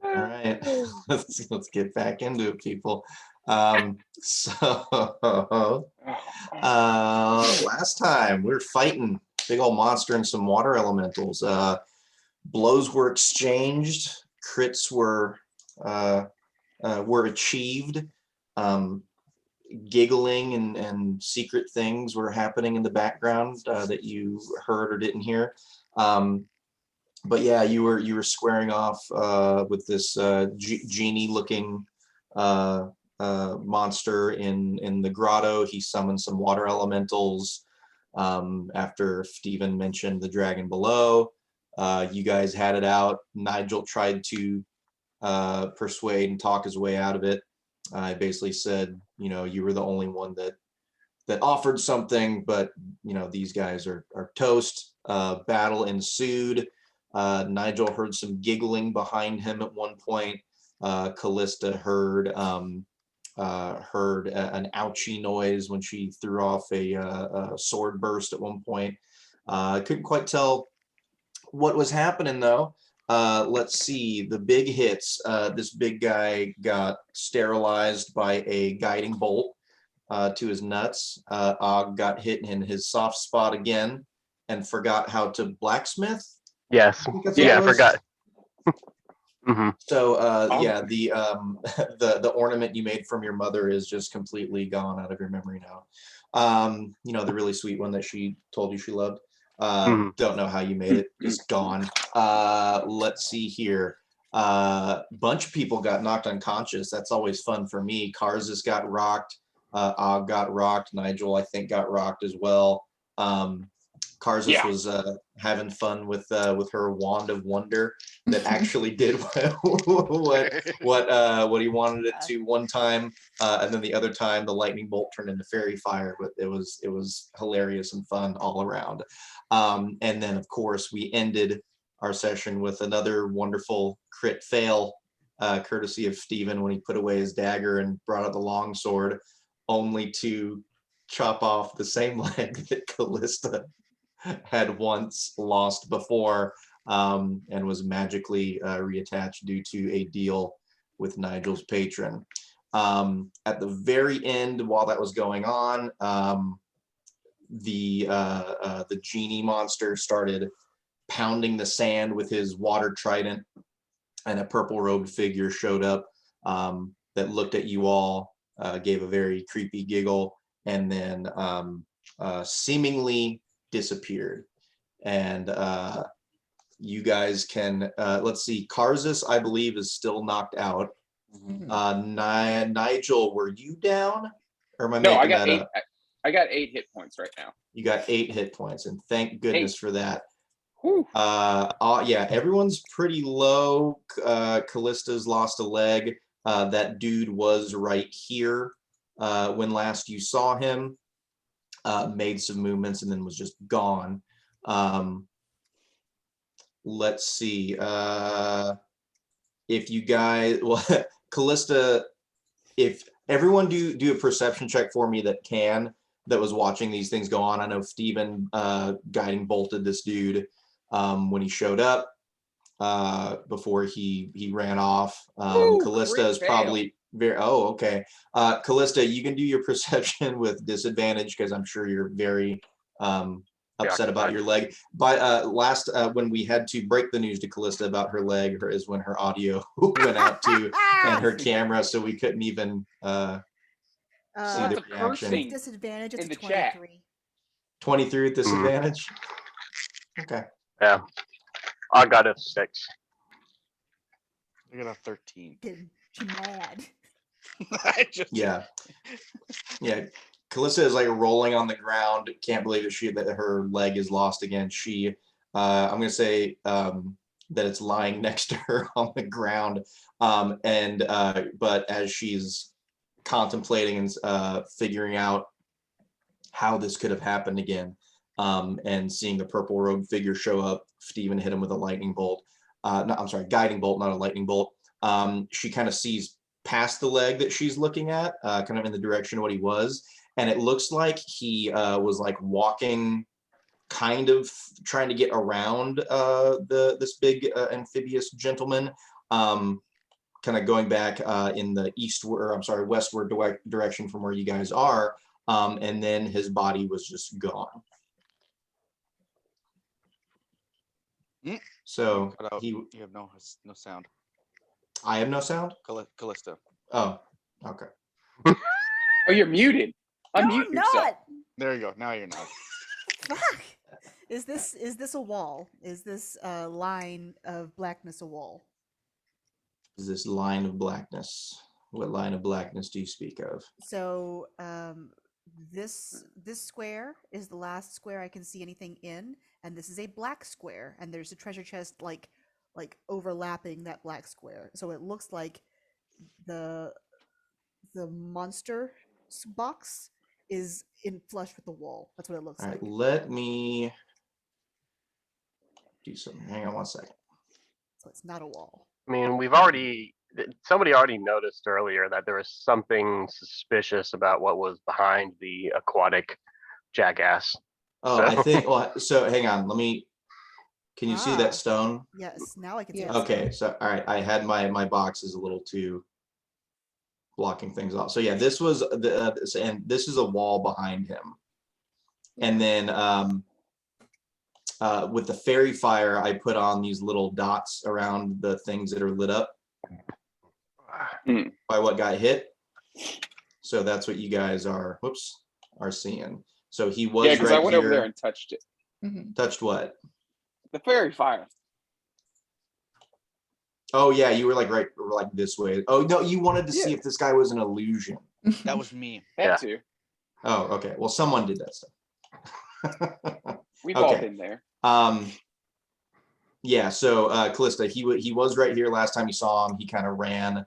All right, let's get back into it, people. So last time we were fighting big old monster and some water elementals. Blows were exchanged, crits were achieved. Um, Giggling and secret things were happening in the background that you heard or didn't hear. But yeah, you were squaring off with this genie-looking monster in the grotto. He summoned some water elementals after Steven mentioned the dragon below. You guys had it out. Nigel tried to persuade and talk his way out of it. I basically said, you were the only one that offered something, but these guys are toast. Battle ensued. Nigel heard some giggling behind him at one point. Callista heard an ouchie noise when she threw off a sword burst at one point. Couldn't quite tell what was happening though. Let's see, the big hits. This big guy got sterilized by a guiding bolt to his nuts. Og got hit in his soft spot again and forgot how to blacksmith. Yes. Yeah, I forgot. So yeah, the ornament you made from your mother is just completely gone out of your memory now. The really sweet one that she told you she loved. Don't know how you made it. It's gone. Let's see here. Bunch of people got knocked unconscious. That's always fun for me. Karzus got rocked. Og got rocked. Nigel, I think, got rocked as well. Karzus was having fun with her wand of wonder that actually did what he wanted it to one time, and then the other time the lightning bolt turned into fairy fire. But it was hilarious and fun all around. And then of course we ended our session with another wonderful crit fail, courtesy of Steven when he put away his dagger and brought out the long sword, only to chop off the same leg that Callista had once lost before, and was magically reattached due to a deal with Nigel's patron. At the very end, while that was going on, the genie monster started pounding the sand with his water trident, and a purple-robed figure showed up that looked at you all, gave a very creepy giggle, and then seemingly disappeared. And you guys can let's see, Karzus I believe is still knocked out. Nigel, were you down, or am I making that up? I got 8 hit points right now. You got 8 hit points, and thank goodness for that. Yeah, everyone's pretty low. Callista's lost a leg. That dude was right here when last you saw him. Made some movements and then was just gone. Let's see. If you guys, well, Callista, if everyone do a perception check for me that was watching these things go on. I know Steven guiding bolted this dude when he showed up before he ran off. Callista is probably okay. Callista, you can do your perception with disadvantage because I'm sure you're very upset about your leg. But last when we had to break the news to Callista about her leg is when her audio went out to and her camera, so we couldn't even see the reaction. Disadvantage is in the 23. chat. 23 at disadvantage. Okay. Yeah, I got a 6. I got a 13. She mad. Yeah. Callista is like rolling on the ground. Can't believe that her leg is lost again. She, I'm gonna say that it's lying next to her on the ground. But as she's contemplating and figuring out how this could have happened again, and seeing the purple robe figure show up, Steven hit him with a lightning bolt. Guiding bolt, not a lightning bolt. She kind of sees past the leg that she's looking at, kind of in the direction of what he was. And it looks like he was like walking, kind of trying to get around this big amphibious gentleman. kind of going back in the westward direction from where you guys are, and then his body was just gone. Mm. So Cut out. he, You have no sound. I have no sound. Callista. Oh, okay. Oh, you're muted. No, Unmute I'm yourself. not. There you go. Now you're not. Fuck. Is this a wall? Is this a line of blackness a wall? Is this line of blackness? What line of blackness do you speak of? So this square is the last square I can see anything in, and this is a black square, and there's a treasure chest like overlapping that black square. So it looks like the monster box is in flush with the wall. That's what it looks All right, like. let me do something. Hang on one second. So it's not a wall. I mean, somebody already noticed earlier that there was something suspicious about what was behind the aquatic jackass. Oh, I So- think. Well, so hang on. Can you see Ah. that stone? Yes, now I can see. Yeah. the Okay, stone. so all right, I had my boxes a little too blocking things off. So yeah, this was and this is a wall behind him. And then with the fairy fire, I put on these little dots around the things that are lit up by what got hit. So that's what you guys are seeing. So he was Yeah, because I right went over there here. and touched it. Mhm. Touched what? The fairy fire. Oh yeah, you were like like this way. Oh no, you wanted to see Yeah. if this guy was an illusion. That was me. That Yeah. too. Oh, okay. Well, someone did that stuff. We've all Okay. been there. Yeah. So Callista, he was right here last time you saw him. He kind of ran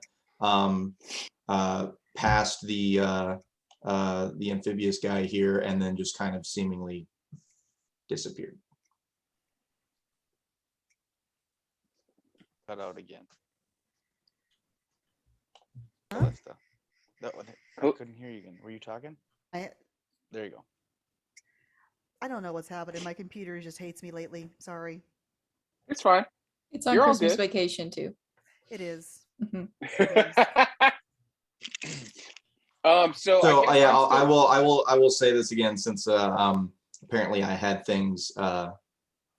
past the amphibious guy here, and then just kind of seemingly disappeared. Cut out again. Huh? Callista. I Oh. couldn't hear you again. Were you talking? I There you go. don't know what's happening. My computer just hates me lately. Sorry. It's fine. It's on You're all Christmas good. vacation too. It is. Mhm. So So I guess yeah, I'm still- I will say this again, since apparently I had things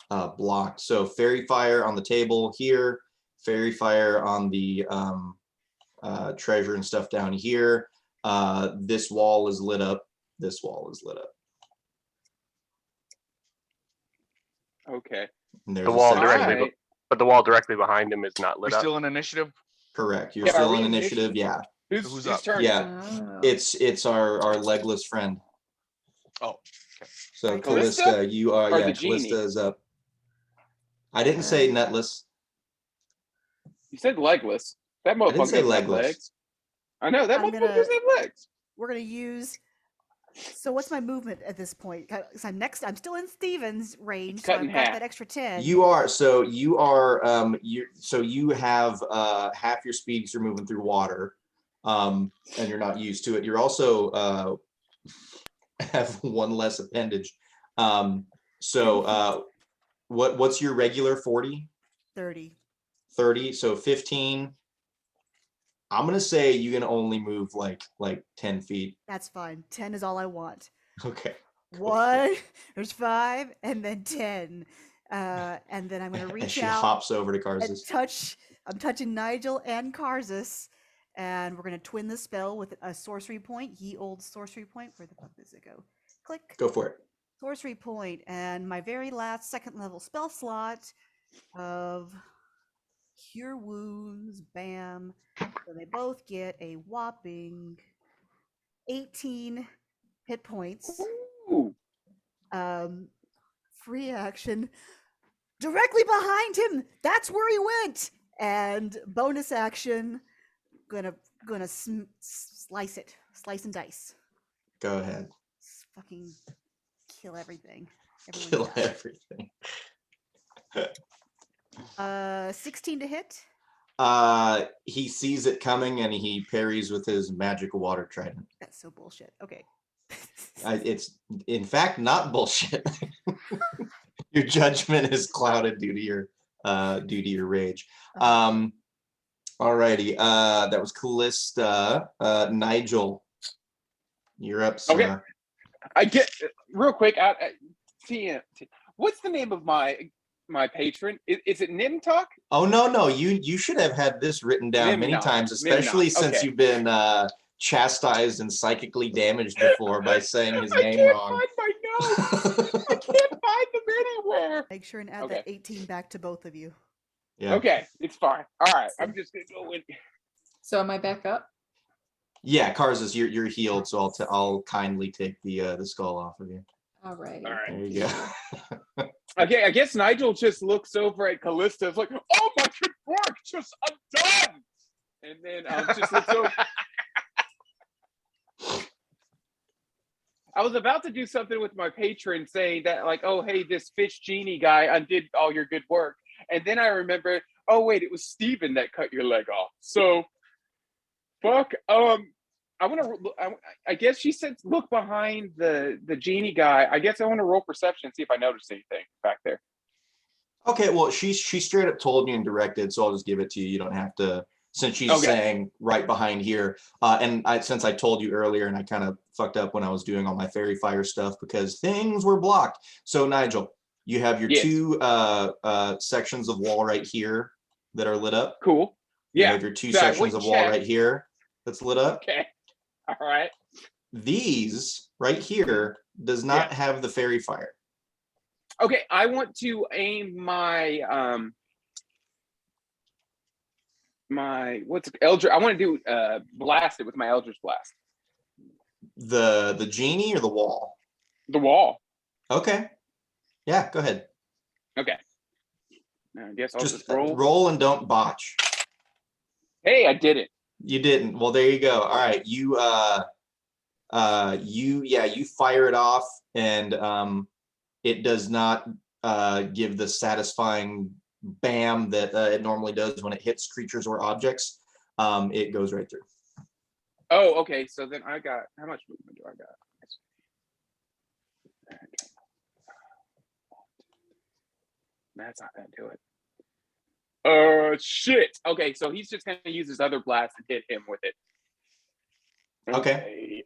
blocked. So fairy fire on the table here, fairy fire on the treasure and stuff down here. This wall is lit up. This wall is lit up. Okay. And there's The a wall section- directly, Alright. but the wall directly behind him is not We're lit up. still in initiative. Correct. You're Yeah, are still we in in initiative. Yeah. Who's Who's whose up? turn? Yeah. Oh. It's our legless friend. Oh, So Right. Callista, Callista? you are Or yeah, the genie? Callista is up. I didn't say nutless. You said legless. That didn't motherfucker say doesn't have legless. legs. I know that I'm motherfucker gonna- doesn't have legs. We're gonna use. So what's my movement at this point? 'Cause I'm still in Steven's range, so cut I've in got half. that extra 10. You are you have half your speed 'cause you're moving through water, and you're not used to it. You're also have one less appendage. What's your regular 40? 30. 30, so 15. I'm gonna say you can only move like 10 feet. That's fine. 10 is all I want. Okay. Go for it. 1, there's 5, and then 10. And then I'm gonna And reach she out hops over to and Karzus. touch. I'm touching Nigel and Karzus, and we're gonna twin the spell with a sorcery point. Ye old sorcery point. Where the fuck does it go? Click. Go for it. Sorcery point, and my very last second level spell slot of Cure Wounds. Bam. So they both get a whopping 18 hit points. Ooh. Free action directly behind him. That's where he went. And bonus action, gonna slice it, slice and dice. Go ahead. Fucking kill everything. Kill Everyone dies. everything. 16 to hit. He sees it coming and he parries with his magical water trident. That's so bullshit. Okay. It's in fact not bullshit. Your judgment is clouded due to your rage. Alrighty, that was Callista. Nigel, you're up, Okay. sir. I get real quick. TM, what's the name of my patron? Is it Nimtok? Oh no, you should have had this written down many Nimnok, times, especially Nimnok, since okay. you've been chastised and psychically damaged before by saying his I name can't wrong. find my notes. I can't find them anywhere. Make sure and add Okay. that 18 back to both of you. Yeah. Okay, it's fine. All right, I'm just gonna go in. So am I back up? Yeah, Karzus, you're healed, so I'll kindly take the skull off of you. All right. All right. There you go. Okay, I guess Nigel just looks over at Callista. It's like, oh my good work, just I'm done. And then just looks over. I was about to do something with my patron saying that, like, oh, hey, this fish genie guy undid all your good work. And then I remember, oh, wait, it was Steven that cut your leg off. So, fuck. I guess she said look behind the genie guy. I guess I want to roll perception and see if I notice anything back there. Okay, well, she straight up told me and directed, so I'll just give it to you. You don't have to, since she's Okay. saying right behind here. Since I told you earlier, and I kind of fucked up when I was doing all my fairy fire stuff because things were blocked. So Nigel, you have your Yes. two sections of wall right here that are lit up. Cool. You Yeah. have your two So I sections went of wall check. right here that's lit up. Okay. All right. These right here does not Yeah. have the fairy fire. Okay, I want to aim my what's Eldritch. I want to do blast it with my Eldritch Blast. The genie or the wall? The wall. Okay. Yeah, go ahead. Okay. I guess I'll Just just roll. roll and don't botch. Hey, I did it. You didn't. Well, there you go. All right. You you fire it off, and it does not give the satisfying bam that it normally does when it hits creatures or objects. It goes right through. Oh, okay. So then I got how much movement do I got? Okay. That's not gonna do it. Shit. Okay, so he's just gonna use his other blast and hit him with it. Okay.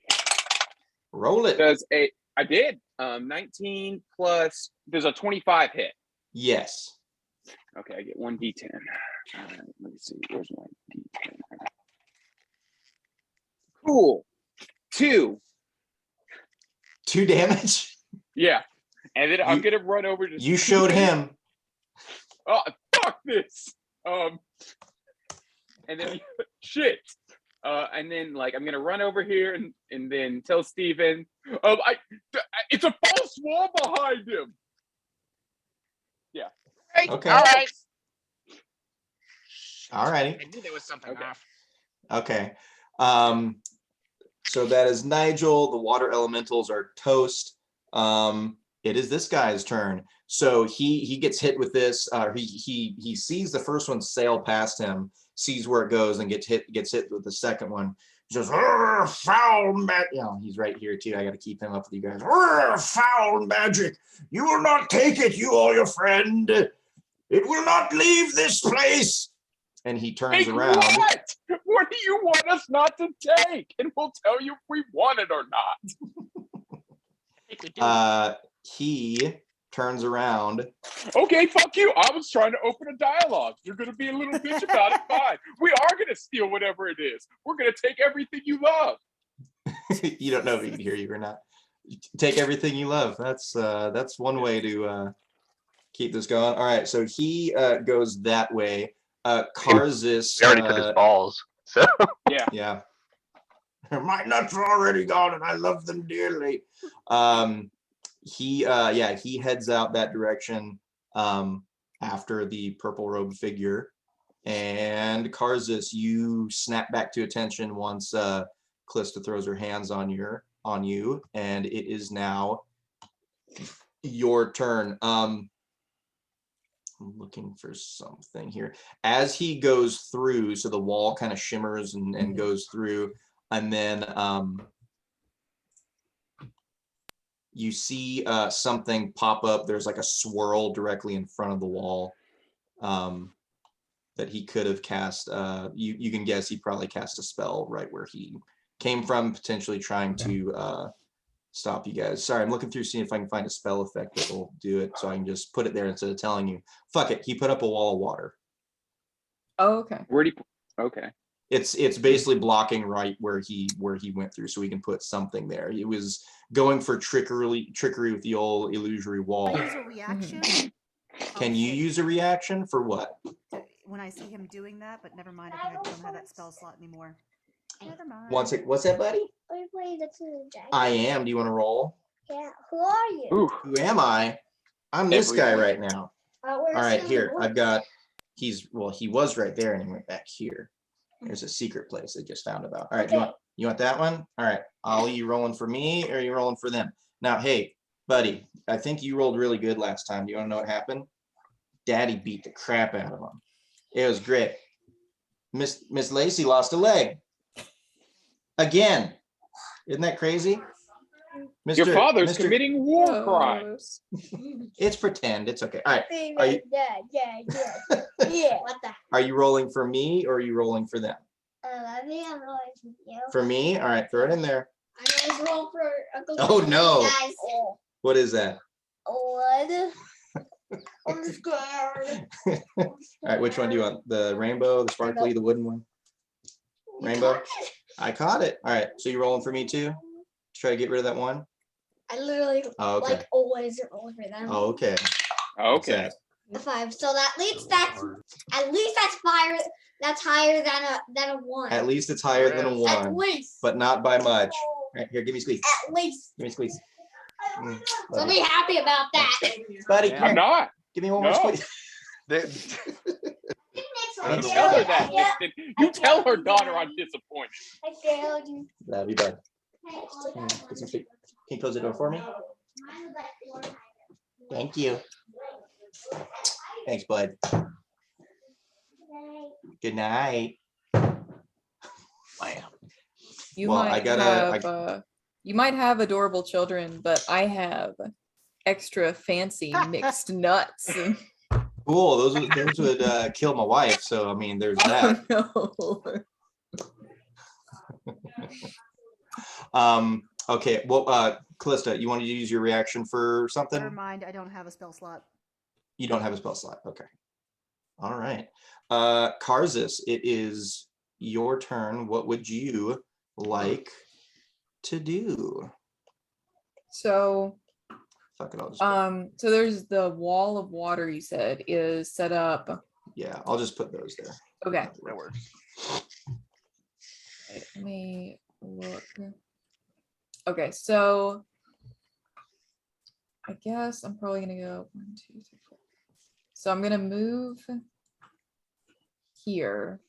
Roll it. Does I did 19 plus. There's a 25 hit. Yes. Okay, I get 1d10. All right, let me see. Where's my d10? Cool. 2. 2 damage. Yeah, and then I'm You- gonna run over to. You showed him. Oh, fuck this. And then shit. And then like I'm gonna run over here and then tell Steven, it's a false wall behind him. Yeah. Okay. All right. All righty. I knew there was something Okay. off. Okay. So that is Nigel. The water elementals are toast. It is this guy's turn. So he gets hit with this. He sees the first one sail past him, sees where it goes, and gets hit with the second one. He says, "Foul magic!" You know, he's right here too. I got to keep him up with you guys. "Foul magic! You will not take it, you or your friend. It will not leave this place." And he turns Take around. what? What do you want us not to take? And we'll tell you if we want it or not. I think we do. He turns around. Okay, fuck you. I was trying to open a dialogue. You're gonna be a little bitch about it. Fine. We are gonna steal whatever it is. We're gonna take everything you love. You don't know if he can hear you or not. Take everything you love. That's one way to keep this going. All right, so he goes that way. Karzus. He already took his balls. So Yeah. My nuts are already gone, and I love them dearly. He heads out that direction after the purple robe figure. And Karzus, you snap back to attention once Callista throws her hands on you, and it is now your turn. I'm looking for something here. As he goes through, so the wall kind of shimmers and goes through, and then you see something pop up. There's like a swirl directly in front of the wall. that he could have cast. You can guess he probably cast a spell right where he came from, potentially trying to stop you guys. Sorry, I'm looking through seeing if I can find a spell effect that will do it, so I can just put it there instead of telling you. Fuck it, he put up a wall of water. Oh, okay. Where'd he? Okay. It's basically blocking right where he went through, so we can put something there. It was going for trickery with the old illusory wall. Use a reaction. Can you use a reaction for what? When I see him doing that, but never mind. I think I don't have that spell slot anymore. Never mind. What's that, buddy? Are you playing the Dragon? I am. Do you want to roll? Yeah. Who are you? Ooh. Who am I? I'm this guy right now. All All right, here. I've got. He was right there and he went back here. There's a secret place I just found about. All right, Okay. you want that one? All right. Ollie, you rolling for me or are you rolling for them? Now, hey, buddy, I think you rolled really good last time. Do you want to know what happened? Daddy beat the crap out of him. It was great. Miss Lacey lost a leg. Again. Isn't that crazy? Your father's Mr. committing war crimes. It's pretend. It's okay. All right. Are you- Yeah. Yeah. What the? Are you rolling for me or are you rolling for them? I think I'm rolling for you. For me? All right, throw it in there. I'm gonna roll for Uncle. Oh, Jesse, no. Guys. What is that? What? I'm scared. All right, which one do you want? The rainbow, the sparkly, the wooden one? Rainbow? I caught it. All right, so you're rolling for me too? Try to get rid of that one? I literally Oh, okay. like always roll for them. Oh, okay. What's Okay. that? A 5. So that least that's at least that's higher. That's higher than a 1. At least it's higher than a At one, least. but not by much. All right, here, give me a squeeze. At least. Give me a squeeze. Mm, So buddy. be happy about that. Buddy, Yeah. come I'm here. not. Give me one more No. squeeze. You tell her that, Winston. You tell her daughter I'm disappointed. I failed you. Love you, bud. Get some sleep. Can you close the door for me? Thank you. Thanks, bud. Good night. Wow. You Well, I might gotta- have you might have adorable children, but I have extra fancy mixed nuts. Cool. Those would kill my wife. So I mean, there's that. Oh, no. Okay. Well, Callista, you wanted to use your reaction for something? Never mind. I don't have a spell slot. You don't have a spell slot. Okay. All right. Karzis, it is your turn. What would you like to do? So Fuck it. I'll just so there's the wall of water you said is set up. yeah, I'll just put those there. Okay. That works. Wait, let me look. Okay, so I guess I'm probably gonna go 1, 2, 3, 4. So I'm gonna move here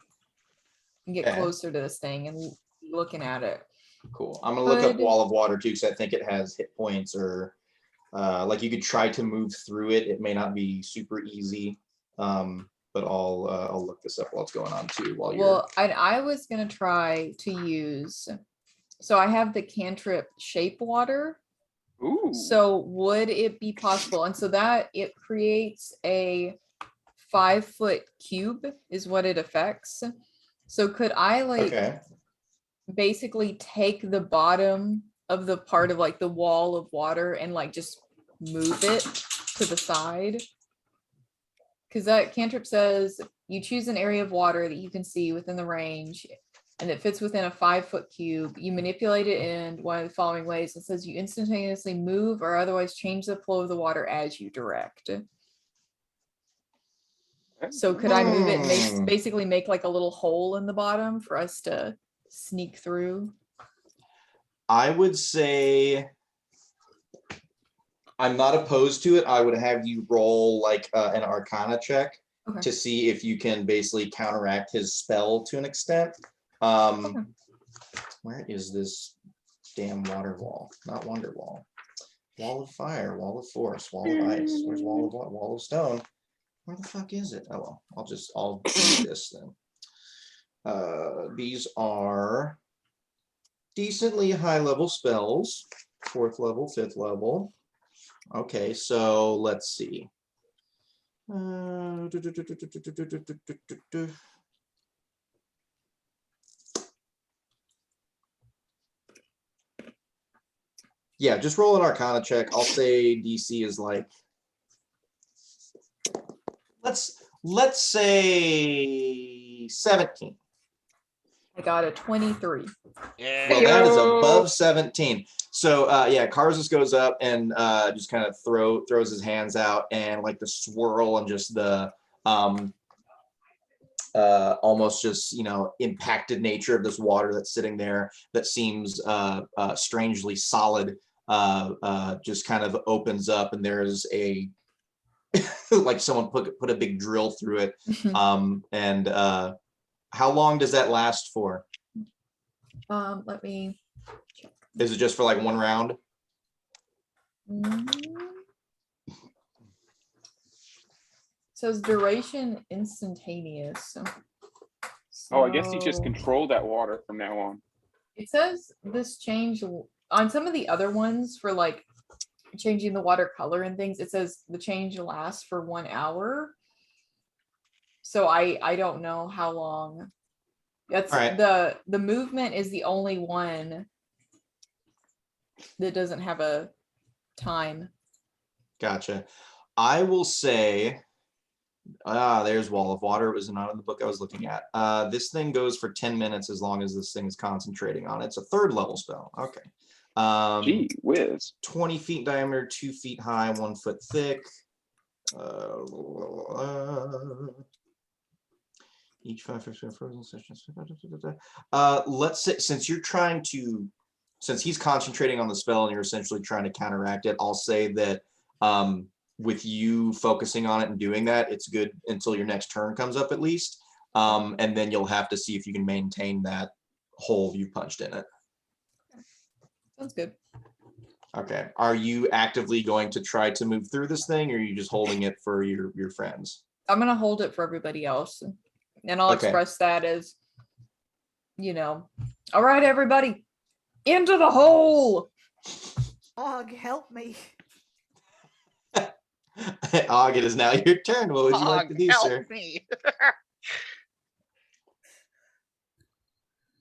and get Okay. closer to this thing and looking at it. Cool. I'm gonna look up Could- Wall of Water too, because I think it has hit points or like you could try to move through it. It may not be super easy. But I'll look this up while it's going on too. While you're Well, I was gonna try to use, so I have the cantrip shape water. Ooh. So would it be possible? And so that it creates a 5-foot cube is what it affects. So could I like okay. basically take the bottom of the part of like the wall of water and like just move it to the side? Because that cantrip says you choose an area of water that you can see within the range and it fits within a 5-foot cube. You manipulate it in one of the following ways. It says you instantaneously move or otherwise change the flow of the water as you direct. So could I move it and basically make like a little hole in the bottom for us to sneak through? I would say I'm not opposed to it. I would have you roll like an Arcana check Okay. to see if you can basically counteract his spell to an extent. Okay. Where is this damn water wall? Not wonder wall. Wall of fire, wall of force, wall of ice. Where's wall of what? Wall of stone. Where the fuck is it? Oh well, I'll do this then. These are decently high level spells. 4th level, 5th level. Okay, so let's see. Yeah, just roll an Arcana check. I'll say DC is like, let's say 17. I got a 23. Yeah. Well, that is Heyo. above 17. So yeah, Karzus goes up and just kind of throws his hands out, and like the swirl and just the almost just impacted nature of this water that's sitting there that seems strangely solid just kind of opens up, and there's a like someone put a big drill through it. And how long does that last for? Let me check. Is it just for like one round? Says duration instantaneous. Oh, I guess you just So- control that water from now on. It says this change on some of the other ones for like changing the water color and things. It says the change lasts for 1 hour. So I don't know how long. That's All right. the movement is the only one that doesn't have a time. Gotcha. I will say, there's Wall of Water. It was not in the book I was looking at. This thing goes for 10 minutes as long as this thing is concentrating on it. It's a 3rd level spell. Okay. Gee whiz. 20 feet in diameter, 2 feet high, 1 foot thick. Each 5 frozen sessions. Let's say, since he's concentrating on the spell and you're essentially trying to counteract it, I'll say that with you focusing on it and doing that, it's good until your next turn comes up at least. And then you'll have to see if you can maintain that hole you punched in it. Sounds good. Okay. Are you actively going to try to move through this thing, or are you just holding it for your friends? I'm gonna hold it for everybody else. And I'll Okay. express that as, all right, everybody, into the hole. Og, help me. Og, it is now your turn. What would you like to do, help sir? me.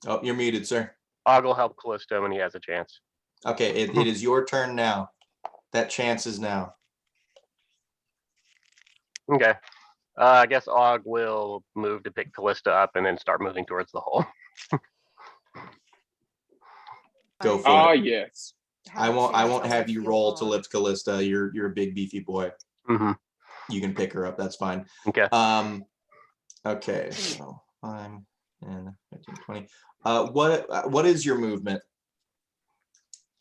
Oh, you're muted, sir. Og will help Callisto when he has a chance. Okay, it is your turn now. That chance is now. Okay. I guess Og will move to pick Callista up and then start moving towards the hole. Go I for Ah, it. yes. I won't chance have to you heal roll to Og. lift Callista. You're a big beefy boy. Hmm. You can pick her up. That's fine. Okay. Okay, so 5 and 15, 20. What is your movement?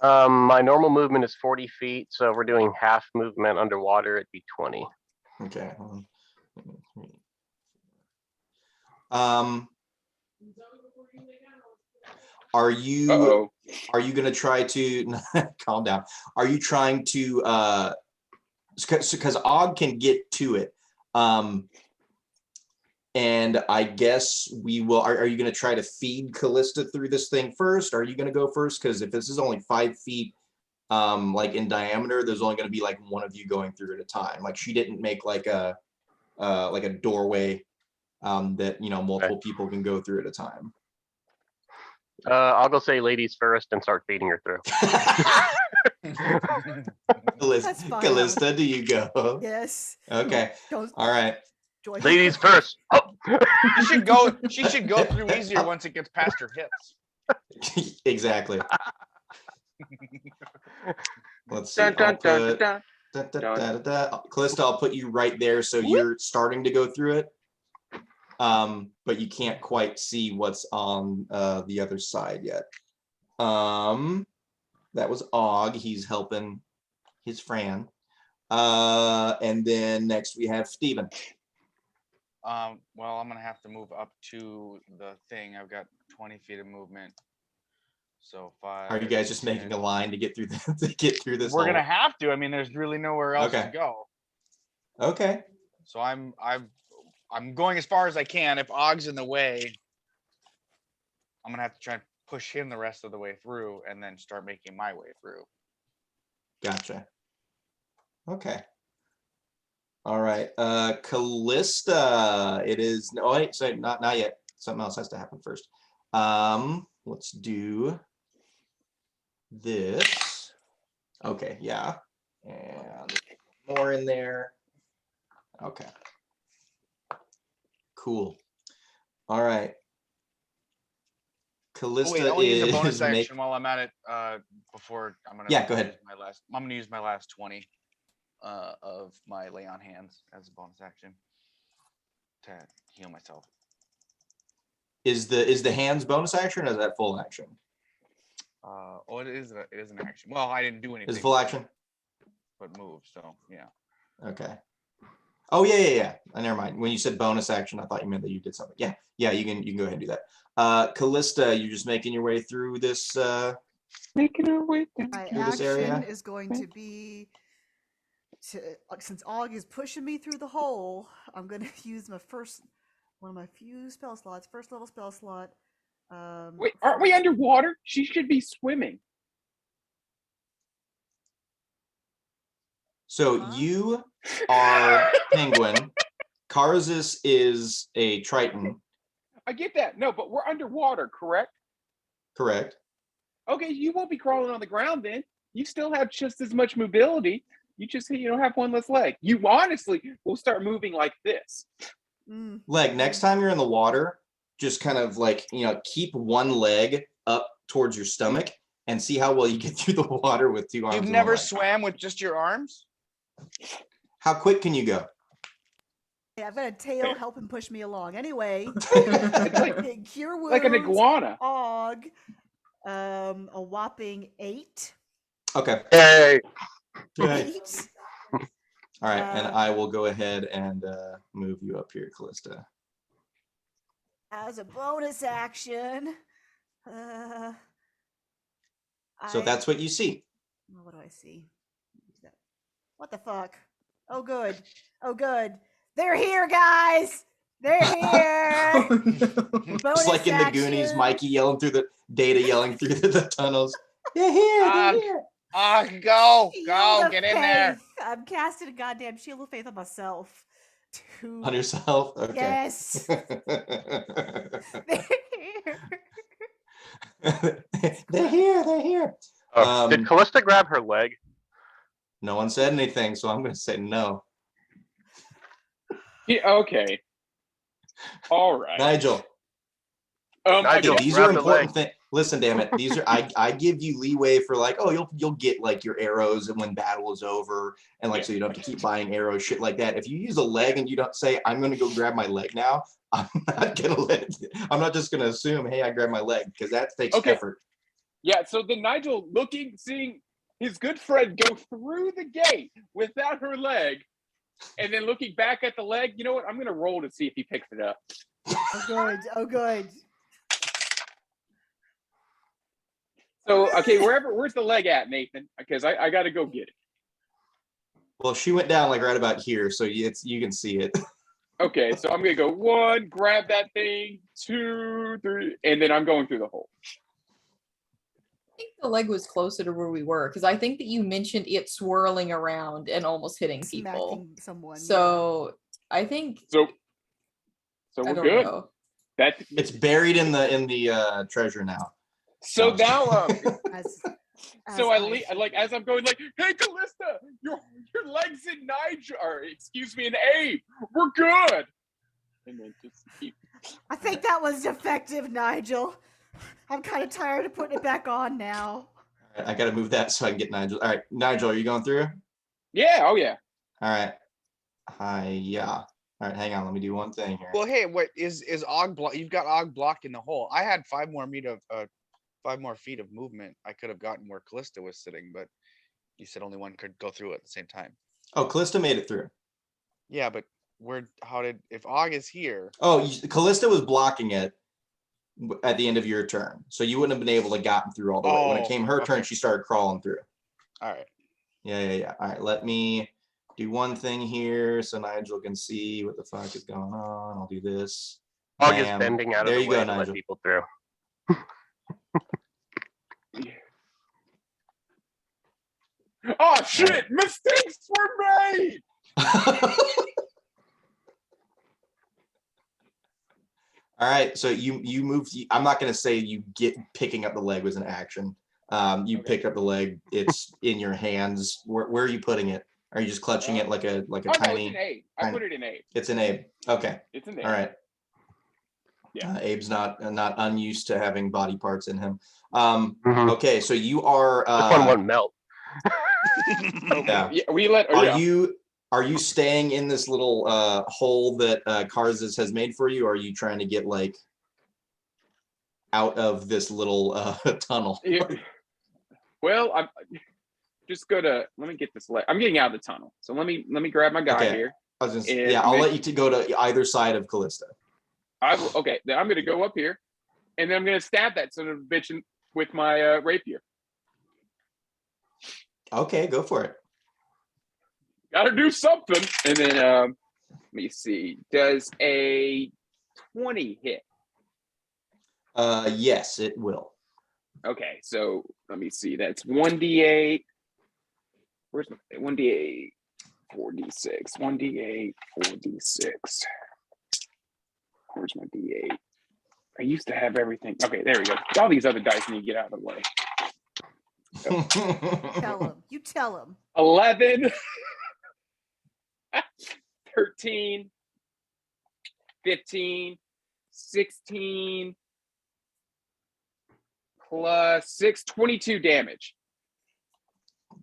My normal movement is 40 feet, so if we're doing half movement underwater, it'd be 20. Okay. 1, 2, 3. Are you Uh-oh. gonna try to calm down? Are you trying to because Og can get to it? And I guess we will. Are you going to try to feed Callista through this thing first? Are you going to go first? Because if this is only 5 feet, like in diameter, there's only going to be like one of you going through at a time. Like she didn't make like a doorway that multiple people can go through at a time. I'll go say ladies first and start feeding her through. That's fine. Callista, do you go? Yes. Okay. Don't All right. join. Ladies first. Oh. She should go through easier once it gets past her hips. Exactly. Let's see. Dun, dun, I'll dun, put- dun, Da, da, da, da, da. Callista, I'll put you right there, so you're starting to go through it, but you can't quite see what's on the other side yet. That was Og. He's helping his friend. And then next we have Steven. Well, I'm gonna have to move up to the thing. I've got 20 feet of movement. So 5. Are you guys just making a line to get through to get through this? We're hole? gonna have to. I mean, there's really nowhere else Okay. to go. Okay. So I'm going as far as I can. If Og's in the way, I'm gonna have to try and push him the rest of the way through, and then start making my way through. Gotcha. Okay. All right, Callista. It is. No, wait, sorry, not yet. Something else has to happen first. Let's do this. Okay, yeah, and more in there. Okay, cool. All right. Oh, Callista wait, I want to use a bonus is make. action while I'm at it. Before I'm gonna. Yeah, go ahead. use my last. I'm gonna use my last 20 of my lay on hands as a bonus action to heal myself. Is the hands bonus action or is that full action? Oh, it is an action. Well, I didn't do anything. Is it full action? But move. So yeah. Okay. Oh yeah. Never mind. When you said bonus action, I thought you meant that you did something. Yeah. You can go ahead and do that. Callista, you're just making your way through this. Making our way down. My Through this action area? is going to be to since Og is pushing me through the hole, I'm gonna use one of my few spell slots, first level spell slot. Wait, aren't we underwater? She should be swimming. So Huh? you are Penguin. Karzis is a Triton, I get that. No, but we're underwater, correct? correct? Okay, you won't be crawling on the ground then. You still have just as much mobility. You just have one less leg. You honestly will start moving like this. Mm. Leg. Next time you're in the water, just kind of like keep one leg up towards your stomach and see how well you get through the water with two arms. You've and never one leg. swam with just your arms? How quick can you go? Yeah, I've got a tail helping push me along. Anyway, cure wounds. Like an iguana. Og, a whopping 8. Okay. Hey, Right. 8. All right, and Uh, I will go ahead and move you up here, Callista. As a bonus action. So that's what you see. What do I see? What the fuck? Oh, good. Oh, good. They're here, guys. They're here. Bonus Just like in the Goonies, action. Mikey yelling through the Data yelling through the tunnels. They're here. They're Og. here. Go, Shield of get in there. faith. I'm casting a goddamn shield of faith on myself. On yourself. Okay. Yes. They're here. They're here. They're here. did Callista grab her leg? No one said anything, so I'm going to say no. Yeah, okay. All right. Nigel. Nigel, Okay, These grab are the important leg. things. Listen, damn it. These are I give you leeway for like, oh, you'll get like your arrows and when battle is over, and like so you don't have to keep buying arrows, shit like that. If you use a leg and you don't say, I'm gonna go grab my leg now, I'm not just gonna assume, hey, I grabbed my leg, because that takes Okay. effort. Yeah, so then Nigel seeing his good friend go through the gate without her leg, and then looking back at the leg, you know what? I'm gonna roll to see if he picks it up. Oh, good. Oh, good. So okay, where's the leg at, Nathan? Because I gotta go get it. Well, she went down like right about here, so you can see it. Okay, so I'm gonna go 1, grab that thing, 2, 3, and then I'm going through the hole. I think the leg was closer to where we were because I think that you mentioned it swirling around and almost hitting people. Smacking someone. So I think So I we're don't good. know. That It's buried in the treasure now. so now As so I should as I'm going like, hey Callista, your legs in Nigel, or excuse me, in Abe, we're good. And then just keep. I think that was effective, Nigel. I'm kind of tired of putting it back on now. All right, I got to move that so I can get Nigel. All right, Nigel, are you going through? Yeah, oh yeah. All right. Hi, yeah. All right, hang on. Let me do one thing here. Well, hey, what is Og block? You've got Og blocked in the hole. I had 5 more feet of movement. I could have gotten where Callista was sitting, but you said only one could go through at the same time. Oh, Callista made it through. Yeah, but if Og is here? Oh, Callista was blocking it at the end of your turn, so you wouldn't have been able to gotten through all the way. When it Oh, came her turn, okay. she started crawling through. All right. Yeah. All right, let me do one thing here so Nigel can see what the fuck is going on. I'll do this. Og is Bam. bending out of There the you way go, to let Nigel. people through. Oh shit! Mistakes were made. All right, so you move. I'm not going to say you get picking up the leg was an action. You Okay. pick up the leg. It's in your hands. Where are you putting it? Are you just clutching it like a Oh, no, tiny? it's an A. I put it in A. It's an Abe. Okay. It's an A. All right. Yeah. Abe's not unused to having body parts in him. Mhm. Okay, so you are. This one wouldn't melt. Yeah. Yeah, we let. Are yeah. you staying in this little hole that Karzis has made for you, or are you trying to get like out of this little tunnel? Yeah. Well, I'm just gonna let me get this. I'm getting out of the tunnel, so let me grab my guy Okay. here. I was just, And yeah, I'll then- let you to go to either side of Callista. Okay, then I'm gonna go up here, and then I'm gonna stab that son of a bitch with my rapier. Okay, go for it. Gotta do something. And then let me see. Does a 20 hit? Yes, it will. Okay, so let me see. That's 1d8. Where's my 1d8? 4d6. 1d8, 4d6. Where's my d8? I used to have everything. Okay, there we go. All these other dice need to get out of the way. Tell him. You tell him. 11, 13, 15, 16, plus 6, 22 damage.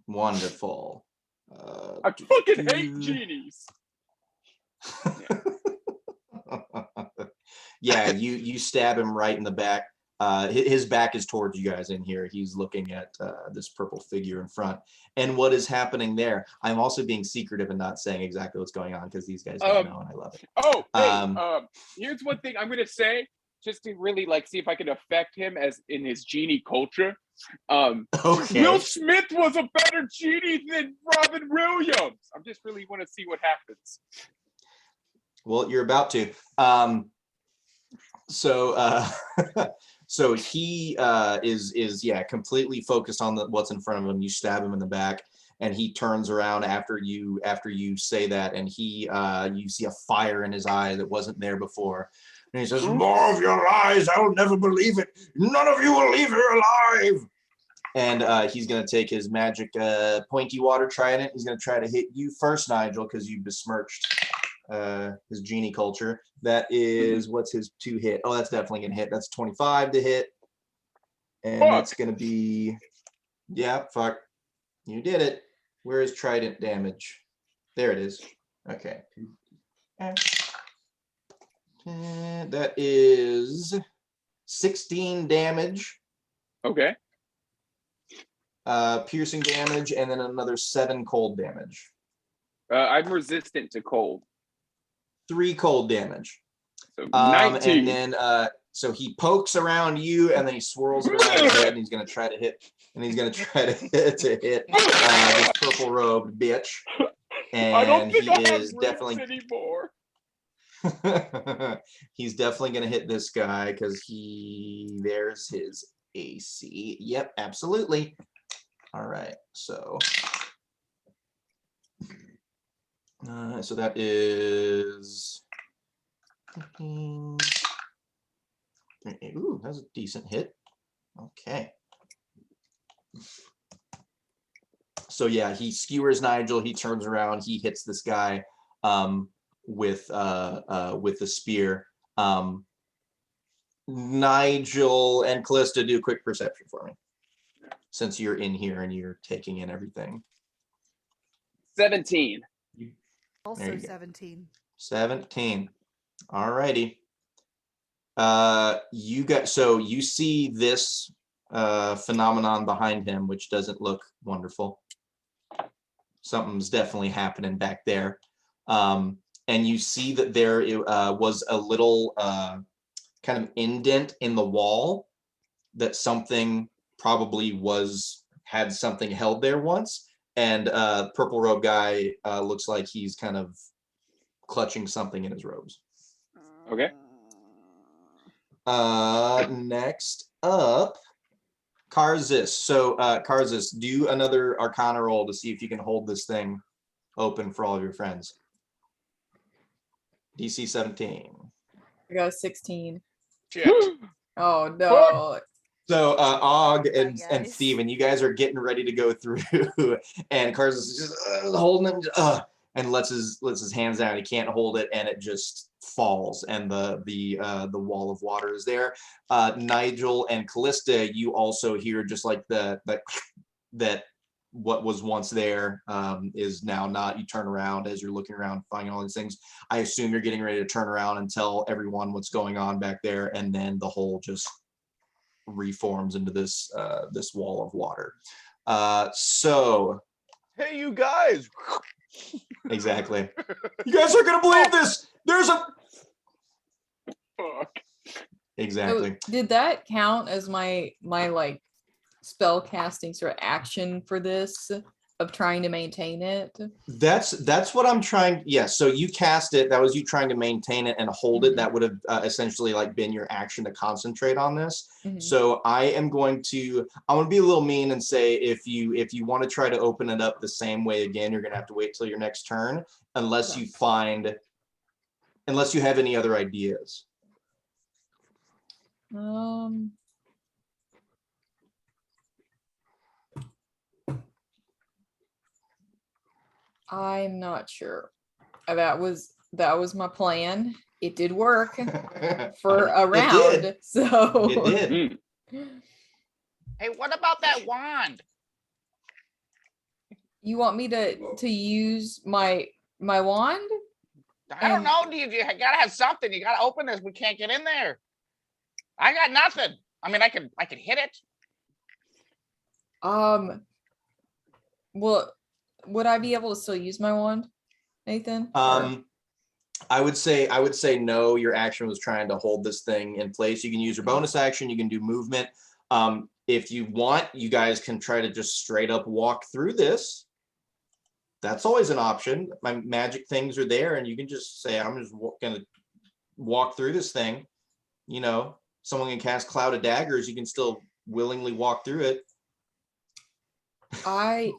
Wonderful. I fucking hate genies. Yeah, you stab him right in the back. His back is towards you guys in here. He's looking at this purple figure in front. And what is happening there? I'm also being secretive and not saying exactly what's going on because these guys don't know, and I love it. Oh, hey, here's one thing I'm gonna say, just to really like see if I can affect him as in his genie culture. Okay. Will Smith was a better genie than Robin Williams. I just really want to see what happens. Well, you're about to. So he is completely focused on what's in front of him. You stab him in the back, and he turns around after you say that, and you see a fire in his eye that wasn't there before. And he says, "More of your lies! I will never believe it. None of you will leave here alive." And he's gonna take his magic pointy water trident. He's gonna try to hit you first, Nigel, because you besmirched his genie culture. That is, what's his 2 hit? Oh, that's definitely gonna hit. That's 25 to hit, and that's gonna be, yeah, fuck, you did it. Where is trident damage? There it is. Okay, and that is 16 damage, Okay. piercing damage, and then another 7 cold damage. I'm resistant to cold. 3 cold damage. So 19. And then so he pokes around you, and then he swirls around his head, and he's gonna try to hit, this purple robed bitch. And I don't think he I have is roots definitely anymore. he's definitely gonna hit this guy because there's his AC. Yep, absolutely. All right, so so that is 15. Ooh, that's a decent hit. Okay. So yeah, he skewers Nigel. He turns around. He hits this guy with the spear. Nigel and Callista, do a quick perception for me, since you're in here and you're taking in everything. 17. Also you go. 17. 17. All righty. You see this phenomenon behind him, which doesn't look wonderful. Something's definitely happening back there. And you see that there was a little kind of indent in the wall that something probably had something held there once. And purple robe guy looks like he's kind of clutching something in his robes. Okay. Next up, Karzis. So Karzis, do another Arcana roll to see if you can hold this thing open for all of your friends. DC 17. I got a 16. Shit. Oh no. So Og Hi, and guys. Steven, you guys are getting ready to go through, and Cars is just holding him and lets his hands down. He can't hold it, and it just falls, and the wall of water is there. Nigel and Callista, you also hear just like that what was once there is now not. You turn around as you're looking around, finding all these things. I assume you're getting ready to turn around and tell everyone what's going on back there, and then the hole just reforms into this this wall of water. So Hey, you guys. exactly, you guys are gonna believe this. There's a Fuck. exactly. So did that count as my like spell casting sort of action for this of trying to maintain it? That's what I'm trying. Yes. So you cast it. That was you trying to maintain it and hold it. Mhm. That would have essentially like been your action to concentrate on this. Mhm. So I'm going to be a little mean and say if you want to try to open it up the same way again, you're gonna have to wait till your next turn unless you have any other ideas. I'm not sure. That was my plan. It did work for a It round. did. So It did. Hey, what about that wand? you want me to use my wand? I don't know. You gotta have something. You gotta open this. We can't get in there. I got nothing. I mean, I could hit it. Well, would I be able to still use my wand, Nathan? Or- I would say no. Your action was trying to hold this thing in place. You can use your bonus action. You can do movement. If you want, you guys can try to just straight up walk through this. That's always an option. My magic things are there, and you can just say, "I'm just gonna walk through this thing." You know, someone can cast Cloud of Daggers. You can still willingly walk through it. I'm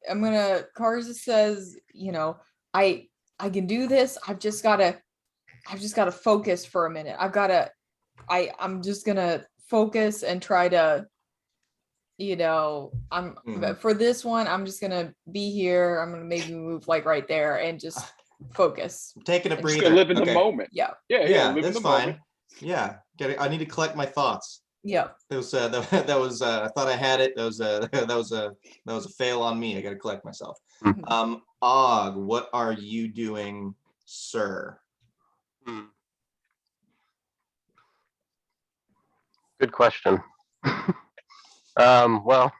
gonna. Karza says, you know, I can do this. I've just gotta focus for a minute. I'm just gonna focus and try to, you know, but for this one, I'm just gonna be here. I'm gonna maybe move like right there and just focus. Taking a Just breather. Just gonna live in the Okay. moment. Yeah. Yeah, Yeah, live in that's the fine. moment. Yeah, I need to collect my thoughts. Yeah. That was I thought I had it. That was a fail on me. I got to collect myself. Og, what are you doing, sir? Good question. Well,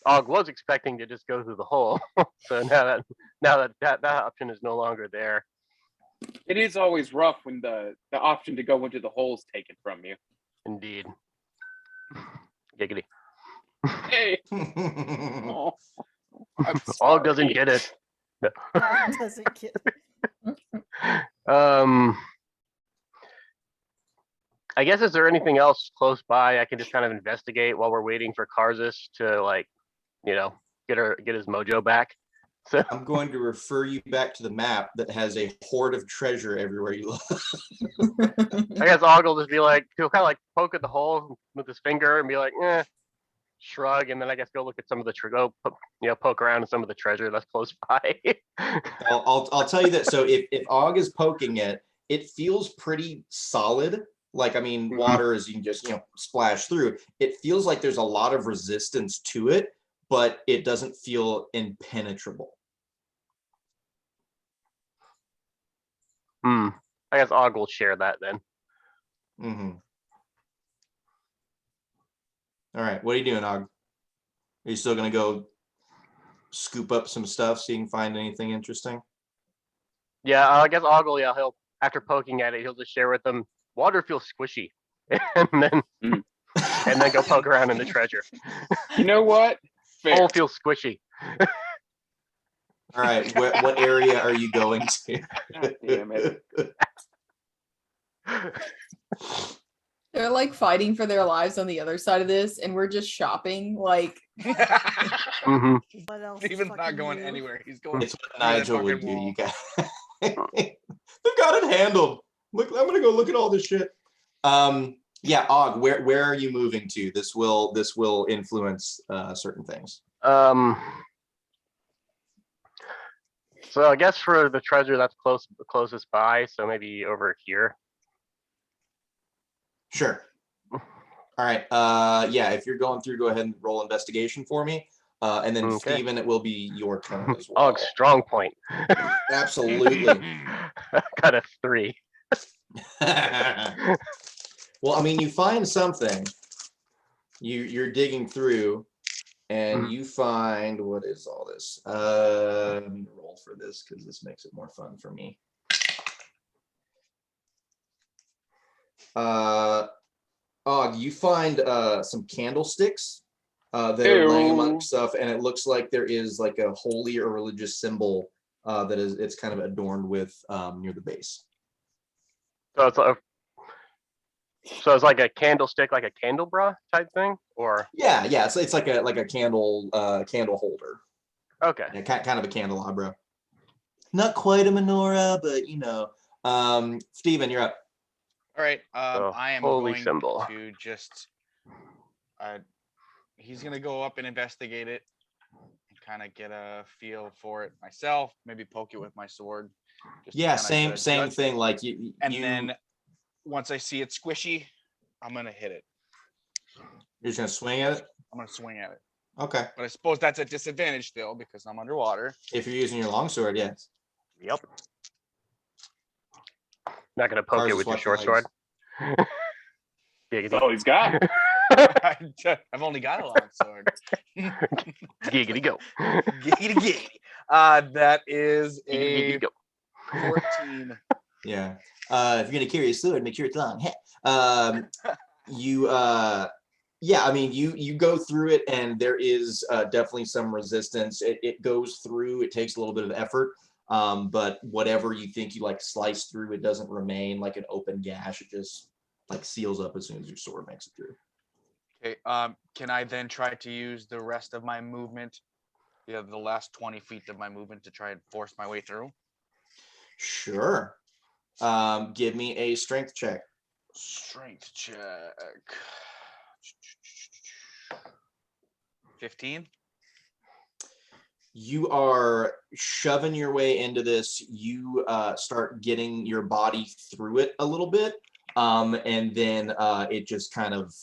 Og was expecting to just go through the hole, so now that option is no longer there. It is always rough when the option to go into the hole is taken from you. Indeed. Giggity. Hey. Oh, I'm Og doesn't sorry. get it. Doesn't get I guess, is there anything else close by I can just kind of investigate while we're waiting for Karzus to, like, you know, get his mojo back? So I'm going to refer you back to the map that has a hoard of treasure everywhere you look. I guess Og will just be like, he'll kind of like poke at the hole with his finger and be like, shrug, and then I guess go look at some of the poke around in some of the treasure that's close by. I'll tell you that. So if Og is poking it, it feels pretty solid. Like, I mean, water is, you can just, splash through. It feels like there's a lot of resistance to it, but it doesn't feel impenetrable. I guess Og will share that then. All right, what are you doing, Og? Are you still gonna go scoop up some stuff so you can find anything interesting? Yeah, I guess Og will, he'll, after poking at it, he'll just share with them, water feels squishy. and then go poke around in the treasure. You know what? Fair. Hole feels squishy. All right, what area are you going to? God damn it. They're like fighting for their lives on the other side of this, and we're just shopping. Like, Hmm. What else? is Steven's not fucking going new? anywhere. He's going It's what through that Nigel would fucking do. wall. You got they've got it handled. Look, I'm gonna go look at all this shit. Yeah, Og, where are you moving to? This will influence certain things. So I guess for the treasure that's closest by, so maybe over here. Sure. All right. Yeah, if you're going through, go ahead and roll investigation for me. And then Okay. Steven, it will be your turn as well. Og, strong point. Absolutely. Got a 3. Well, I mean, you find something. You're digging through, and you find, what is all this? Let me roll for this because this makes it more fun for me. Og, you find some candlesticks that are laying among stuff, and it looks like there is like a holy or religious symbol that it's kind of adorned with near the base. So it's like a candlestick, like a candelabra type thing, or Yeah, it's like a candle holder. okay. Yeah, kind of a candelabra. Not quite a menorah, but you know. Steven, you're up. All right. So, I am holy going symbol. to just. He's gonna go up and investigate it, and kind of get a feel for it myself. Maybe poke it with my sword. Just to Yeah, kinda same get a same judge. thing. Like you. And then once I see it squishy, I'm gonna hit it. You're just gonna swing at it. I'm gonna swing at it. Okay. But I suppose that's a disadvantage still because I'm underwater. If you're using your longsword, yes. Yep. Not gonna poke Cars it is with your watching short sword. That's Giggity. all he's got. I've only got a long sword. Giggity go. Giggity giggity. That is Giggity a go. 14. Yeah. If you're gonna carry a sword, make sure it's long. Yeah, I mean, you go through it, and there is definitely some resistance. It goes through. It takes a little bit of effort, but whatever you think you like slice through, it doesn't remain like an open gash. It just like seals up as soon as your sword makes it through. Okay. Can I then try to use the rest of my movement, the last 20 feet of my movement, to try and force my way through? Sure. Give me a strength check. Strength check. 15. You are shoving your way into this. You start getting your body through it a little bit, and then it just kind of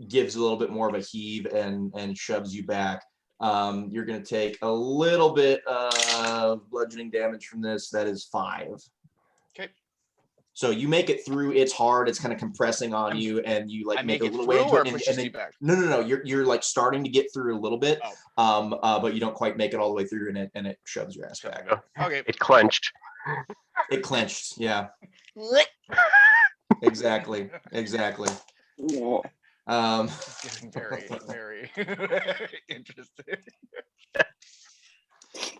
gives a little bit more of a heave and shoves you back. You're going to take a little bit of bludgeoning damage from this. That is 5. Okay. So you make it through. It's hard. It's kind of compressing on you, and you like I make make a it little through way into or it, it and pushes then me back? no. You're like starting to get through a little bit, Oh. but you don't quite make it all the way through, and it shoves your ass back. Okay. It clenched. It clenched. Yeah. Exactly. It's getting very, very, very interesting.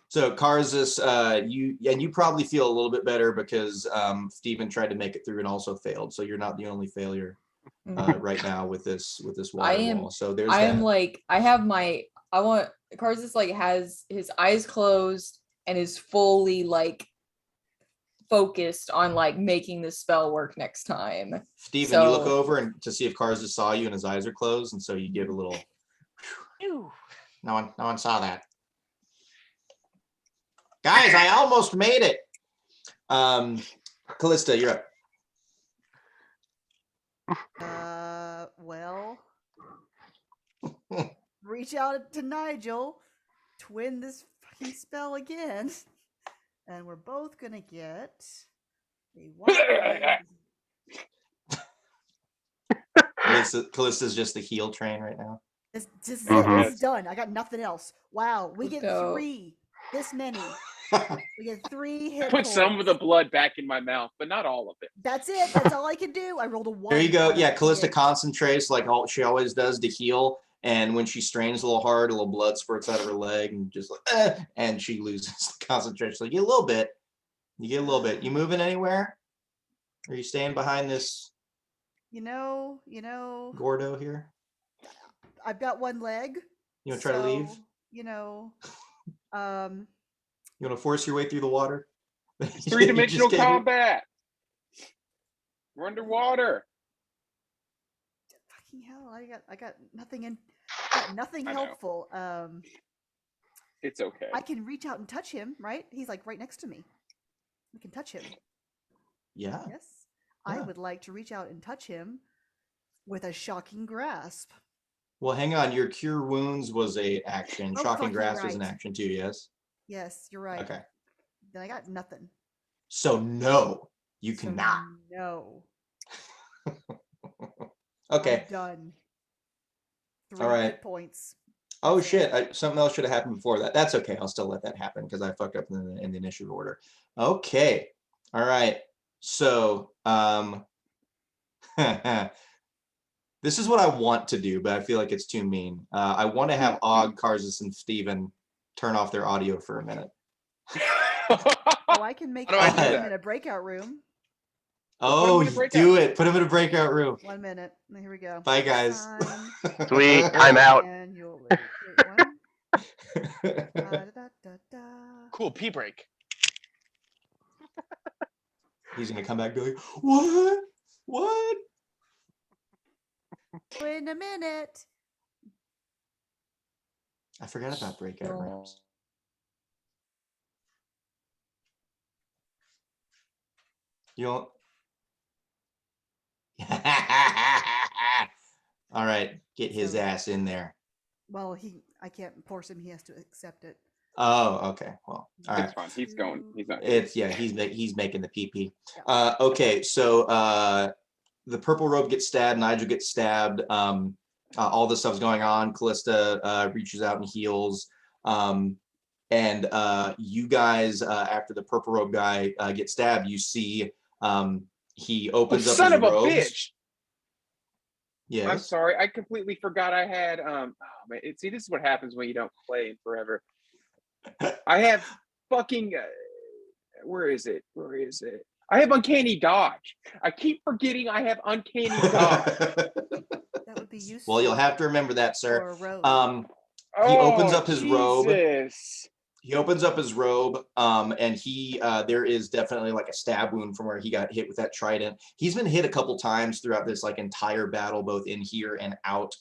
So Karzus, you probably feel a little bit better because Steven tried to make it through and also failed. So you're not the only failure right now with this water wall. So there's I that. am like, Karzus like has his eyes closed and is fully like focused on like making the spell work next time. Steven, you look So- over and to see if Karzus saw you and his eyes are closed, and so you give a little. No one saw that. Guys, I almost made it. Callista, you're up. Well, reach out to Nigel, twin this fucking spell again, and we're both gonna get a one. Callista's just the heel train right now. This is it. Mhm. This is done. I got nothing else. Wow, we get Dope. 3. This many. We get 3 hit Put some of points. the blood back in my mouth, but not all of it. That's it. That's all I can do. I rolled a 1. There you go. on a Yeah, Callista D8. concentrates like she always does to heal. And when she strains a little hard, a little blood spurts out of her leg and just like, and she loses concentration. So you get a little bit. You get a little bit. You moving anywhere? Are you staying behind this You know, Gordo here? I've got one leg. You want to try to leave? so, You know, um, You want to force your way through the water? It's You three-dimensional just can't do- combat. We're underwater. fucking hell, I got nothing I know. helpful. It's okay. I can reach out and touch him, right? He's like right next to me. I can touch him. Yeah. Yes. I Yeah. would like to reach out and touch him with a shocking grasp. Well, hang on. Your cure wounds was a action. Oh, Shocking fuck, you're grasp was an right. action too. Yes. Yes, you're right. Okay. Then I got nothing. So no, you So cannot. No. Okay. I'm done. 3 All right. hit points. Oh That's it. shit! Something else should have happened before that. That's okay. I'll still let that happen because I fucked up in the initiative order. Okay. All right. So this is what I want to do, but I feel like it's too mean. I want to have Og, Karzus, and Steven turn off their audio for a minute. Oh, I can make How do I do them that? in a breakout room. Oh, in a breakout. do it. Put them in a breakout room. 1 minute. Here we go. Bye, guys. Sign Sweet, I'm out. annually. Wait, one. Da-da-da-da-da. Cool pee break. He's gonna come back and be like, what? What? In a minute. I forgot about breakout rooms. You don't. All right, get his So- ass in there. Well, I can't force him. He has to accept it. Oh, okay. Well, all right. It's fine. He's going. He's not. It's yeah. He's making the PP. Yeah. Okay, so the purple robe gets stabbed. Nigel gets stabbed. All this stuff's going on. Callista reaches out and heals. And you guys, after the purple robe guy gets stabbed, you see he opens up son his of a robes. bitch! I'm Yes. sorry. I completely forgot I had. Oh man, see, this is what happens when you don't play in forever. I have fucking. Where is it? Where is it? I have uncanny dodge. I keep forgetting I have uncanny dodge. That would be useful. Well, you'll have to remember that, for sir. a road. He opens Oh, up his robe. Jesus. He opens up his robe, and there is definitely like a stab wound from where he got hit with that trident. He's been hit a couple times throughout this like entire battle, both in here and out.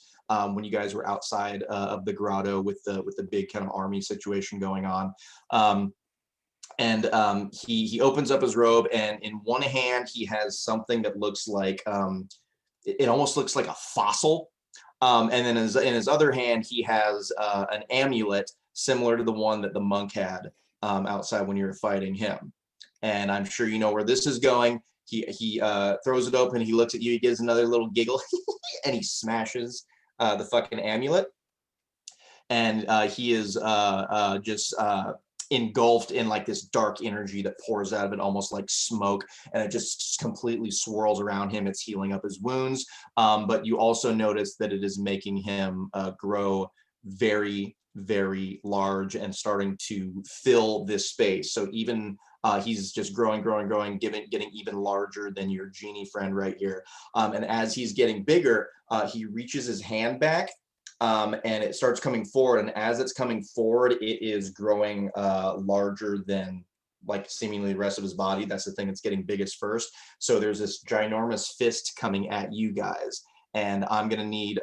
When you guys were outside of the grotto with the big kind of army situation going on, he opens up his robe, and in one hand he has something that looks like it almost looks like a fossil, and then in his other hand he has an amulet similar to the one that the monk had outside when you were fighting him. And I'm sure you know where this is going. He throws it open. He looks at you. He gives another little giggle, and he smashes the fucking amulet. And he is just engulfed in like this dark energy that pours out of it, almost like smoke, and it just completely swirls around him. It's healing up his wounds, but you also notice that it is making him grow very, very large and starting to fill this space. So even he's just growing, getting even larger than your genie friend right here. And as he's getting bigger, he reaches his hand back, and it starts coming forward. And as it's coming forward, it is growing larger than like seemingly the rest of his body. That's the thing that's getting biggest first. So there's this ginormous fist coming at you guys. And I'm gonna need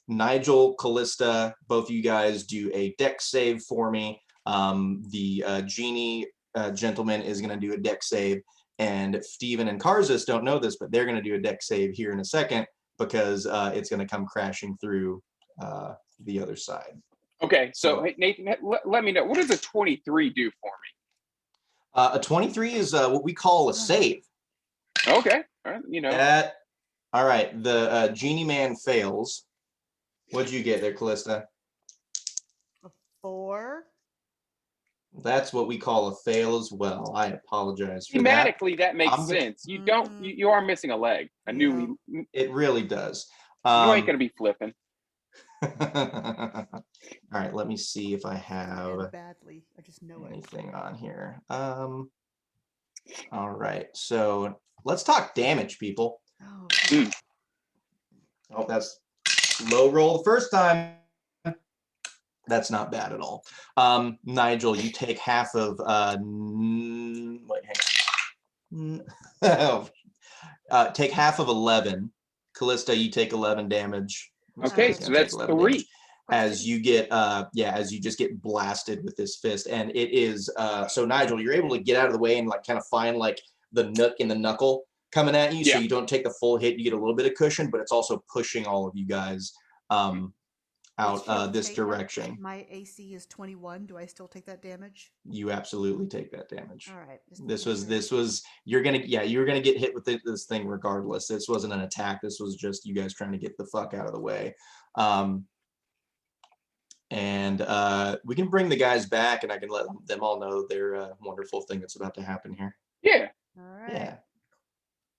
Nigel, Callista, both of you guys do a dex save for me. The genie gentleman is going to do a dex save, and Steven and Karzus don't know this, but they're going to do a dex save here in a second because it's going to come crashing through the other side. Okay, so hey, Nathan, let me know, what does a 23 do for me? A 23 is what we call a save. Okay, all right, you know. All right, the genie man fails. What'd you get there, Callista? A 4. That's what we call a fail as well. I apologize for that. Thematically, that makes I'm gonna- sense. You don't. You are missing a leg. I knew. It really does. You ain't gonna be flipping. All right, let me see if I have Badly. I just know it. anything on here. All right, so let's talk damage, people. Oh, Mm. Oh, that's low roll the first time. That's not bad at all. Nigel, you take half of wait, hang on. Take half of 11. Callista, you take 11 damage. Okay, He's so gonna take that's 11 damage. 3. As you get as you just get blasted with this fist, and it is so Nigel, you're able to get out of the way and like kind of find like the nook in the knuckle coming at you, so Yeah. you don't take the full hit. You get a little bit of cushion, but it's also pushing all of you guys out Shield this Fate have- direction. My AC is 21. Do I still take that damage? You absolutely take that damage. All right. just This making sure. was you're gonna you're gonna get hit with this thing regardless. This wasn't an attack. This was just you guys trying to get the fuck out of the way. And we can bring the guys back, and I can let them all know their wonderful thing that's about to happen here. Yeah. All right. Yeah.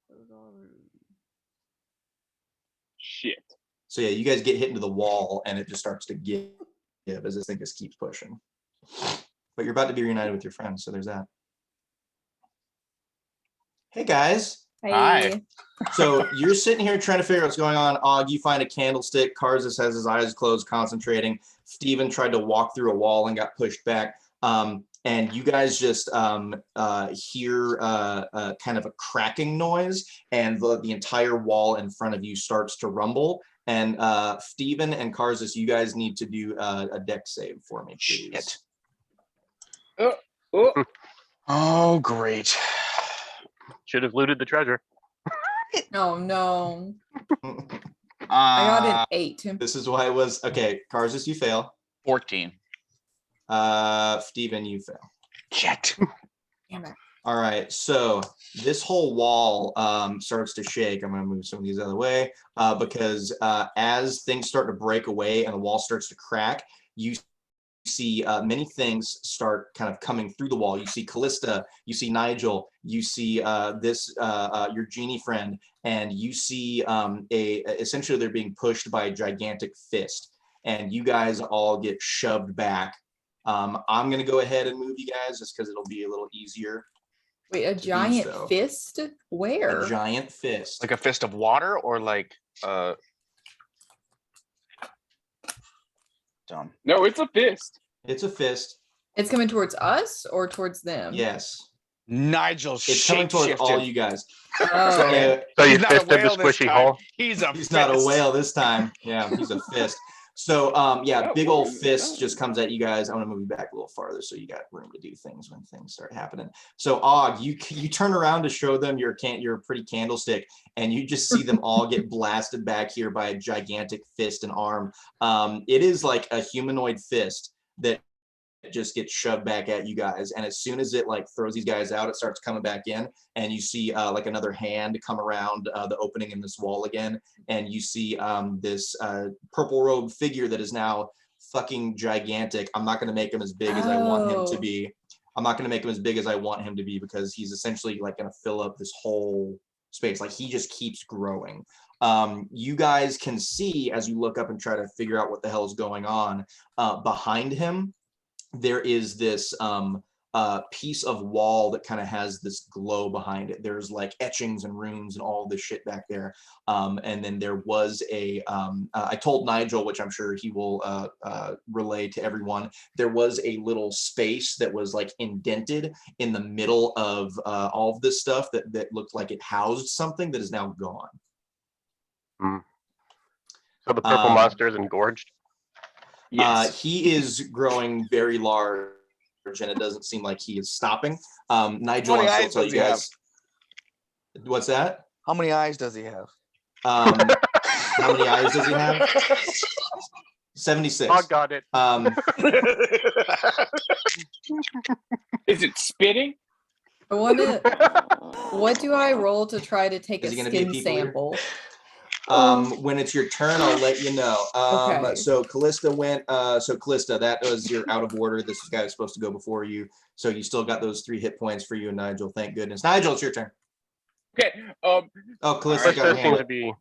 Close all rooms. Shit. So yeah, you guys get hit into the wall, and it just starts to give as this thing just keeps pushing. But you're about to be reunited with your friends, so there's that. Hey guys. Hi. Hey. So you're sitting here trying to figure out what's going on. Og, you find a candlestick. Karzis has his eyes closed, concentrating. Steven tried to walk through a wall and got pushed back. And you guys just hear kind of a cracking noise, and the entire wall in front of you starts to rumble. And Steven and Karzis, you guys need to do a deck save for me, please. Shit. Oh, Oh, great. Should have looted the treasure. Oh no. I got an 8. This is why it was okay. Karzis, you fail. 14. Steven, you fail. Shit. Damn it. All right, so this whole wall starts to shake. I'm going to move some of these out of the way because as things start to break away and the wall starts to crack, you see many things start kind of coming through the wall. You see Callista, you see Nigel, you see your genie friend, and you see essentially they're being pushed by a gigantic fist, and you guys all get shoved back. I'm going to go ahead and move you guys just because it'll be a little easier. Wait, a do giant so. fist? Where? A giant fist. Like a fist of water or like dumb. no, it's a fist. It's a fist. It's coming towards us or towards them? Yes. Nigel It's coming towards all you guys. Oh, okay. So you He's not a fisted the whale this squishy time. hole. He's a He's not a fist. whale this time. Yeah, he's a fist. So yeah, Oh, big old whoa, fist oh. just comes at you guys. I'm gonna move you back a little farther so you got room to do things when things start happening. So Og, you turn around to show them your pretty candlestick, and you just see them all get blasted back here by a gigantic fist and arm. It is like a humanoid fist that just gets shoved back at you guys, and as soon as it like throws these guys out, it starts coming back in, and you see like another hand come around the opening in this wall again, and you see this purple robe figure that is now fucking gigantic. I'm not going to make him as big as I want him to Oh. be. I'm not going to make him as big as I want him to be because he's essentially like going to fill up this whole space. Like he just keeps growing. You guys can see as you look up and try to figure out what the hell is going on behind him. There is this piece of wall that kind of has this glow behind it. There's like etchings and runes and all this shit back there. And then there was I told Nigel, which I'm sure he will relay to everyone, there was a little space that was like indented in the middle of all of this stuff that looked like it housed something that is now gone. So the purple monster is engorged. Yes. He is growing very large, and it doesn't seem like he is stopping. Nigel, How many I'll eyes tell does you he have? guys. What's that? How many eyes does he have? How many eyes does he have? 76. Oh, got it. Is it spitting? I want to. What do I roll to try to take Is a he gonna be a skin people eater? sample? When it's your turn, I'll let you know. Okay. So Callista went. So Callista, that was your out of order. This guy was supposed to go before you. So you still got those 3 hit points for you and Nigel. Thank goodness. Nigel, it's your turn. Okay. Oh, Callista Alright, got There her seems hand to up. be.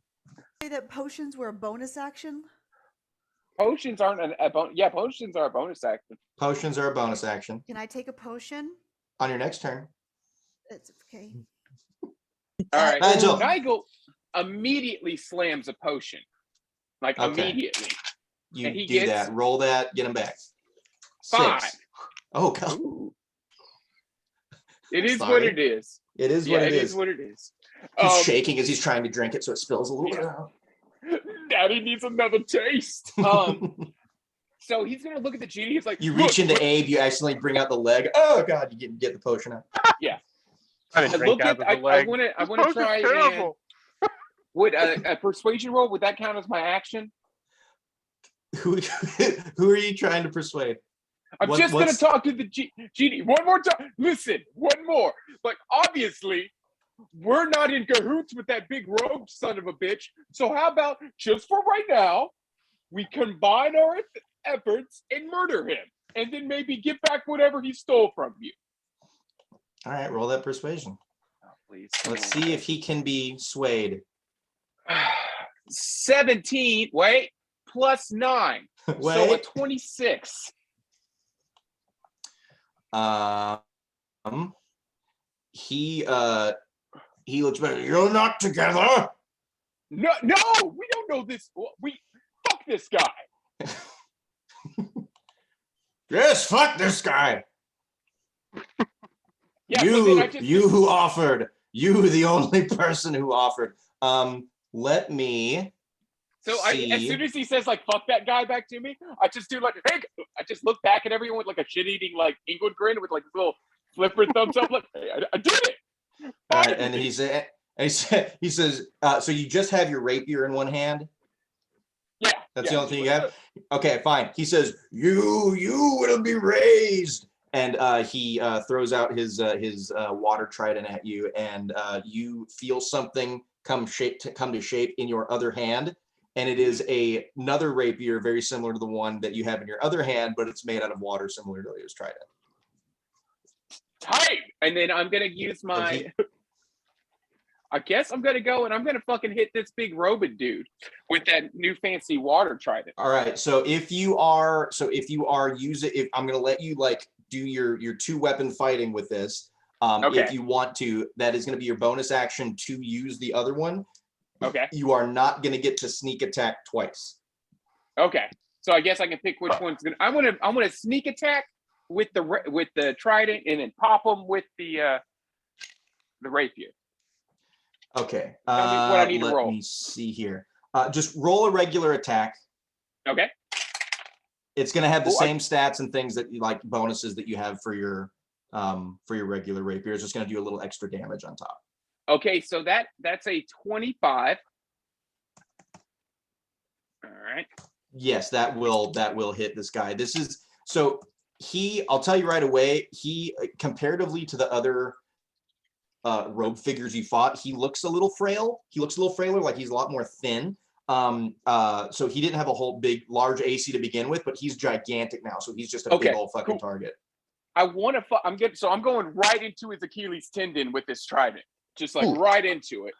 Say that potions were a bonus action. Potions aren't a bonus. Yeah, potions are a bonus action. Potions are a bonus action Can I take a potion? on your next turn. It's okay. All right. Nigel. Nigel, immediately slams a potion. Like Okay. immediately. You And he do gets that. Roll that. Get him back. 5. 6. Oh god. Ooh. It is what Sorry. it is. It is Yeah, what it is what it is. He's shaking as he's trying to drink it, so it spills a little bit yeah. out. Daddy needs another taste. So he's gonna look at the genie. He's like, You "Look, reach into look." Abe, you accidentally bring out the leg. Oh god, you get the potion out. I didn't I drink look out at. of I the leg. want to Potion's try and terrible. would a persuasion roll, would that count as my action? Who are you trying to persuade? I'm What- just gonna what's- talk to the genie one more time. Listen, one more. Like obviously, we're not in cahoots with that big rogue son of a bitch. So how about just for right now, we combine our efforts and murder him, and then maybe get back whatever he stole from you. All right, roll that persuasion. Oh, please. Let's see if he can be swayed. 17. Wait, plus 9. So a Wait. 26. He looks better. You're not together. No, we don't know this. We fuck this guy. Yes, fuck this guy. Yeah, so then I just you who offered. You the only person who offered. Let me as see. soon as he says like fuck that guy back to me, I just do like hey, I just look back at everyone with like a shit-eating like England grin with like this little flipper thumbs up like hey, I did it. All right, and he says, so you just have your rapier in one hand? Yeah. That's yeah, the only thing you have? Okay, fine. He says, you will be raised. And he throws out his water trident at you, and you feel something come to shape in your other hand. And it is another rapier very similar to the one that you have in your other hand, but it's made out of water similar to his trident. Tight. And then I'm gonna use my I guess I'm gonna go and I'm gonna fucking hit this big robot dude with that new fancy water trident. All right. So if you are using, if I'm gonna let you like do your 2-weapon fighting with this. Okay. If you want to, that is gonna be your bonus action to use the other one. Okay. You are not gonna get to sneak attack twice. Okay. So I guess I can pick which one's gonna. I want to sneak attack with the trident and then pop them with the rapier. Okay. Tell me what I need to let roll. me see here. Just roll a regular attack. Okay. It's gonna have the Cool. same stats and things that you like bonuses that you have for your regular rapier. It's just gonna do a little extra damage on top. Okay. So that's a 25. All right. Yes, that will hit this guy. This is so I'll tell you right away, he comparatively to the other rogue figures you fought, he looks a little frail. He looks a little frailer, like he's a lot more thin. So he didn't have a whole large AC to begin with, but he's gigantic now. So he's just a Okay, big old fucking cool. target. I want to. I'm good. So I'm going right into his Achilles tendon with this trident, just like Ooh. right into it.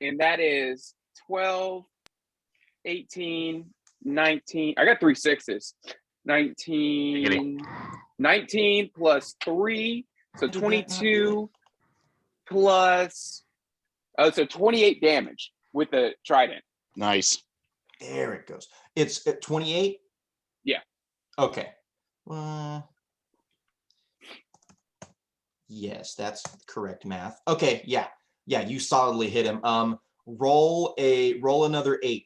And that is 12, 18, 19. I got 3 6s. 19 plus 3. So 22 plus. Oh, so 28 damage with the trident. Nice. There it goes. It's at 28? Yeah. Okay. Yes, that's correct math. Okay, yeah. Yeah, you solidly hit him. Roll another 8.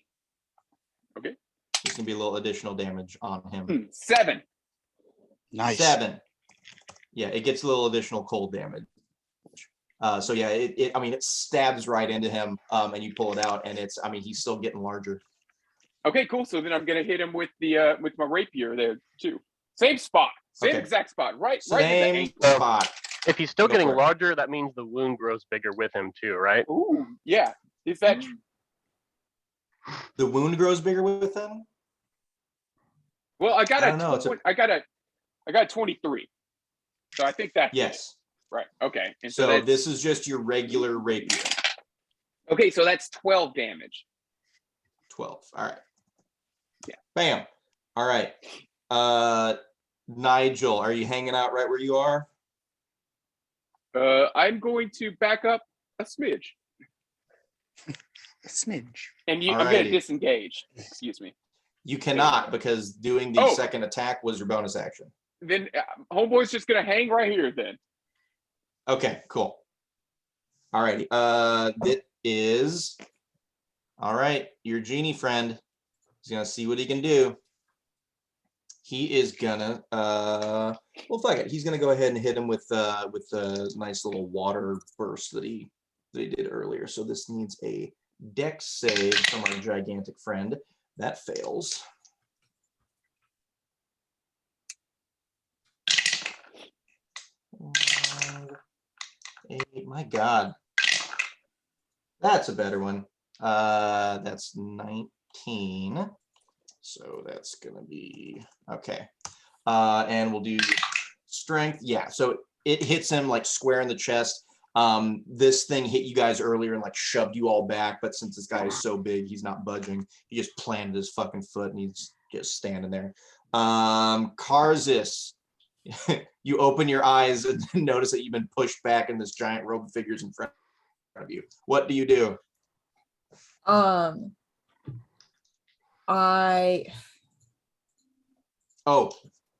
Okay. There's gonna be a little additional damage on him. 7. Nice. 7. Yeah, it gets a little additional cold damage. So yeah, it stabs right into him, and you pull it out, and he's still getting larger. Okay, cool. So then I'm gonna hit him with the with my rapier there too. Same spot, same Okay. exact spot, right in the Same ankle. spot. If he's still Go getting for it. larger, that means the wound grows bigger with him too, right? Ooh, yeah. Is that true? The wound grows bigger with him. Well, I got I don't know, it's I got 23. So I think that's Yes. right. Okay. And So that's, this is just your regular rapier. okay, so that's 12 damage. 12. All right. Yeah. Bam. All right. Nigel, are you hanging out right where you are? I'm going to back up a smidge. A smidge. And I'm gonna Alrighty. disengage. Excuse me. You cannot, because doing the Oh. second attack was your bonus action. Then homeboy's just gonna hang right here. Then Okay, cool. Alrighty. That is all right. Your genie friend is gonna see what he can do. He is gonna well, fuck it. He's gonna go ahead and hit him with the nice little water burst that he did earlier. So this needs a dex save from our gigantic friend. That fails. Eight, my God. That's a better one. That's 19. So that's gonna be okay. And we'll do strength. Yeah, so it hits him like square in the chest. This thing hit you guys earlier and like shoved you all back, but since this guy is so big, he's not budging. He just planted his fucking foot and he's just standing there. Karzis, you open your eyes and notice that you've been pushed back and this giant robe of figures in front of you. What do you do? Oh,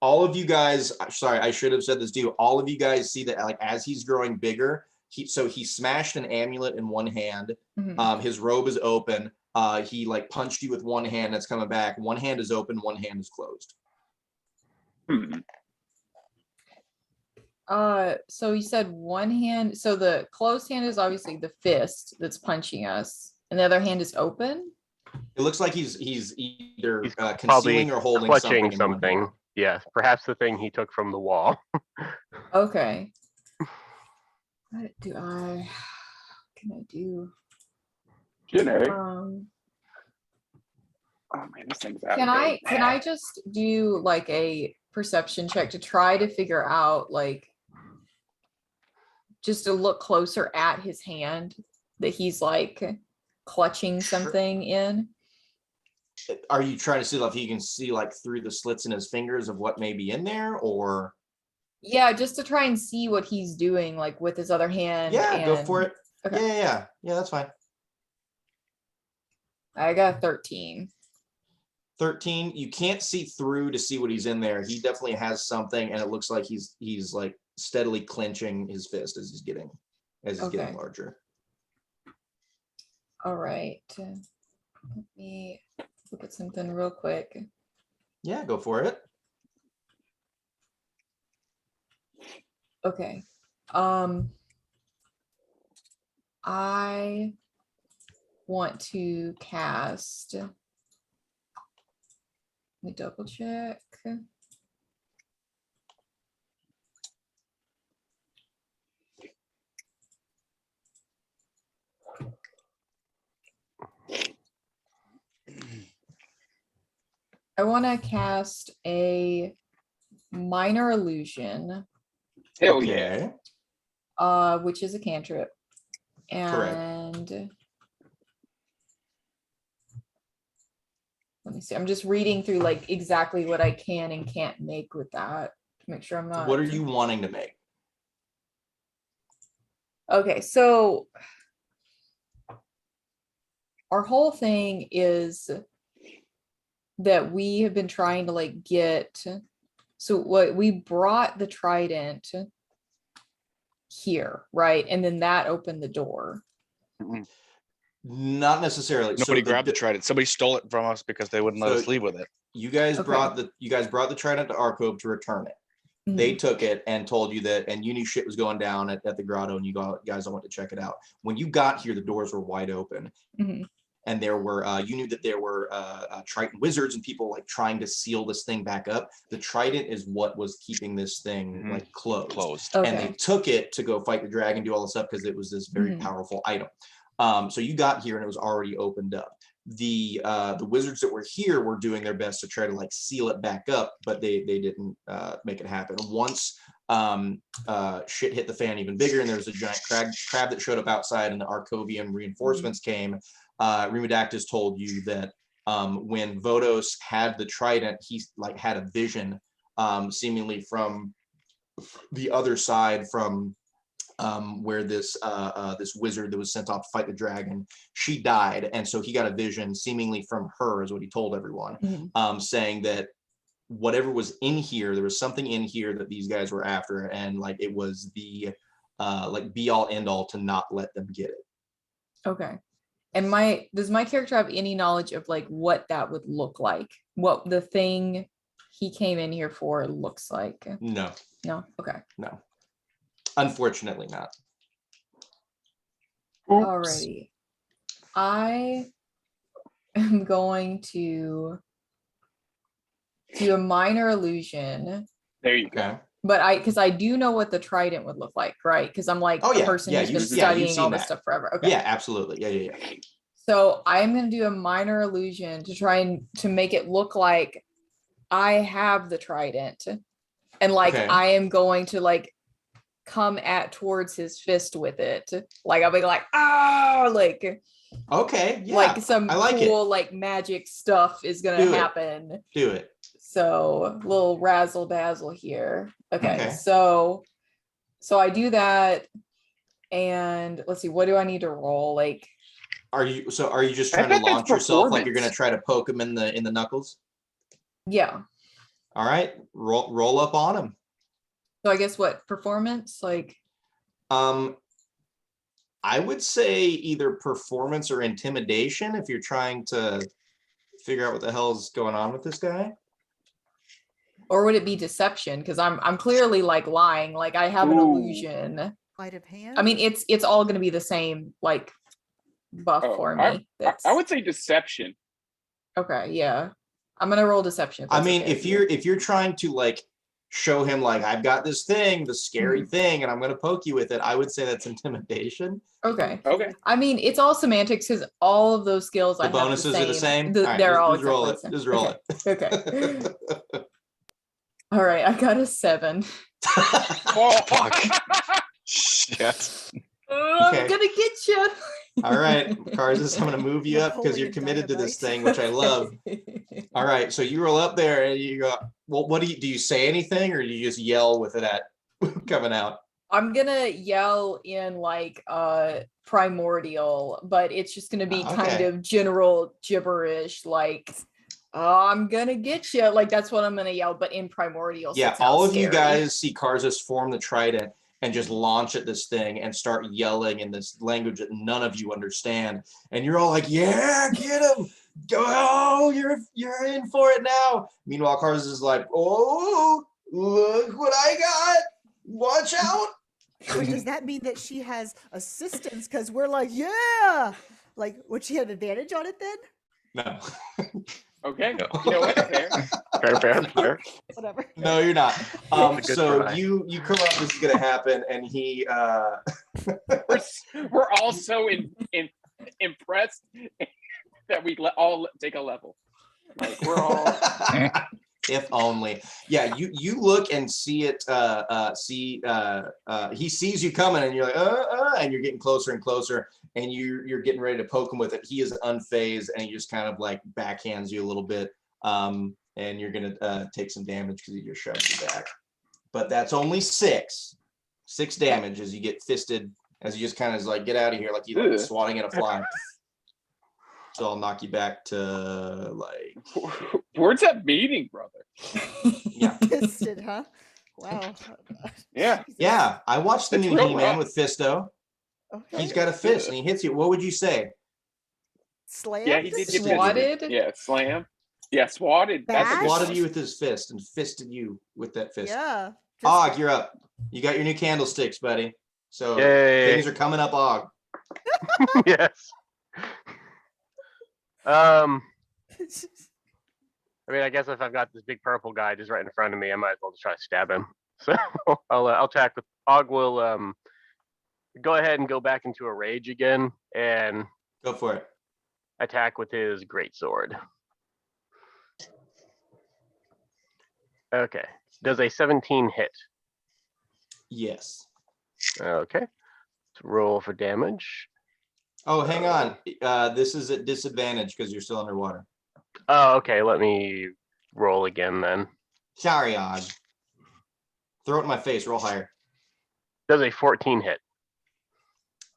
all of you guys, sorry, I should have said this to you. All of you guys see that like as he's growing bigger, he smashed an amulet in one hand. Mhm. His robe is open. He like punched you with one hand that's coming back. One hand is open, one hand is closed. So you said one hand, so the closed hand is obviously the fist that's punching us, and the other hand is open. It looks like he's either He's concealing or holding clutching something. in one hand. something. Yes, perhaps the thing he took from the wall. Okay. What can I do? Jenny. Um, Oh man, this thing's out. can I just do like a perception check to try to figure out like just to look closer at his hand that he's like clutching Sure. something in? Are you trying to see if you can see like through the slits in his fingers of what may be in there, or? Yeah, just to try and see what he's doing like with his other hand. Yeah, go for and- it. Okay. Yeah, that's fine. I got 13. 13. You can't see through to see what he's in there. He definitely has something, and it looks like he's like steadily clenching his fist as he's getting Okay. larger. All right. Let me look at something real quick. Yeah, go for it. Okay. I want to cast. Let me double check. I want to cast a minor illusion, Hell yeah. Okay. which is a cantrip. Correct. And let me see. I'm just reading through like exactly what I can and can't make with that to make sure I'm not. What are you wanting to make? Okay, so our whole thing is that we have been trying to like get, so what we brought the trident here, right? And then that opened the door. Not necessarily. Nobody So grabbed the trident. Somebody stole it from us because they wouldn't let So- us leave with it. You guys Okay. brought the trident to Arcove to return it. They took it and told you that, and you knew shit was going down at the grotto, and you guys all went to check it out. When you got here, the doors were wide open, Mhm. and there were you knew that there were Triton wizards and people like trying to seal this thing back up. The trident is what was keeping this thing Mhm. like closed. Closed. And Okay. they took it to go fight the dragon, do all this stuff because it was this very Mhm. powerful item. So you got here and it was already opened up. The wizards that were here were doing their best to try to like seal it back up, but they didn't make it happen. Once shit hit the fan even bigger, and there was a giant crab that showed up outside, and the Arcovian reinforcements came. Remedactus told you that when Vodos had the trident, he like had a vision, seemingly from the other side, from where this this wizard that was sent off to fight the dragon, she died, and so he got a vision, seemingly from her, is what he told everyone, Mhm. saying that whatever was in here, there was something in here that these guys were after, and like it was the like be all end all to not let them get it. Okay. And does my character have any knowledge of like what that would look like? What the thing he came in here for looks like? No, No? Okay. no, unfortunately not. Alrighty. I am going to do a minor illusion, There you go. Okay. but because I do know what the trident would look like, right? Because I'm like Oh, a yeah, person yeah, who's you've- been yeah, you've studying all seen this that. stuff forever. Okay. Yeah, absolutely. Yeah. So I'm going to do a minor illusion to try and to make it look like I have the trident, and like Okay. I am going to like come at towards his fist with it. Like I'll be like, ah, like Okay. Yeah. like some I like it. cool like magic stuff is gonna Do it. happen. Do it. So little razzle dazzle here. Okay, Okay. so I do that, and let's see, what do I need to roll? Like, Are you just I trying to think that's launch yourself like you're gonna performance. try to poke him in the knuckles? yeah. All right, roll up on him. So I guess what performance? Like, I would say either performance or intimidation if you're trying to figure out what the hell's going on with this guy. or would it be deception? Because I'm clearly like lying. Like I have an Ooh. illusion. Sleight of hand. I mean, it's all gonna be the same like buff Oh, for I- me. That's I would say deception. okay. Yeah, I'm gonna roll deception. I that's mean, okay if with you. you're trying to like show him like I've got this thing, the scary thing, and I'm gonna poke you with it, I would say that's intimidation. Okay. Okay. I mean, it's all semantics because all of those skills I The have bonuses are the same. The- All right, they're all just roll it. exactly the Just same. roll Okay. it. Okay. All right, I got a 7. Oh, Shit. I'm Okay. gonna get you. All right, Karzis, I'm gonna move you up because you're Napoleon committed to this Dynamite. thing, which I love. All right, so you roll up there and you go, well, what do you say anything or do you just yell with it at coming out? I'm gonna yell in like primordial, but it's just gonna be kind Okay. of general gibberish, like I'm gonna get you. Like that's what I'm gonna yell, but in primordial. so Yeah, it sounds all of you scary. guys see Karzis form the trident and just launch at this thing and start yelling in this language that none of you understand. And you're all like, yeah, get him. Go, oh, you're in for it now. Meanwhile, Karzis is like, oh, look what I got. Watch out. Wait, does that mean that she has assistance? Because we're like, yeah. Like, would she have advantage on it then? No. okay. You know what? Fair. Fair. Whatever. No, you're not. a good So try. you come up, this is gonna happen, and he We're all so impressed that we all take a level. Like we're all. if only. Yeah, you look and see it. He sees you coming, and you're like, and you're getting closer and closer, and you're getting ready to poke him with it. He is unfazed, and he just kind of like backhands you a little bit, and you're gonna take some damage because he just shoves you back. But that's only 6 damage as you get fisted, as you just kind of like get out of here, like you like Ugh. swatting at a fly. So I'll knock you back to like Where's that meeting, brother? yeah. Fisted, huh? Wow. Yeah. Jesus. Yeah, I watched the It's new real He-Man rough. with Fisto. Okay. He's got a fist and he hits you. What would you say? Slam. Yeah, he did get Swatted? Yeah, slam. Yeah, swatted. That's a Bash? good Swatted one. you with his fist and fisted you with that fist. Yeah. Og, you're up. You got your new candlesticks, buddy. So Yay. things are coming up, Og. Yes. I mean, I guess if I've got this big purple guy just right in front of me, I might as well just try to stab him. So I'll attack with Og. Will go ahead and go back into a rage again and Go for it. attack with his great sword. Okay. Does a 17 hit? Yes. Okay. Let's roll for damage. Oh, hang on. This is at disadvantage because you're still underwater. Oh, okay. Let me roll again then. Sorry, Og. Throw it in my face. Roll higher. Does a 14 hit?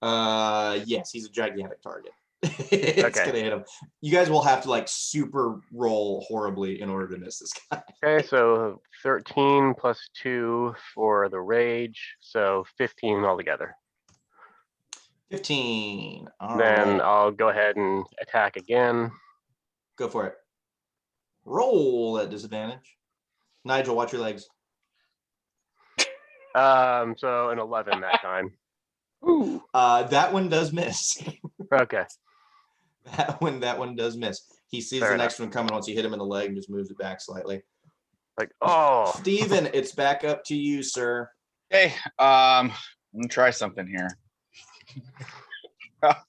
Yes, he's a gigantic target. It's Okay. gonna hit him. You guys will have to like super roll horribly in order to miss this guy. Okay, so 13 plus 2 for the rage, so 15 altogether. 15. All Then right. I'll go ahead and attack again. Go for it. Roll at disadvantage. Nigel, watch your legs. So an 11 that time. Ooh. That one does miss. Okay. That one does miss. He sees Fair the next one coming once you hit him in the leg and just moves it back slightly. Like, oh, Steven, it's back up to you, sir. Hey, I'm gonna try something here.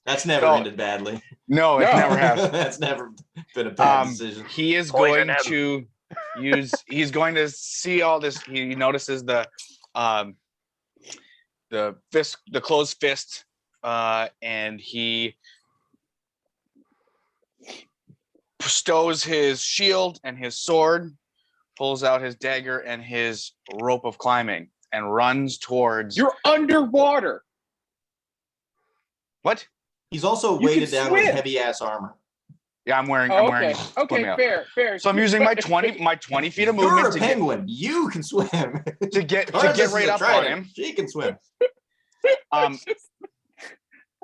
That's never No. ended badly. No, it No. never has. That's never been a bad decision. He is Poison going him. to use. He's going to see all this. He notices the fist, the closed fist, and he stows his shield and his sword, pulls out his dagger and his rope of climbing, and runs towards. You're underwater. What? He's also You weighted can down with swim. heavy ass armor. Yeah, I'm wearing. Oh, I'm wearing. okay. Okay. swimming Fair. So I'm using my 20 feet of You're movement a to get, penguin. You can swim. to get Karzis is right a up on trident. him. She can swim. Um,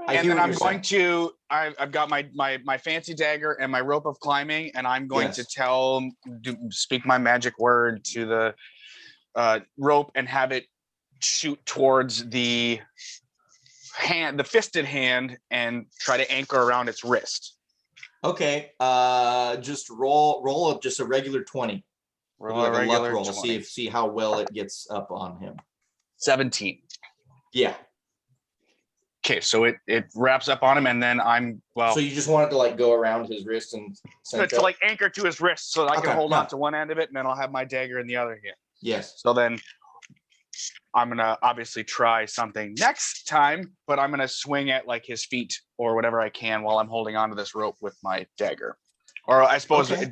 I and hear then what I'm you're going to. I've got my fancy dagger and my rope of climbing, and I'm going to Yes. speak my magic word to the rope and have it shoot towards the hand, the fisted hand, and try to anchor around its wrist. Okay. Just roll just a regular 20. Roll Like a a regular luck roll. 20. See how well it gets up on him. 17. Yeah. Okay, so it wraps up on him, and then I'm So you just want it to like go around his wrist and cinch to up? like anchor to his wrist, so that I can Okay, hold yeah. on to one end of it, and then I'll have my dagger in the other hand. Yes. So then I'm gonna obviously try something next time, but I'm gonna swing at like his feet or whatever I can while I'm holding onto this rope with my dagger. Or I suppose Okay.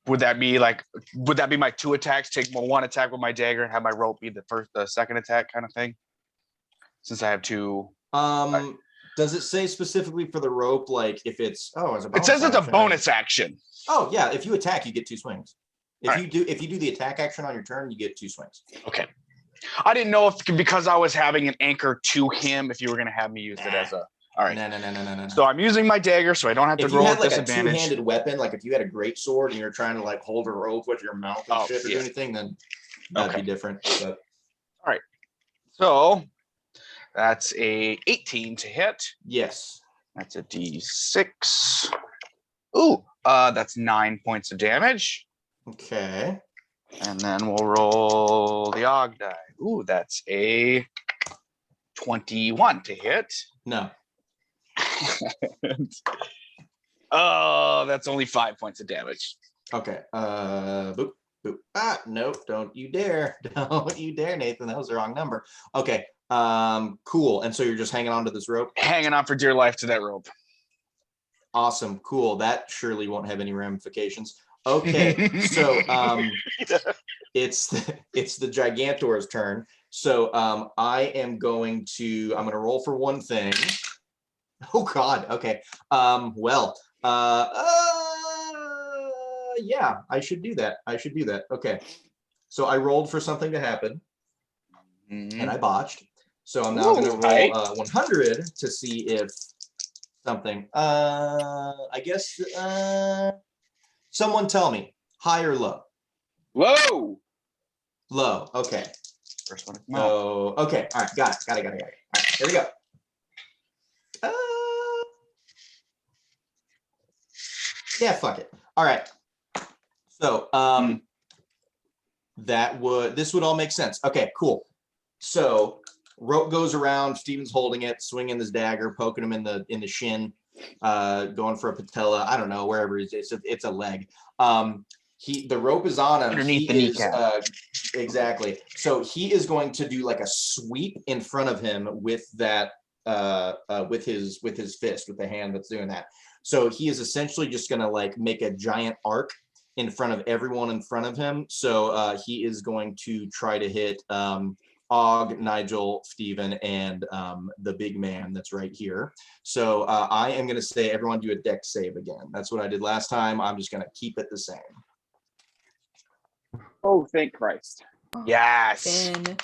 would that be my 2 attacks? Take my 1 attack with my dagger and have my rope be the second attack kind of thing? Since I have 2. Does it say specifically for the rope, like if it's It says it's a bonus action. Oh yeah, if you attack, you get 2 swings. If Alright. you do the attack action on your turn, you get 2 swings. Okay. I didn't know if because I was having an anchor to him, if you were gonna have me use it as a. All right. No. So I'm using my dagger, so I don't have to If you roll had at like a disadvantage. two-handed weapon, like if you had a great sword and you're trying to like hold a rope with your mouth and Oh, shit or yeah. do anything, then that'd Okay. be different. But So that's a 18 to hit. yes. That's a D6. Ooh, that's 9 points of damage. Okay. And then we'll roll the Og die. Ooh, that's a 21 to hit. No. Oh, that's only 5 points of damage. Okay. Boop. Boop. Ah, no, don't you dare. Don't you dare, Nathan. That was the wrong number. Okay. Cool. And so you're just hanging on to this rope? Hanging on for dear life to that rope. Awesome. Cool. That surely won't have any ramifications. Okay. So it's the Gigantor's turn. So I'm gonna roll for one thing. Oh God. Okay. Yeah, I should do that. Okay. So I rolled for something to happen and I botched. So I'm now gonna roll 100 to see if something. I guess someone tell me, high or low? Low. Low. Okay. First one. Oh, okay. All right. Got it. All right. Here we go. Yeah, fuck it. All right. So, this would all make sense. Okay, cool. So, rope goes around. Steven's holding it, swinging his dagger, poking him in the shin, going for a patella. I don't know, wherever it's a leg. The rope is on him. Underneath the He is, kneecap. exactly. So he is going to do like a sweep in front of him with that, with his fist, with the hand that's doing that. So he is essentially just going to like make a giant arc in front of everyone in front of him. So he is going to try to hit Og, Nigel, Steven, and the big man that's right here. So I am going to say everyone do a dex save again. That's what I did last time. I'm just going to keep it the same. Oh, thank Christ. Yes. Ben.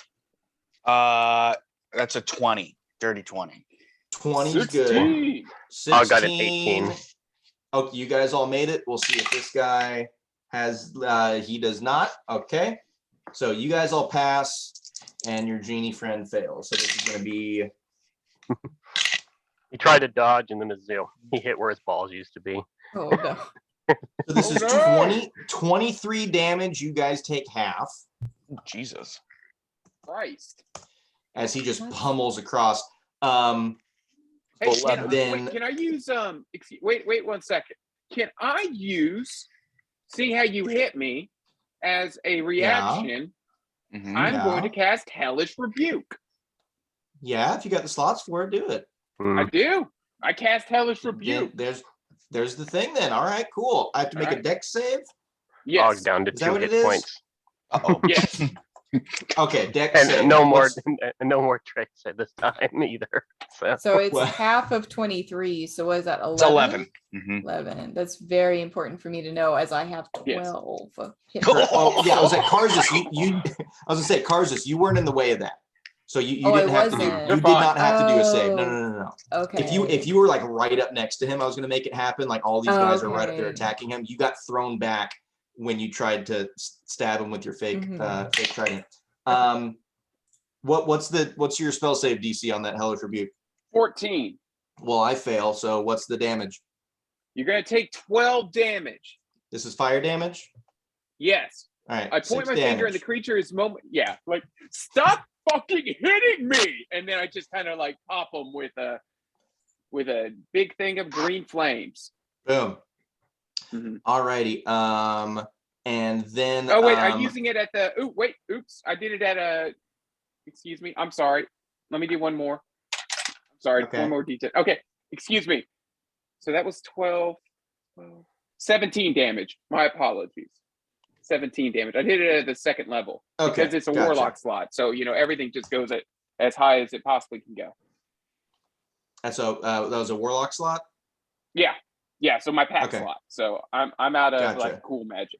That's a 20. Dirty 20. 20 is good. 16. Og got an 16. 18. Okay, you guys all made it. We'll see if this guy has, he does not. Okay. So you guys all pass and your genie friend fails. So this is going to be, He tried to dodge and then he hit where his balls used to be. Oh no. so this Oh, is no. 23 damage. You guys take half Ooh, Jesus. Christ. as he just What? pummels across. Hey, Well, can, then- wait, can I use wait 1 second. Can I use see how you hit me as a reaction? Mhm. I'm Yeah. going to cast Hellish Rebuke. Yeah, if you got the slots for it, do it. I do. I cast Hellish Then Rebuke. there's the thing then. All right, cool. I have to make a Alright. dex save. Yes. Og down to Is that 2 what it hit is? points. Uh-oh. Yes. Okay, dex save. And no more What's- no more tricks at this time either. So So it's Well- half of 23. So what is that? 11? It's 11. Mhm. 11. That's very important for me to know as I have Yes. 12. hit Correct. Oh, points. yeah, I was at Karzus. You I was gonna say Karzus, you weren't in the way of that. So you Oh, I didn't have to do wasn't. you did not have to do a save. No, Oh. no, no, no. Okay. If you were like right up next to him, I was gonna make it happen. Like all these guys are right up there Okay. attacking him. You got thrown back when you tried to stab him with your fake Mhm. fake trident. What's your spell save DC on that Hellish Rebuke? 14. Well, I fail, so what's the damage? You're gonna take 12 damage. This is fire damage? Yes. All right. I point 6 my finger and the damage. creature is like stop fucking hitting me, and then I just kind of like pop them with a big thing of green flames. Boom. Mhm. All righty. And then Oh wait, I'm using it at the. Oh wait, oops, I did it at a. Excuse me, I'm sorry. Let me do one more. I'm sorry, Okay. one more detail. Okay, excuse me. So that was 12, 17 damage. My apologies. 17 damage. I did it at the second level Okay, because it's a gotcha. warlock slot. So everything just goes at as high as it possibly can go. That's that was a warlock slot. Yeah, so my pack Okay. slot. So I'm out of Gotcha. like cool magic.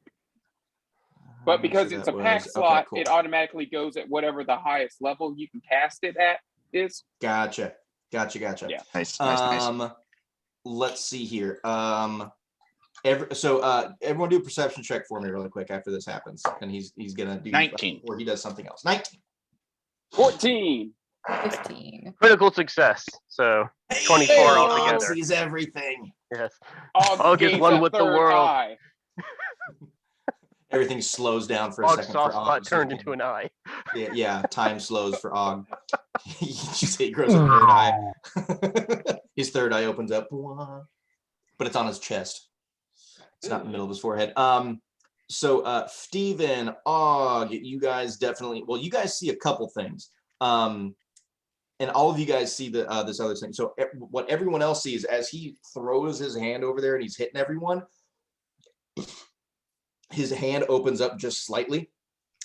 But because So it's that a pack was- slot, okay, cool. it automatically goes at whatever the highest level you can cast it at is. Gotcha. Yeah. Nice. Let's see here. Everyone do a perception check for me really quick after this happens, and he's gonna do 19. or he does something else. 19. 14. 15. critical success. So 24 Hey, altogether. Sees everything. Yes. Og Og is gains one a with the third world. eye. Everything slows down for a Og second. soft for Og, spot so turned he into can- an eye. Yeah, time slows for Og. You say he grows a third eye. His third eye opens up, but it's on his chest. It's not in the middle of his forehead. So Steven, Og, you guys definitely, well, you guys see a couple things. And all of you guys see the this other thing. So what everyone else sees as he throws his hand over there and he's hitting everyone, his hand opens up just slightly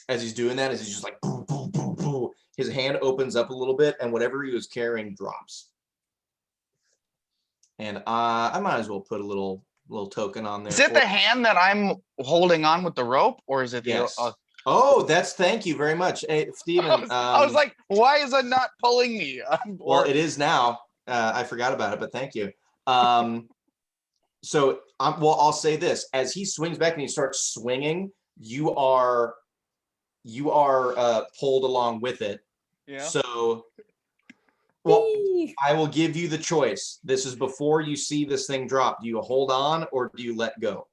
as he's doing that, as he's just like boo, boo, boo, boo. His hand opens up a little bit and whatever he was carrying drops. And I might as well put a little token on there. Is it for- the hand that I'm holding on with the rope, or is it the? Yes. Oh, thank you very much. Hey, Steven. I was like, why is it not pulling me? Well, it is now. I forgot about it, but thank you. So I'll say this: as he swings back and he starts swinging, you are pulled along with it. Yeah. So, well, Whee! I will give you the choice. This is before you see this thing drop. Do you hold on or do you let go?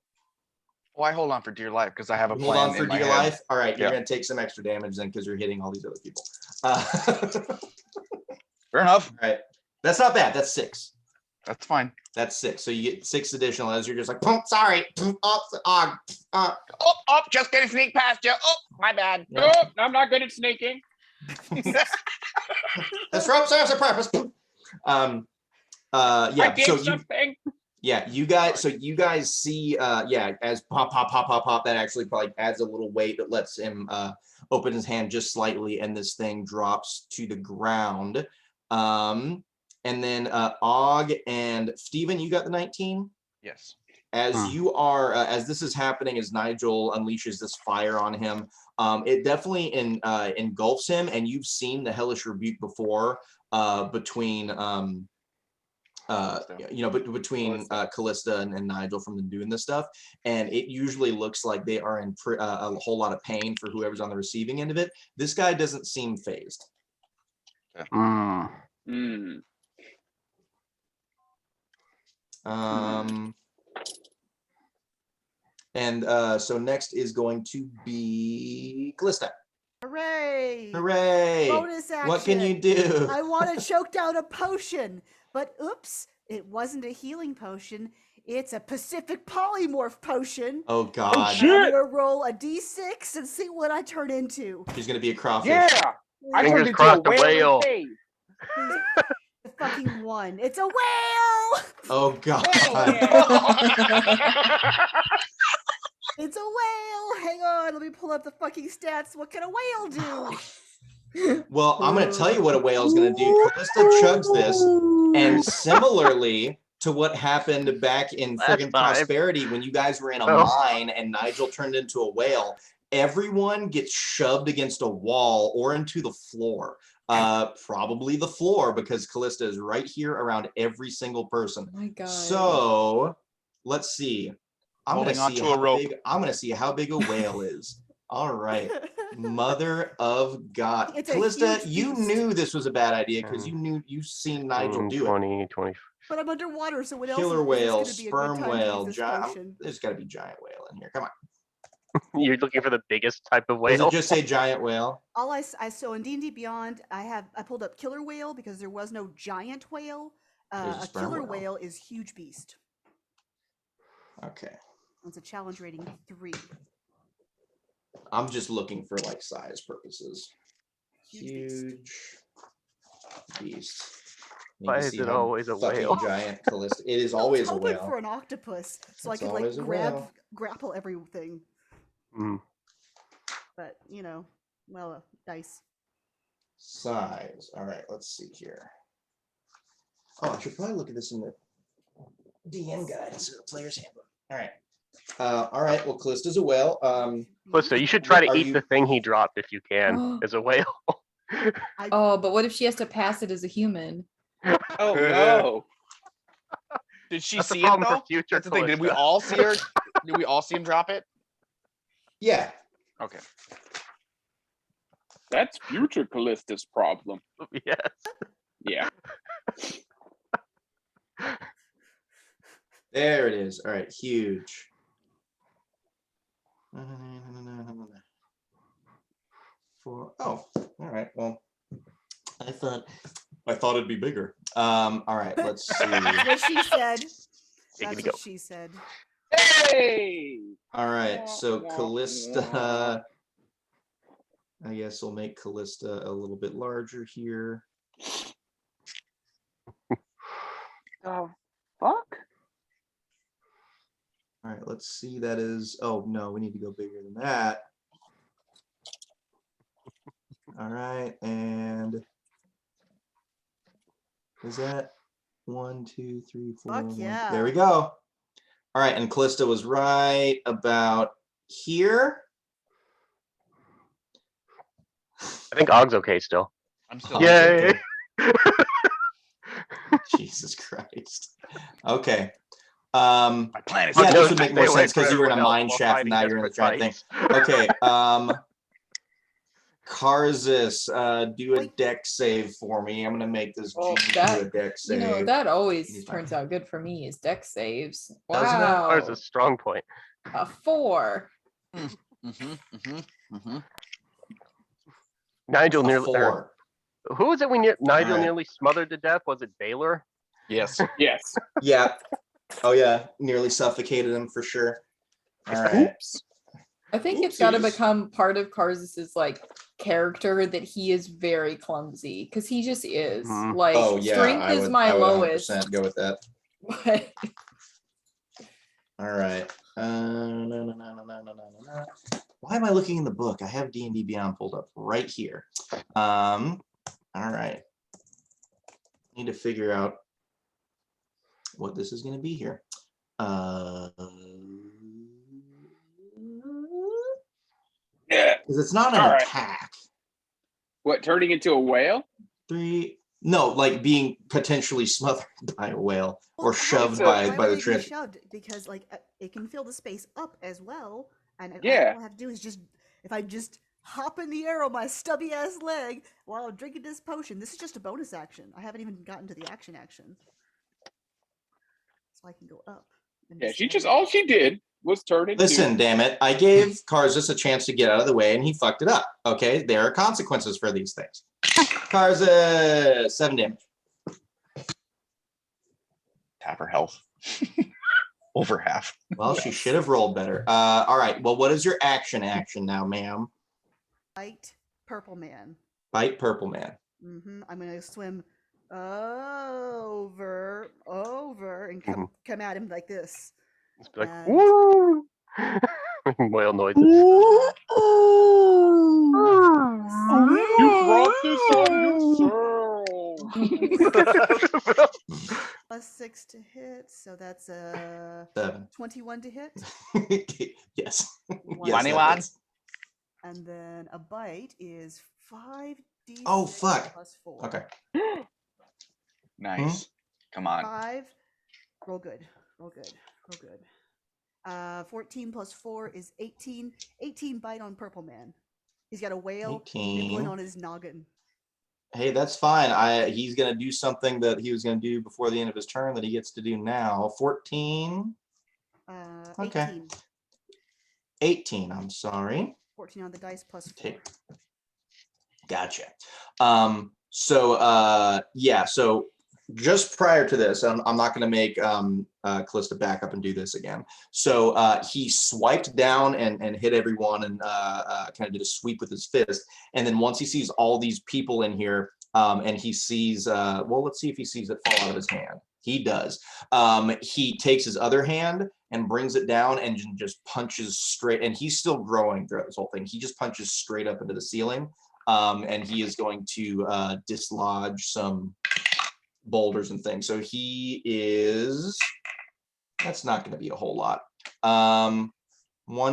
Why hold on for dear life? Because I have a You plan hold on in for my dear head. life. All right, you're Yeah. gonna take some extra damage then because you're hitting all these other people. Fair enough. All right, that's not bad. That's 6. That's fine. That's 6. So you get 6 additional as you're just like, sorry. Oh, just gonna sneak past you. Oh, my bad. Yeah. Oh, I'm not good at sneaking. This rope serves a purpose. I Yeah. did So you, something. yeah, you guys. So you guys see, yeah, as pop, that actually probably adds a little weight that lets him open his hand just slightly, and this thing drops to the ground. And then Og and Steven, you got the 19? Yes. As you are, as this is happening, as Nigel unleashes this fire on him, it definitely engulfs him, and you've seen the hellish rebuke before between between Callista and Nigel from them doing this stuff, and it usually looks like they are in a whole lot of pain for whoever's on the receiving end of it. This guy doesn't seem phased. Mm. So next is going to be Callista. Hooray! Hooray! Bonus action. What can you do? I want to choke down a potion, but oops, it wasn't a healing potion. It's a Pacific polymorph potion. Oh God! shit. I'm gonna roll a d6 and see what I turn into. He's gonna be a crawfish. Yeah. I Fingers turned into crossed, a a whale. whale. in cave. The fucking one. It's a whale. Oh God! It's a whale. Hang on, let me pull up the fucking stats. What can a whale do? Well, I'm gonna tell you what a whale is gonna do. Callista chugs this, and similarly to what happened back in Last friggin' time. Prosperity when you guys were in a Oh. mine and Nigel turned into a whale, everyone gets shoved against a wall or into the floor. Probably the floor, because Callista is right here around every single person. Oh my God. So let's see. I'm Holding gonna see onto a how rope. big. I'm gonna see how big a whale is. All right, Mother of God, It's a Callista, huge you beast. knew this was a bad idea because you've seen Nigel do it. 20, 20. But I'm underwater, so what else Killer is whale, this gonna be a good sperm time to use whale, this giant. potion? There's got to be giant whale in here. Come on. You're looking for the biggest type of Does whale. it just say giant whale? All I so in D&D Beyond, I pulled up killer whale because there was no giant whale. There's a A sperm killer whale. whale is huge beast. Okay. It's a challenge rating 3. I'm just looking for like size purposes. Huge beast. Huge beast. Need Why to is see it how always a fucking whale? giant Callista. It is I was always a hoping whale. for an octopus, so It's I could like always a whale. grapple everything. Mm. But dice. Size. All right, let's see here. Oh, I should probably look at this in the DM guide instead of player's handbook. All right. All right. Well, Callista's a whale. Listen, you should try to Are eat you- the thing he dropped if you can, as a whale. Oh, but what if she has to pass it as a human? Oh no. Did she That's a see him problem for though? future That's the thing. Did we Callista. all see her? Did we all see him drop it? Yeah. Okay. That's future Callista's problem. Yes. Yeah. There it is. All right. Huge. Oh, all right. Well, I thought it'd be bigger. All right. Let's see. That's what she said. Giggity That's go. what she said. Hey. All right, so Wah, wah, Callista, I guess we'll make Callista a little bit larger here. Oh, fuck. All right, let's see, that is, oh no, we need to go bigger than that. All right, and is that 1, 2, 3, 4? Fuck yeah. There we go. All right, and Callista was right about here. I think Og's okay still. I'm still. Oh, Yay. okay. Jesus Christ. Okay. My plan is. Yeah, Knows this would to make stay more away sense because from you were in a everyone mine else while shaft and now fighting you're in the desperate giant thing. fights. Okay. Karzis, do a Wait. deck save for me. I'm gonna make this Well, genie that- do a deck You save. know, that He's always fine. turns out good for me is deck saves. Doesn't it? Wow. Ours is a strong point. A 4. Nigel A nearly. 4. Who was it we Nigel Alright. nearly smothered to death? Was it Baylor? Yes. Yes. Yeah. Oh yeah, nearly suffocated him for sure. All right. I think it's got to Oopsies. become part of Karzis's like character that he is very clumsy because he just is. Mhm. Like Oh yeah, strength is my I would lowest. 100% go with that. But All right. No. Why am I looking in the book? I have D&D Beyond pulled up right here. All right. Need to figure out what this is going to be here. Yeah. Because it's not an All right. attack. What, turning into a whale? 3. No, like being potentially smothered by a whale or Well, shoved why by would the it be trans. shoved? Because like it can fill the space up as well, and Yeah. all I have to do is just if I just hop in the air on my stubby ass leg while I'm drinking this potion. This is just a bonus action. I haven't even gotten to the action, so I can go up. And Yeah, she stand just up. all she did was turn into. Listen, damn it. I gave Karzus a chance to get out of the way and he fucked it up. Okay, there are consequences for these things. Karzus, 7 damage. Tap her health. Over half. Well, she should have rolled better. All right. Well, what is your action now, ma'am? Bite purple man. Bite purple man. I'm gonna swim over, and come at him like this. Just be like, And- woo! Whale noises. You brought this on yourself. +6 to hit, so that's a 7. 21 to hit. Yes. One. Yes, that 21. hits. And then a bite is 5d6 Oh, fuck. +4. Okay. Nice. Come on. 5. Roll good. 14 + 4 is 18. 18 bite on purple man. He's got a whale nibbling 18. on his noggin. Hey, that's fine. He's gonna do something that he was gonna do before the end of his turn that he gets to do now. 14. Okay. 18. 18. I'm sorry. 14 on the dice +4. Okay. Gotcha. Yeah, so just prior to this, I'm not going to make Callista back up and do this again. So he swiped down and hit everyone and kind of did a sweep with his fist. And then once he sees all these people in here and he sees, well, let's see if he sees it fall out of his hand. He does. He takes his other hand and brings it down and just punches straight. And he's still growing throughout this whole thing. He just punches straight up into the ceiling. And he is going to dislodge some boulders and things. So he is, that's not going to be a whole lot. 1,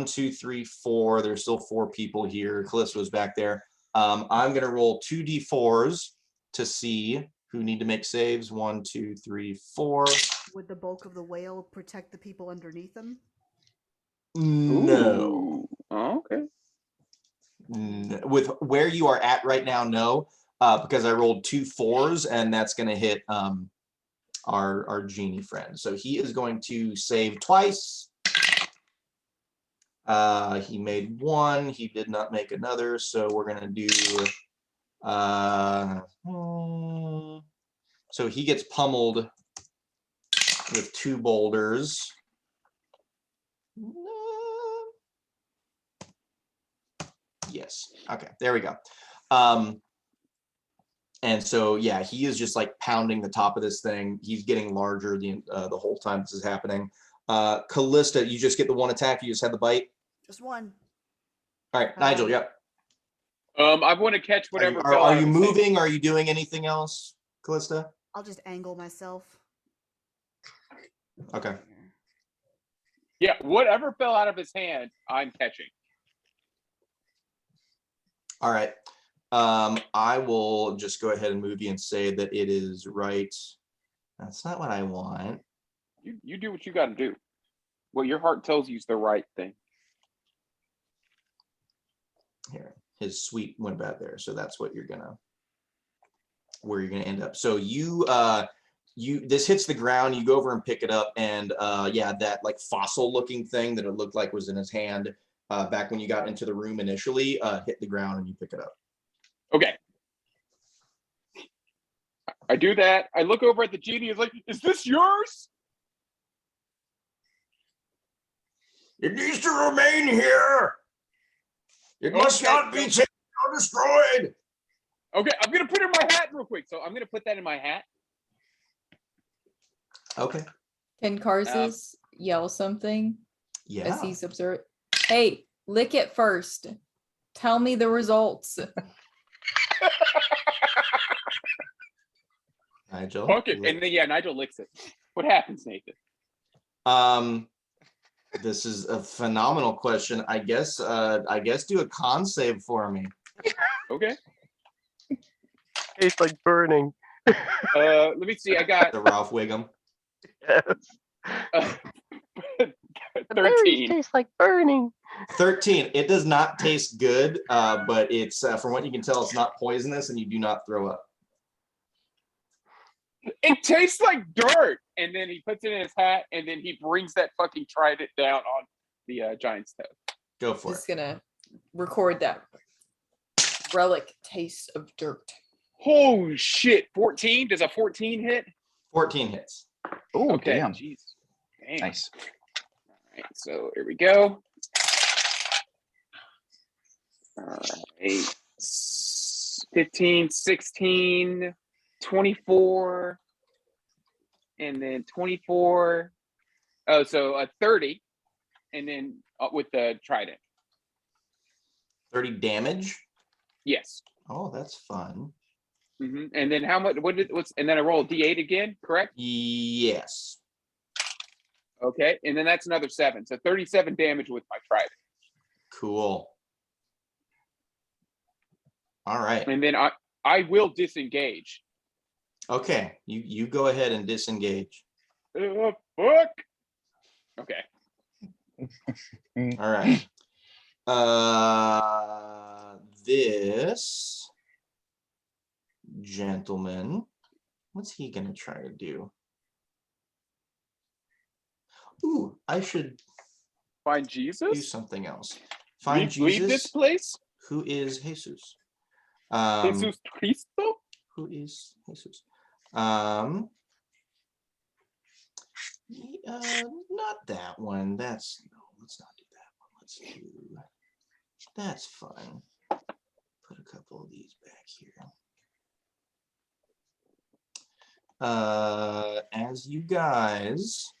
2, 3, 4. There's still 4 people here. Callista was back there. I'm going to roll 2d4s to see who need to make saves. 1, 2, 3, 4. Would the bulk of the whale protect the people underneath them? No. Ooh. Oh, okay. With where you are at right now, no. Because I rolled 2 4s and that's going to hit our genie friend. So he is going to save twice. He made 1. He did not make another. So we're going to do. So he gets pummeled with 2 boulders. Yes. Okay. There we go. And so, yeah, he is just like pounding the top of this thing. He's getting larger the whole time this is happening. Callista, you just get the 1 attack. You just had the bite. Just 1. All right, Nigel. Yep. I want to catch whatever. fell Are out you of his hand. moving? Are you doing anything else, Callista? I'll just angle myself. Okay. Yeah, whatever fell out of his hand, I'm catching. All right. I will just go ahead and move you and say that it is right. That's not what I want. You do what you got to do. What your heart tells you is the right thing. Here, his sweep went back there, so that's what you're gonna, where you're gonna end up. So you this hits the ground. You go over and pick it up, and yeah, that like fossil-looking thing that it looked like was in his hand back when you got into the room initially hit the ground, and you pick it up. Okay. I do that. I look over at the genie. It's like, is this yours? It needs to remain here. It must Okay. not be taken or destroyed. Okay, I'm gonna put it in my hat real quick. So I'm gonna put that in my hat. Okay. Can Karzus yell something? Yeah. as he's observed. Hey, lick it first. Tell me the results. Nigel. Fuck it. And then yeah, Nigel licks it. What happens, Nathan? This is a phenomenal question. I guess do a con save for me. Okay. Tastes like burning. Let me see. I got The Ralph Wiggum. Yes. uh, The berries 13. taste like burning. 13. It does not taste good, but it's from what you can tell, it's not poisonous, and you do not throw up. It tastes like dirt. And then he puts it in his hat, and then he brings that fucking trident down on the giant's head. Go for Just it. gonna record that relic taste of dirt. Holy shit. 14? Does a 14 hit? 14 hits. Oh, Okay. damn. Jeez. Damn. Nice. All right. So here we go. All right. 15, 16, 24, and then 24. Oh, so a 30, and then with the trident. 30 damage. Yes. Oh, that's fun. And then how much? And then I roll a D8 again, correct? Yes. Okay, and then that's another 7, so 37 damage with my trident. Cool. All right. And then I will disengage. Okay. You go ahead and disengage. Fuck. Okay. All right. This gentleman, what's he gonna try to do? Ooh, I should Find do Jesus. something else. Find Leave this Jesus. place. Who is Jesus? Jesus Cristo. Who is Jesus? Not that one. Let's not do that one. Let's do. That's fun. Put a couple of these back here. As you guys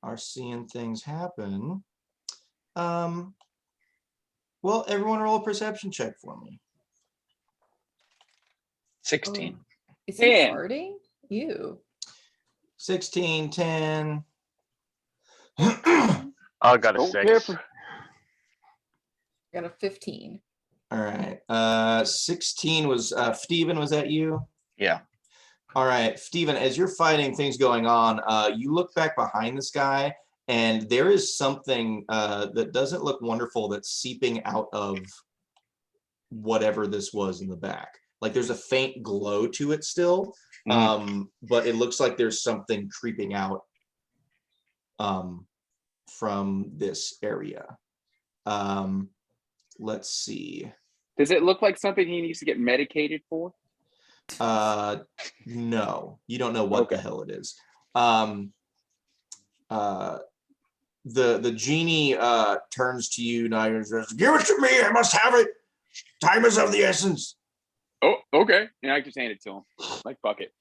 are seeing things happen, well, everyone roll a perception check for me. 16. Is he 10. farting? Ew. 16, 10. I got a Don't 6. care for- Got a 15. All right. 16 was Steven, was that you? Yeah. All right, Steven, as you're fighting things going on, you look back behind this guy, and there is something that doesn't look wonderful that's seeping out of whatever this was in the back. Like there's a faint glow to it still, but it looks like there's something creeping out from this area. Let's see. Does it look like something he needs to get medicated for? No, you don't know what the hell it is. The genie turns to you now and says, "Give it to me, I must have it. Time is of the essence." Oh, okay. And I just hand it to him. Like, fuck it.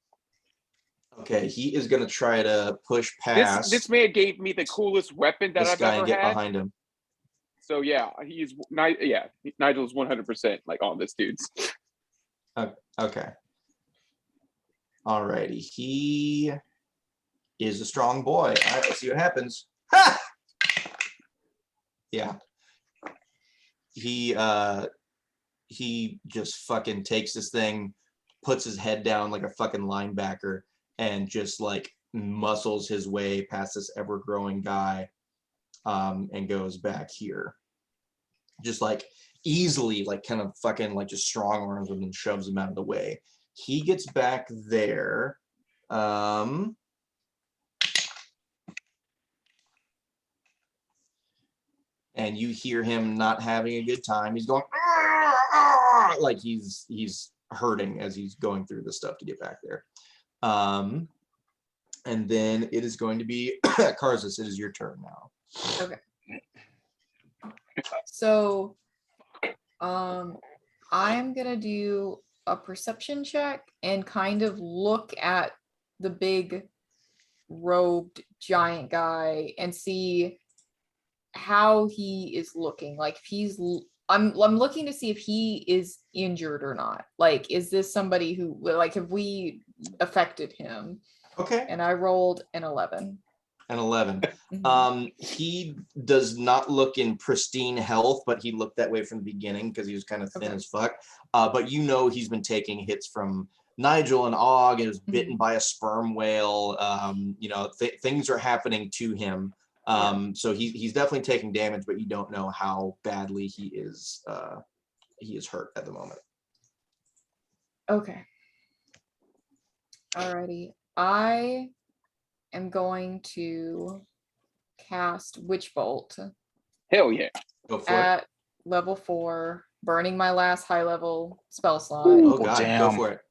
Okay, he is gonna try to push past This man gave me the coolest weapon that this I've guy ever and get had. behind him. So yeah, Nigel's 100% like on this dude's. Okay. Alrighty, he is a strong boy. All right, let's see what happens. Ha! Yeah. He just fucking takes this thing, puts his head down like a fucking linebacker, and just like muscles his way past this ever-growing guy, and goes back here. Just like easily, like kind of fucking like just strong arms him and shoves him out of the way. He gets back there. And you hear him not having a good time. He's going like he's hurting as he's going through the stuff to get back there. And then it is going to be Karzus. It is your turn now. Okay. So, I'm gonna do a perception check and kind of look at the big robed giant guy and see how he is looking. Like if I'm looking to see if he is injured or not. Like, is this somebody who, like, have we affected him? Okay. And I rolled an 11. An 11. Mhm. He does not look in pristine health, but he looked that way from the beginning because he was kind of thin Okay. as fuck. But you know he's been taking hits from Nigel and Og, and was bitten by a sperm whale. Things are happening to him. So he's definitely taking damage, but you don't know how badly he is hurt at the moment. Okay. Alrighty. I am going to cast Witch Bolt Hell yeah. Go for it. at level 4, burning my last high level spell slot. Oh god, go damn. for it.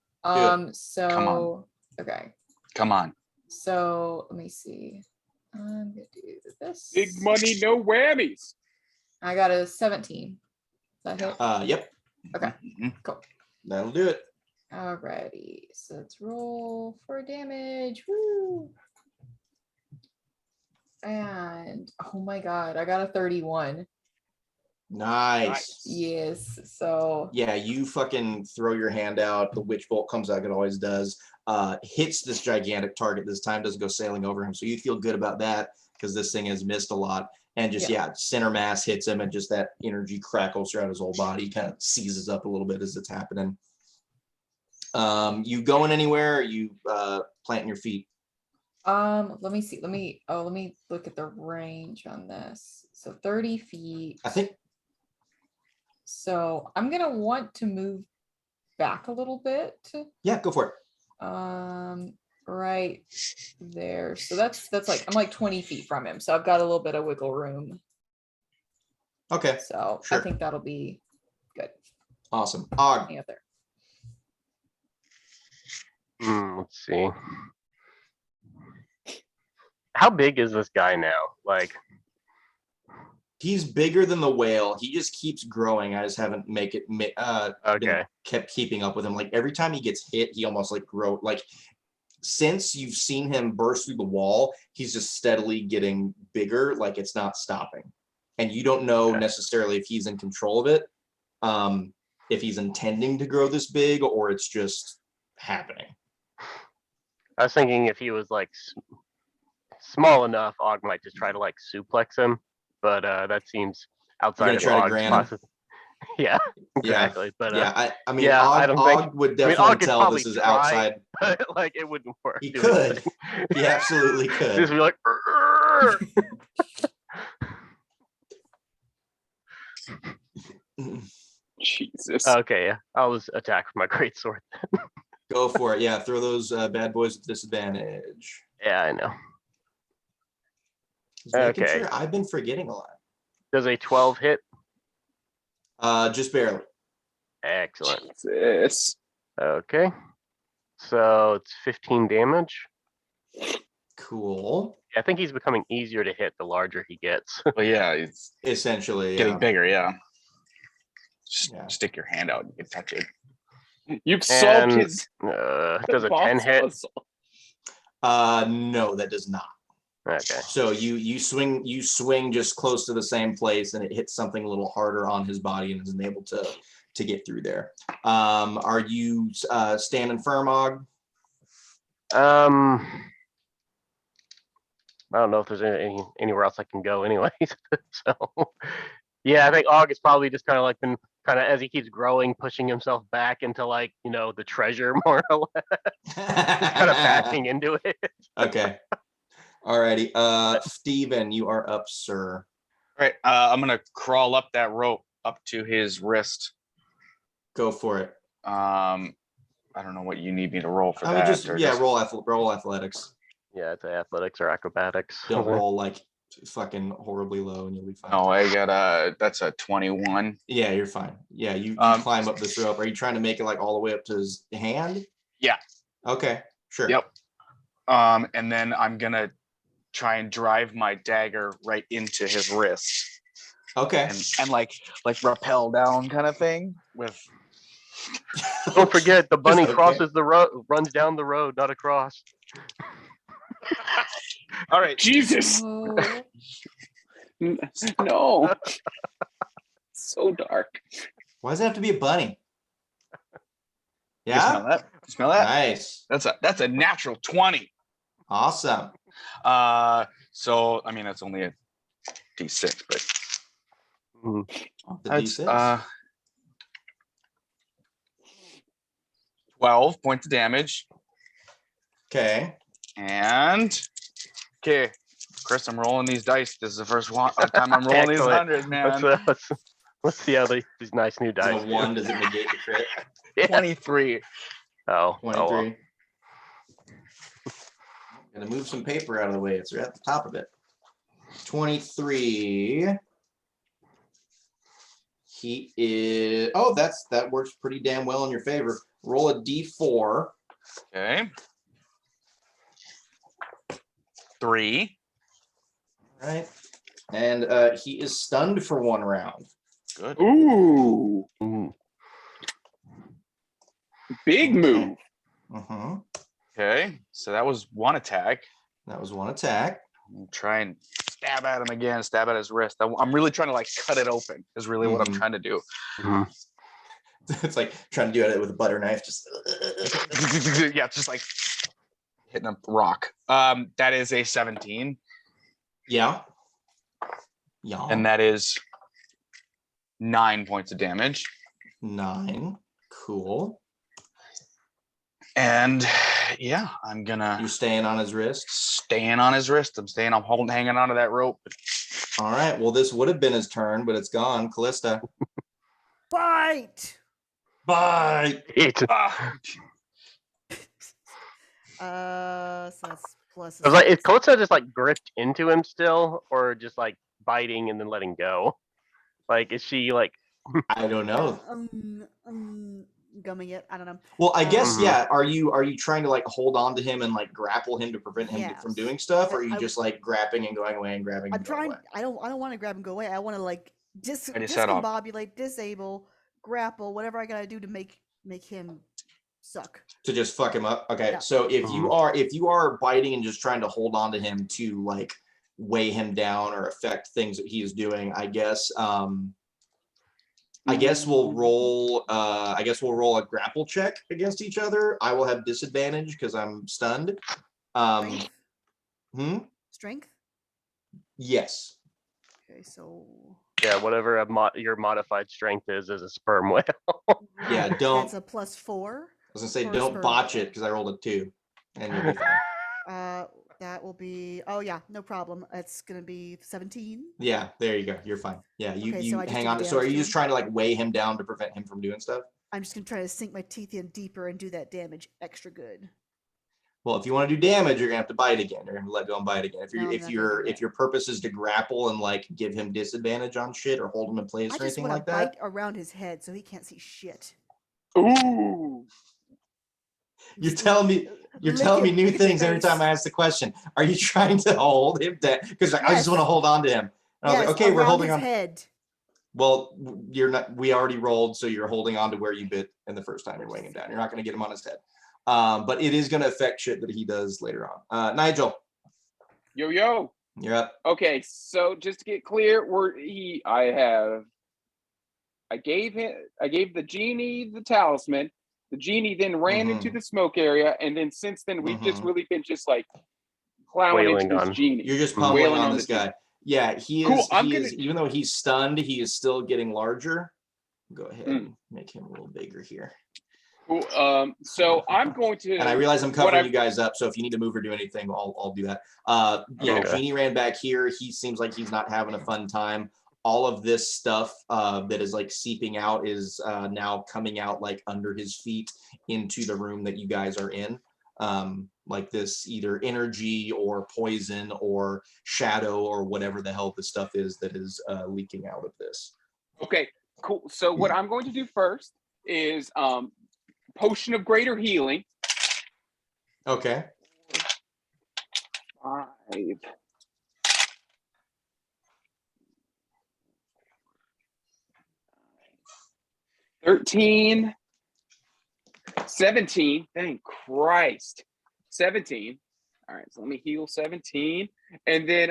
So okay. Come on. So let me see. I'm gonna do this. Big money, no whammies. I got a 17. Does that hit? Yep, Okay, Mhm. cool. that'll do it. Alrighty, so let's roll for damage. Woo! And oh my god, I got a 31. Nice. Yes, so Yeah, you fucking throw your hand out. The witch bolt comes out, like it always does. Hits this gigantic target this time, doesn't go sailing over him. So you feel good about that because this thing has missed a lot. And just, center mass hits him, and just that energy crackles throughout his whole body. He kind of seizes up a little bit as it's happening. You going anywhere? Or you planting your feet? let me see. Let me look at the range on this. So 30 feet. I think. So I'm gonna want to move back a little bit. Yeah, go for it. Right there. So that's like I'm like 20 feet from him. So I've got a little bit of wiggle room. Okay, So Sure. I think that'll be good. awesome. Og, Hang out there. Let's see. How big is this guy now? Like, he's bigger than the whale. He just keeps growing. I just haven't okay. kept keeping up with him. Like every time he gets hit, he almost like grow. Like since you've seen him burst through the wall, he's just steadily getting bigger. Like it's not stopping. And you don't know Okay. necessarily if he's in control of it, if he's intending to grow this big, or it's just happening. I was thinking if he was like small enough, Og might just try to like suplex him, but that seems outside of try to Og's gran him? process. Yeah, exactly. But Yeah, I mean, yeah, I Og, don't think- Og would Og definitely could tell probably this is try. outside. but like it wouldn't work. He do could. anything. He absolutely could. Just be like, "Arr!" Jesus. Okay, yeah, I'll just attack with my greatsword. Go for it. Yeah, throw those bad boys with disadvantage. Yeah, I know. Just making Okay. sure. I've been forgetting a lot. Does a 12 hit? Just barely. Excellent. Jesus. Okay. So it's 15 damage. Cool. I think he's becoming easier to hit the larger he gets. Well, yeah, it's Essentially, getting yeah. bigger. Yeah. Just Yeah. stick your hand out and you can touch it. You've solved And his does a 10 boss hit? puzzle. No, that does not. Okay. So you swing just close to the same place, and it hits something a little harder on his body and isn't able to get through there. Are you standing firm, Og? I don't know if there's anywhere else I can go anyways. So yeah, I think Og is probably just kind of like been kind of, as he keeps growing, pushing himself back into like, the treasure more or less, kind of backing into it. Okay. Alrighty. Steven, you are up, sir. All right. I'm gonna crawl up that rope up to his wrist. Go for it. I don't know what you need me to roll for I that. mean, just or roll athletics. Yeah, it's athletics or acrobatics. Don't roll like fucking horribly low, and you'll be fine. No, I got that's a 21. Yeah, you're fine. Yeah, you climb up this rope. Are you trying to make it like all the way up to his hand? Yeah. Okay, sure. Yep. And then I'm gonna try and drive my dagger right into his wrist Okay. and like rappel down kind of thing with. Don't forget, the bunny Okay. crosses the road, runs down the road, not across. All right. Jesus. Oh, No. So dark. Why does it have to be a bunny? You smell Yeah. that? You smell that? Nice. That's a natural 20. Awesome. So I mean that's only a D6, but The that's D6. 12 points of damage. Okay. And okay, Chris, I'm rolling these dice. This is the first time I'm rolling these Excellent. 100s, man. Let's see how these nice new Is it dice. a do. 1? Does it negate the crit? Yeah. 23. Oh, 23. Gonna move some paper out of the way. It's right at the top of it. 23. He is. Oh, that works pretty damn well in your favor. Roll a D4. Okay. 3. Right. And he is stunned for 1 round. Good. Ooh, Oh. big move. Uh-huh. Okay. So that was 1 attack. That was 1 attack. I'll try and stab at him again, stab at his wrist. I'm really trying to like cut it open is really what I'm Mhm. trying to do. Mhm. It's like trying to do it with a butter knife. Just. Yeah, just like hitting a rock. That is a 17. Yeah. Yeah. And that is 9 points of damage. 9. Cool. And yeah, I'm gonna You're staying on his wrist. staying on his wrist. I'm hanging onto that rope. All right. Well, this would have been his turn, but it's gone. Callista. Bite. Bye. Eat. Ah, So that's plus. I was like, is Kotsa just like gripped into him still, or just like biting and then letting go? Like, is she like? I don't know. Gumming it. I don't know. Well, I guess Mhm. yeah. Are you trying to like hold on to him and like grapple him to prevent him from Yes. doing stuff, or are you I- just like grabbing and going away and grabbing? I'm and going trying. away? I don't want to grab and go away. I want to like I just set off. discombobulate, disable, grapple, whatever I gotta do to make him suck. To just fuck him up. Okay, Yeah. so if you Mhm. are biting and just trying to hold on to him to like weigh him down or affect things that he is doing, I guess we'll roll a grapple check against each other. I will have disadvantage because I'm stunned. Strength. Strength. Yes. Okay, so Yeah, whatever your modified strength is a sperm whale. Yeah, don't. that's a +4. I was gonna say for a don't sperm botch whale. it because I rolled a 2, and you'll be fine. That will be. Oh yeah, no problem. It's gonna be 17. Yeah, there you go. You're fine. Yeah, you Okay, so you I just hang did the on. So are damage you to just him? trying to like weigh him down to prevent him from doing stuff? I'm just gonna try to sink my teeth in deeper and do that damage extra good. Well, if you want to do damage, you're gonna have to bite again. You're gonna let go and bite again. If No, you're I'm if not gonna your do if that. your purpose is to grapple and like give him disadvantage on shit or hold him in place I or just anything want like to that, bite around his head so he can't see shit. Ooh. you're Just telling me you're telling me new lick his things every time face. I ask the question. Are you trying to hold him down? Because I just want to Yes. hold on to him. And I was Yes, like, okay, we're around holding his on. head. Well, you're not. We already rolled, so you're holding on to where you bit in the first time you're weighing him down. You're not going to get him on his head, but it is going to affect shit that he does later on. Nigel, Yo. you're up. Okay, so just to get clear, I gave the genie the talisman. The genie then ran into the smoke area, and then since then we've just really been just like plowing Wailing into this on. genie. You're just Mhm. pummeling Wailing on on this the guy. genie. Yeah, he Cool, is. He is. Even though he's stunned, he is still getting larger. Go ahead and make him a little bigger here. Cool. So I'm going to. And I realize I'm what covering I- you guys up, so if you need to move or do anything, I'll do that. Yeah, Okay. Genie ran back here. He seems like he's not having a fun time. All of this stuff that is like seeping out is now coming out like under his feet into the room that you guys are in. Like this either energy or poison or shadow or whatever the hell this stuff is that is leaking out of this. Okay, cool. So what I'm going to do first is potion of greater healing. Okay. 5. 13. 17. Thank Christ. 17. All right, so let me heal 17. And then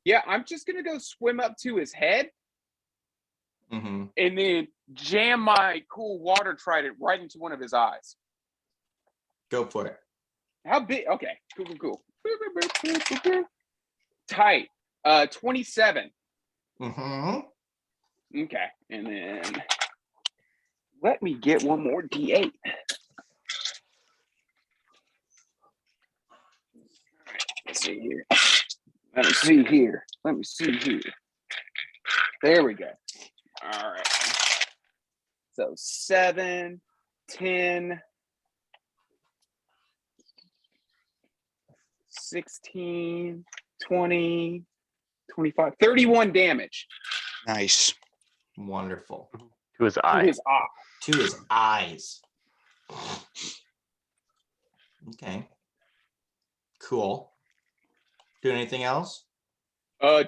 Yeah, I'm just gonna go swim up to his head Mm-hmm. and then jam my cool water trident right into one of his eyes. Go for it. How big? Okay, cool. Tight. 27. Mm-hmm. Okay, and then let me get one more D8. Let's see here. Let me see here. There we go. All right. So 7, 10, 16, 20, 25, 31 damage Nice. Wonderful. To his to eye. his eye. To his eyes. Okay. Cool. Do anything else?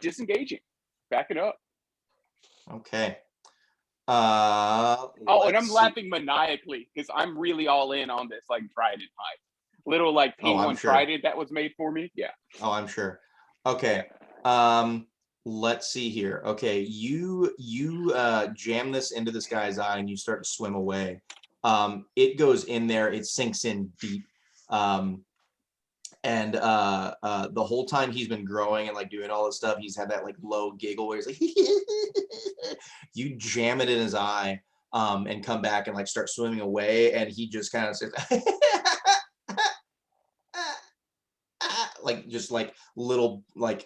Disengaging. Back it up. Okay. Oh, and let's I'm see. laughing maniacally because I'm really all in on this like trident hype. Little like Oh, I'm P1 sure. trident that was made for me. Yeah. Oh, I'm sure. Okay. Let's see here. Okay, you jam this into this guy's eye and you start to swim away. It goes in there, it sinks in deep. And the whole time he's been growing and like doing all this stuff, he's had that like low giggle where he's like you jam it in his eye and come back and like start swimming away, and he just kind of says like just like little like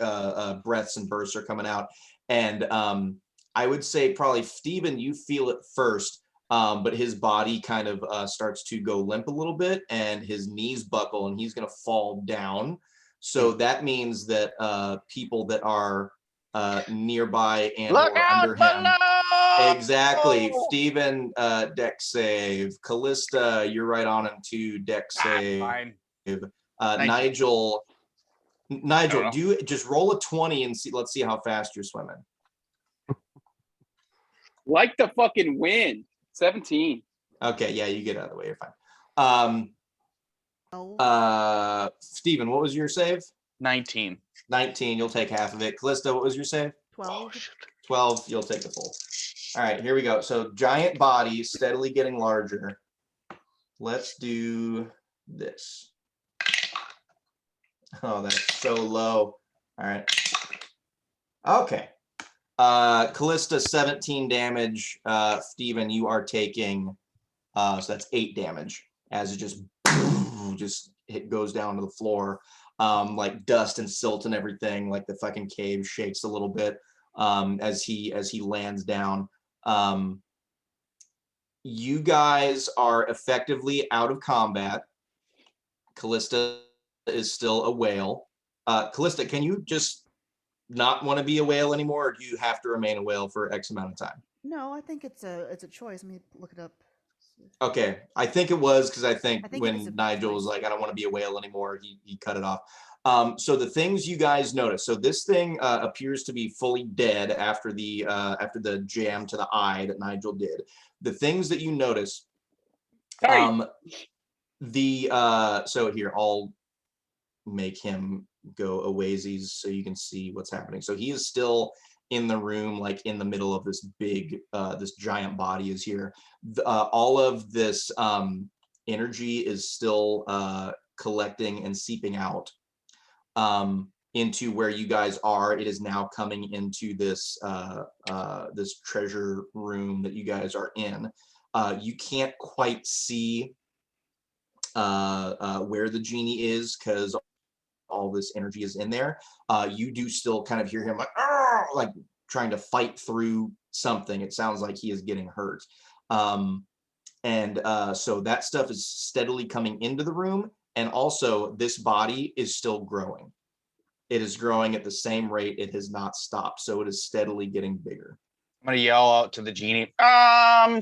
breaths and bursts are coming out. And I would say probably Steven, you feel it first, but his body kind of starts to go limp a little bit and his knees buckle and he's going to fall down. So that means that people that are nearby and Look or out under him. below! Exactly. Steven, deck save. Callista, you're right on him too. Deck save. Fine. Nigel, know. do you just roll a 20 and see? Let's see how fast you're swimming. Like the fucking wind. 17. Okay, yeah, you get out of the way. You're fine. Oh, Steven, what was your save? 19. 19. You'll take half of it. Callista, what was your save? 12. 12. You'll take the full. All right, here we go. So giant body, steadily getting larger. Let's do this. Oh, that's so low. All right. Okay. Callista, 17 damage. Steven, you are taking, so that's 8 damage as it just it goes down to the floor. Like dust and silt and everything, like the fucking cave shakes a little bit as he lands down. You guys are effectively out of combat. Callista is still a whale. Callista, can you just not want to be a whale anymore, or do you have to remain a whale for X amount of time? No, I think it's a choice. Let me look it up. Okay, I think it was because I think it is when a Nigel was choice. like, I don't want to be a whale anymore, he cut it off. So the things you guys notice, so this thing appears to be fully dead after the jam to the eye that Nigel did. The things that you notice, so here, I'll make him go a ways so you can see what's happening. So he is still in the room, like in the middle of this big, this giant body is here. All of this energy is still collecting and seeping out into where you guys are. It is now coming into this this treasure room that you guys are in. You can't quite see where the genie is because all this energy is in there. You do still kind of hear him like trying to fight through something. It sounds like he is getting hurt. So that stuff is steadily coming into the room. And also this body is still growing. It is growing at the same rate. It has not stopped. So it is steadily getting bigger. I'm gonna yell out to the genie.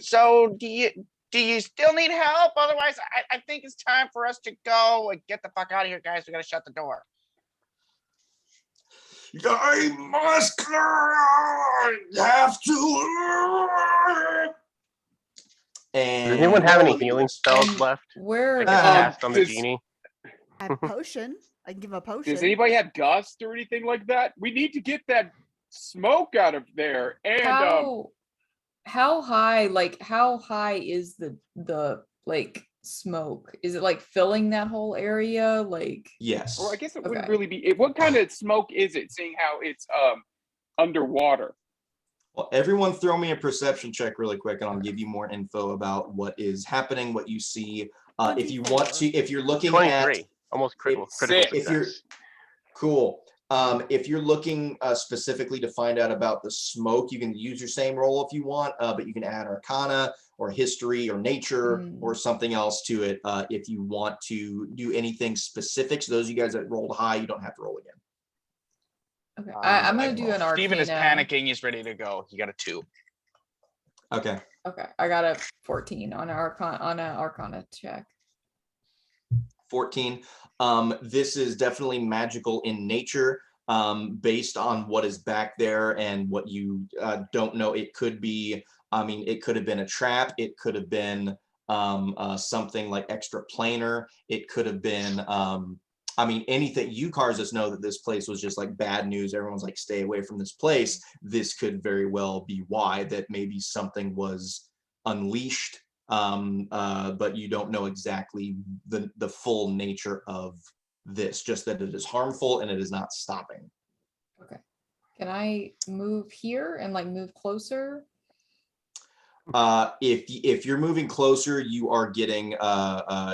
So do you still need help? Otherwise, I think it's time for us to go and get the fuck out of here, guys. We gotta shut the door. I must have to. And Does anyone have any healing spells left? Where Like a cast on the Does- genie? I have a potion. I can give him a potion. Does anybody have gust or anything like that? We need to get that smoke out of there. And How high, like how high is the like smoke? Is it like filling that whole area? Like Yes. or I guess it wouldn't Okay. really be. What kind of smoke is it? Seeing how it's underwater. Well, everyone throw me a perception check really quick and I'll give you more info about what is happening, what you see. If you want to, if you're looking at 23, almost critical Sick. if you're success. cool. If you're looking specifically to find out about the smoke, you can use your same roll if you want, but you can add Arcana or History or Nature or something else to it if you want to do anything specific. So those of you guys that rolled high, you don't have to roll again. okay. I'm gonna do an Steven is Arcana. panicking. He's ready to go. He got a 2. Okay. Okay, I got a 14 on an Arcana check. 14. This is definitely magical in nature, based on what is back there and what you don't know. It could be, I mean, it could have been a trap. It could have been something like extra planar. It could have been, I mean, anything. You Karzas know that this place was just like bad news. Everyone's like, stay away from this place. This could very well be why, that maybe something was unleashed. But you don't know exactly the full nature of this, just that it is harmful and it is not stopping. Okay. Can I move here and like move closer? If you're moving closer, you are getting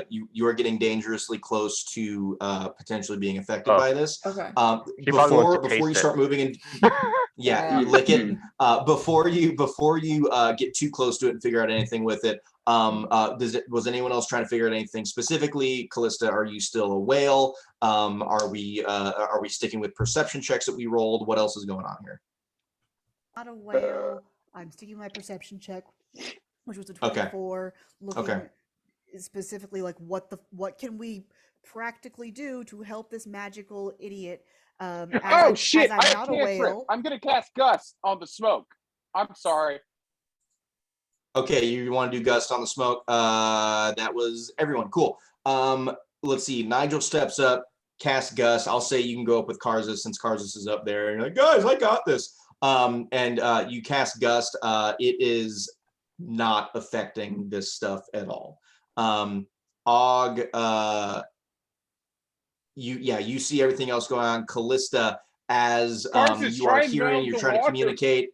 you are getting dangerously close to potentially being affected Oh. by this. Okay. She probably wants to Before you taste start it. moving in, yeah, you lick it. Before you get too close to it and figure out anything with it. Was anyone else trying to figure out anything specifically? Callista, are you still a whale? Are we sticking with perception checks that we rolled? What else is going on here? Not a whale. I'm sticking my perception check, which was a 24. Looking specifically like what can we practically do to help this magical idiot? Oh shit! I'm I not a can't trip. whale. I'm gonna cast Gust on the smoke. I'm sorry. Okay, you want to do Gust on the smoke? That was everyone. Cool. Let's see. Nigel steps up, cast Gust. I'll say you can go up with Karzas since Karzas is up there. And you're like, guys, I got this. And you cast Gust. It is not affecting this stuff at all. Og, you see everything else going on. Callista, as Karzas, you are try and hearing, meld you're the trying to water. communicate.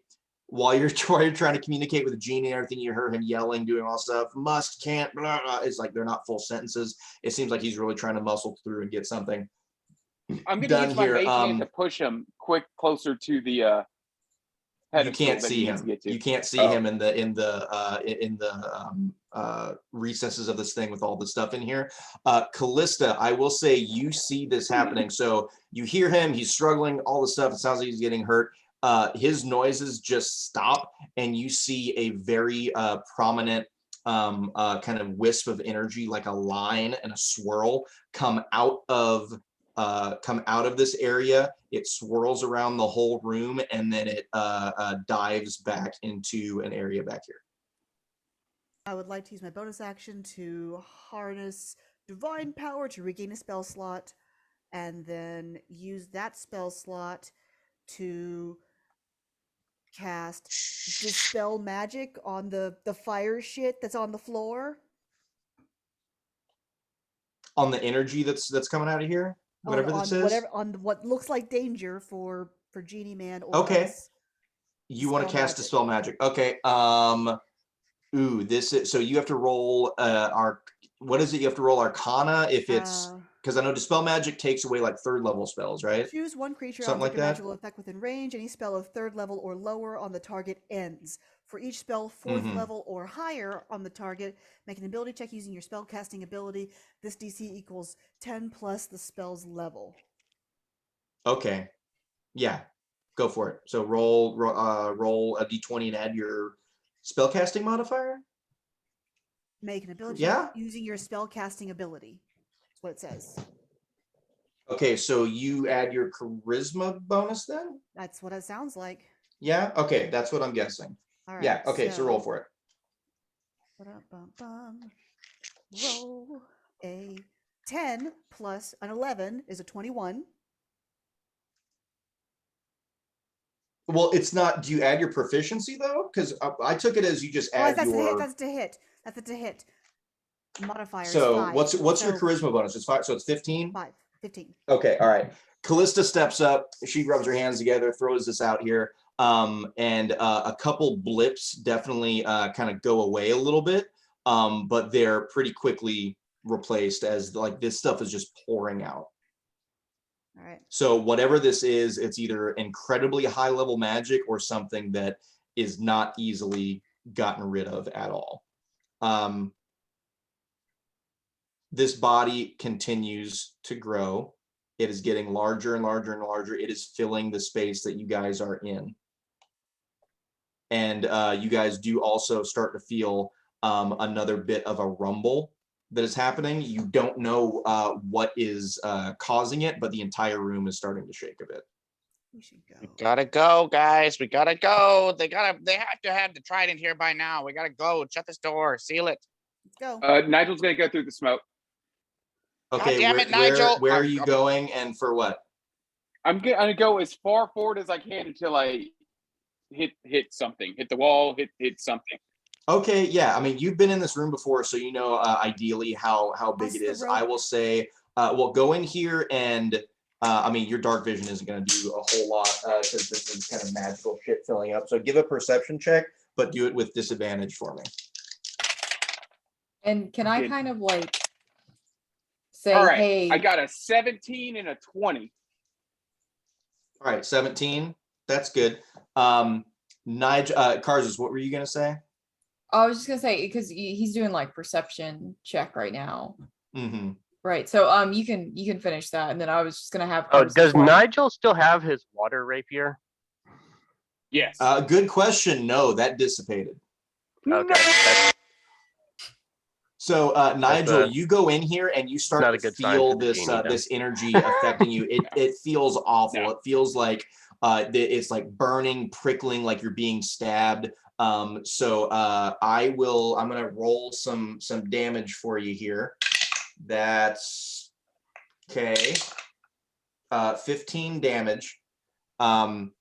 While you're trying to communicate with Gene and everything, you heard him yelling, doing all stuff. Must, can't, blah, blah. It's like they're not full sentences. It seems like he's really trying to muscle through and get something I'm gonna done use my here. mage hand to push him quick closer to the pedestal You can't that see he needs him. to get to. You can't see Oh. him in the recesses of this thing with all the stuff in here. Callista, I will say you see this happening. So you hear him. He's struggling. All the stuff. It sounds like he's getting hurt. His noises just stop, and you see a very prominent kind of wisp of energy, like a line and a swirl, come out of this area. It swirls around the whole room, and then it dives back into an area back here. I would like to use my bonus action to harness divine power to regain a spell slot, and then use that spell slot to cast Dispel Magic on the fire shit that's on the floor. On the energy that's coming out of here, whatever this is. On what looks like danger for Genie Man or Okay. us. You want to Dispel cast Magic. Dispel Magic. Okay. This is, so you have to roll what is it? You have to roll Arcana if it's, because I know Dispel Magic takes away like 3rd level spells, right? Choose one creature, Something object, like or that? magical effect within range. Any spell of 3rd level or lower on the target ends. For each spell 4th Mhm. level or higher on the target, make an ability check using your spell casting ability. This DC equals 10 plus the spell's level. Okay. Yeah. Go for it. So roll a d20 and add your spellcasting modifier. Make an ability Yeah? check using your spell casting ability. That's what it says. Okay, so you add your charisma bonus then? That's what it sounds like. Yeah? Okay, that's what I'm guessing. All right. Yeah, okay, so roll for it. Ba-dum-bum-bum. Roll a 10 plus an 11 is a 21. Well, it's not. Do you add your proficiency though? Because I took it as you just Oh, add that's a hit. your. That's to hit. That's a to hit. Modifier is So 5. what's your So charisma bonus? It's 5, so it's 15. 15. Okay, all right. Callista steps up. She rubs her hands together, throws this out here, and a couple blips definitely kind of go away a little bit, but they're pretty quickly replaced as like this stuff is just pouring out. All right. So whatever this is, it's either incredibly high level magic or something that is not easily gotten rid of at all. This body continues to grow. It is getting larger and larger and larger. It is filling the space that you guys are in. And you guys do also start to feel another bit of a rumble that is happening. You don't know what is causing it, but the entire room is starting to shake a bit. We should go. We gotta go, guys. We gotta go. They have to have the trident here by now. We gotta go. Shut this door. Seal it. Let's go. Nigel's gonna go through the smoke. Okay, damn where, it, Nigel. where are you going and for what? I'm gonna go as far forward as I can until I hit something, hit the wall, hit something. Okay, yeah. I mean, you've been in this room before, so you know ideally how big How's it the is. rope? I will say, well, go in here and I mean, your dark vision isn't going to do a whole lot because this is kind of magical shit filling up. So give a perception check, but do it with disadvantage for me. And can I Good. kind of like say, All right, hey, I got a 17 and a 20. All right, 17. That's good. Nigel, Karzus, what were you going to say? I was just gonna say because he's doing like perception check right now, Mm-hmm. right? So you can finish that, and then I was just gonna have. Oh, Karsus does like- Nigel still have his water rapier? Yes. Good question. No, that dissipated. Okay, that's So Nigel, a- you go in here and you not start a to good sign feel for the this genie, then. this energy affecting you. It feels awful. No. It feels like it's like burning, prickling, like you're being stabbed. So I'm gonna roll some damage for you here. That's okay. 15 damage on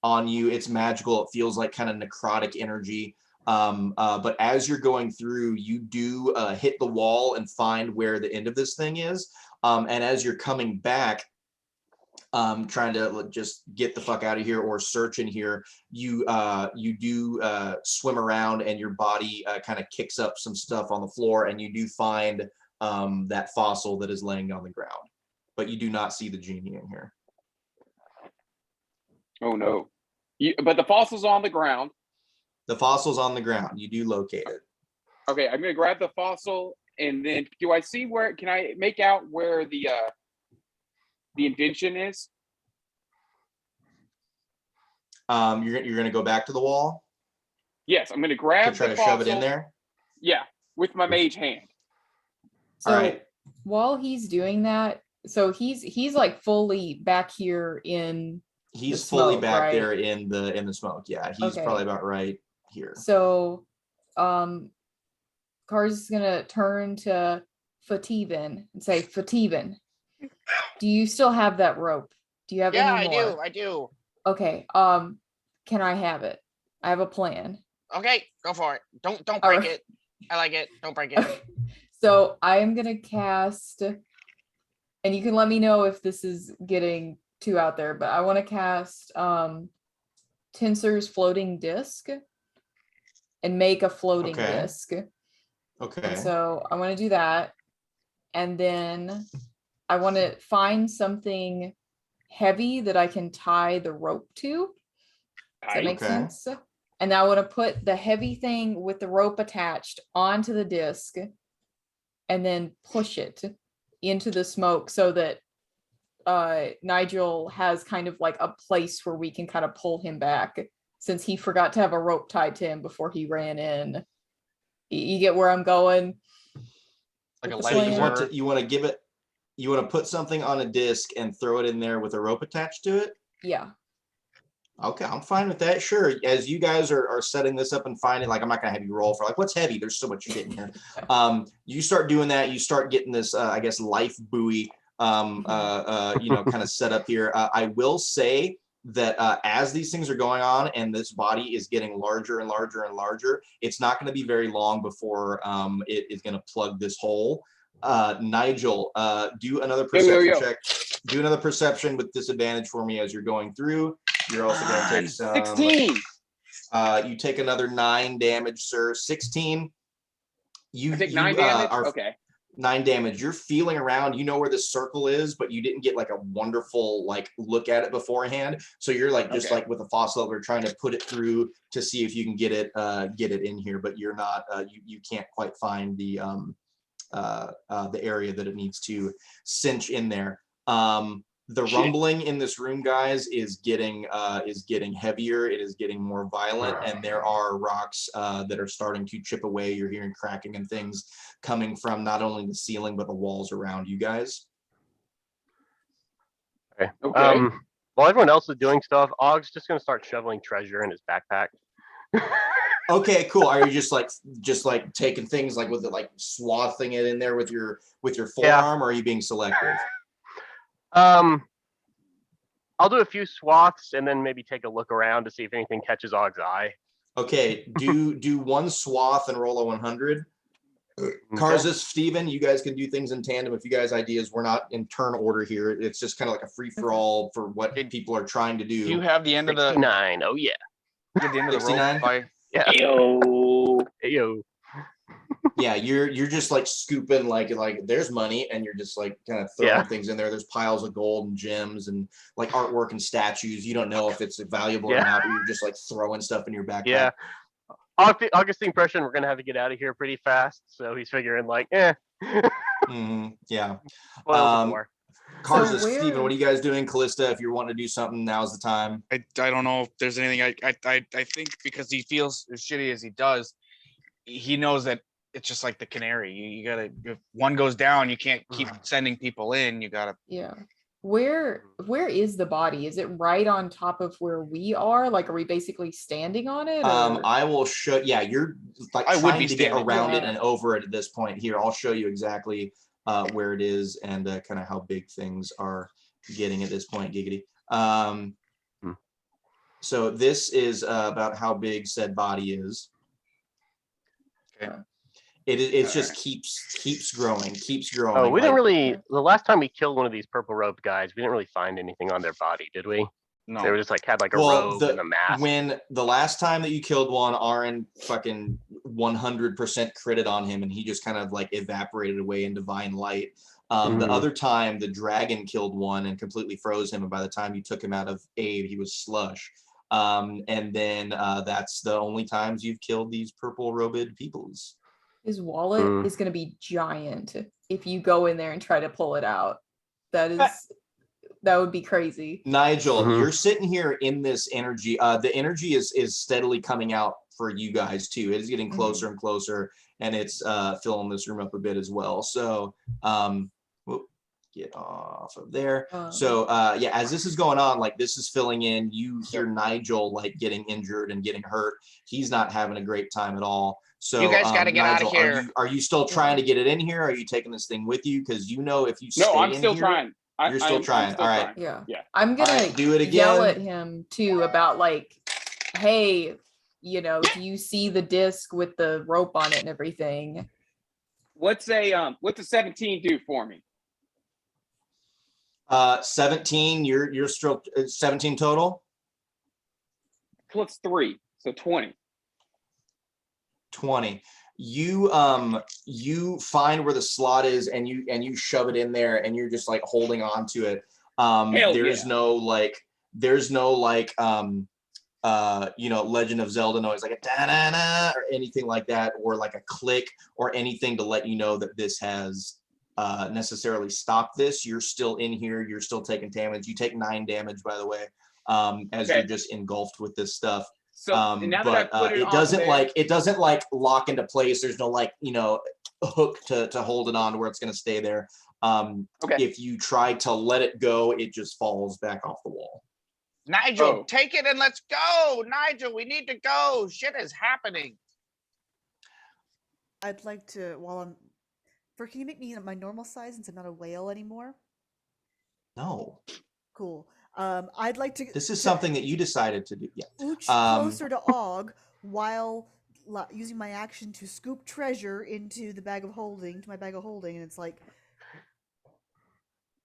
you. It's magical. It feels like kind of necrotic energy. But as you're going through, you do hit the wall and find where the end of this thing is. And as you're coming back, trying to just get the fuck out of here or search in here, you do swim around and your body kind of kicks up some stuff on the floor, and you do find that fossil that is laying on the ground. But you do not see the genie in here. Oh no. But the fossil's on the ground. The fossil's on the ground. You do locate it. Okay, I'm gonna grab the fossil, and then do I see where? Can I make out where the indention is? You're gonna go back to the wall Yes, I'm gonna to grab try the to fossil. shove it in there. Yeah, with my mage hand. So All right. while he's doing that, so he's like fully back here in. He's The fully smoke, back right? there in the smoke. Yeah, he's Okay. probably about right here. So, Cars is gonna turn to Fativan and say, Fativan, do you still have that rope? Do you have Yeah, any I more? do. I do. Okay. Can I have it? I have a plan. Okay, go for it. Don't All break right. it. I like it. Don't break it. So I am gonna cast, and you can let me know if this is getting too out there, but I want to cast Tensor's floating disc and make a floating Okay. disc. Okay. And so I want to do that. And then I want to find something heavy that I can tie the rope to. Does that make Okay. sense? And I want to put the heavy thing with the rope attached onto the disc and then push it into the smoke so that Nigel has kind of like a place where we can kind of pull him back since he forgot to have a rope tied to him before he ran in. You get where I'm going? Like a With the So plan. you want to put something on a disc and throw it in there with a rope attached to it. Yeah. Okay, I'm fine with that. Sure. As you guys are setting this up and finding, like, I'm not gonna have you roll for like what's heavy. There's so much shit in here. You start doing that. You start getting this, I guess, life buoy, kind of set up here. I will say that as these things are going on and this body is getting larger and larger and larger, it's not going to be very long before it is going to plug this hole. Nigel, do another perception check. Do another perception with disadvantage for me as you're going through. You're also going to take some. 16. You take another 9 damage, sir. 16. I take 9 damage. Are Okay. 9 damage. You're feeling around. You know where the circle is, but you didn't get like a wonderful like look at it beforehand. So you're like just like with a fossil, we're trying to put it through to see if you can get it in here, but you're not. You can't quite find the area that it needs to cinch in there. The rumbling in this room, guys, is getting heavier. It is getting more violent, and there are rocks that are starting to chip away. You're hearing cracking and things coming from not only the ceiling but the walls around you guys. Okay. Okay. While everyone else is doing stuff, Og's just gonna start shoveling treasure in his backpack. Okay, cool. Are you just like taking things like with it, like swathing it in there with your forearm, or are you being selective? I'll do a few swaths and then maybe take a look around to see if anything catches Og's eye. Okay, do one swath and roll a 100. Karzus, Steven, you guys can do things in tandem. If you guys ideas, we're not in turn order here. It's just kind of like a free for all for what people are trying to do. Do you have the end of the 69. Oh yeah. you have the end of the 69? rope by Yeah. Yo. Yo. Yeah, you're just like scooping like there's money, and you're just like kind of throwing things in there. There's piles of gold and gems and like artwork and statues. You don't know if it's valuable or not, but you're just like throwing stuff in your backpack. Yeah. August the impression we're gonna have to get out of here pretty fast, so he's figuring like, Yeah. Spoil the door. Karzus, So where- Steven, what are you guys doing? Callista, if you're wanting to do something, now's the time. I don't know if there's anything I think because he feels as shitty as he does, he knows that it's just like the canary. You gotta, if one goes down, you can't keep sending people in. You gotta. Yeah. Where is the body? Is it right on top of where we are? Like, are we basically standing on it? Or? I will show. Yeah, you're like I would trying be to get standing. around it Yeah. and over it at this point. Here, I'll show you exactly where it is and kind of how big things are getting at this point. Giggity. So this is about how big said body is. Okay. It just keeps growing. Oh, we didn't like- really. The last time we killed one of these purple robed guys, we didn't really find anything on their body, did we? No. They were just like had like a Well, robe and a mask. When the last time that you killed one, Aaron fucking 100% critted on him, and he just kind of like evaporated away in divine light. The Mhm. other time, the dragon killed one and completely froze him, and by the time you took him out of aid, he was slush. And then that's the only times you've killed these purple robed peoples. His wallet is going to be giant if you go in there and try to pull it out. That would be crazy. Nigel, you're sitting here in this energy. The energy is steadily coming out for you guys too. It is getting closer and closer, and it's filling this room up a bit as well. So get off of there. So yeah, as this is going on, like this is filling in, you hear Nigel like getting injured and getting hurt. He's not having a great time at all. So You guys gotta get out of Nigel, here. Are you still trying to get it in here? Are you taking this thing with you? Because you know if you stay No, I'm in still here, trying. You're still I'm trying. still All right. Yeah. Yeah. I'm going right, to do it yell again. at him too about like, hey, you know, do you see the disc with the rope on it and everything? What's a 17 do for me? 17. You're still 17 total. Plus 3, so 20. 20. You find where the slot is, and you shove it in there, and you're just like holding on to it. There's no Legend of Zelda noise like a da-na-na or anything like that, or like a click or anything to let you know that this has necessarily stopped this. You're still in here. You're still taking damage. You take 9 damage, by the way, as you're just engulfed with this stuff. So and now that I put it on it doesn't like lock into place. There's no like hook to hold it on to where it's going to stay there. If you try to let it go, it just falls back off the wall. Nigel, Oh. take it and let's go. Nigel, we need to go. Shit is happening. I'd like to, can you make me my normal size since I'm not a whale anymore? No, Cool. I'd like to. this is something that you decided to do. Yeah. Ooch Um, closer to Og while using my action to scoop treasure into the bag of holding, to my bag of holding, and it's like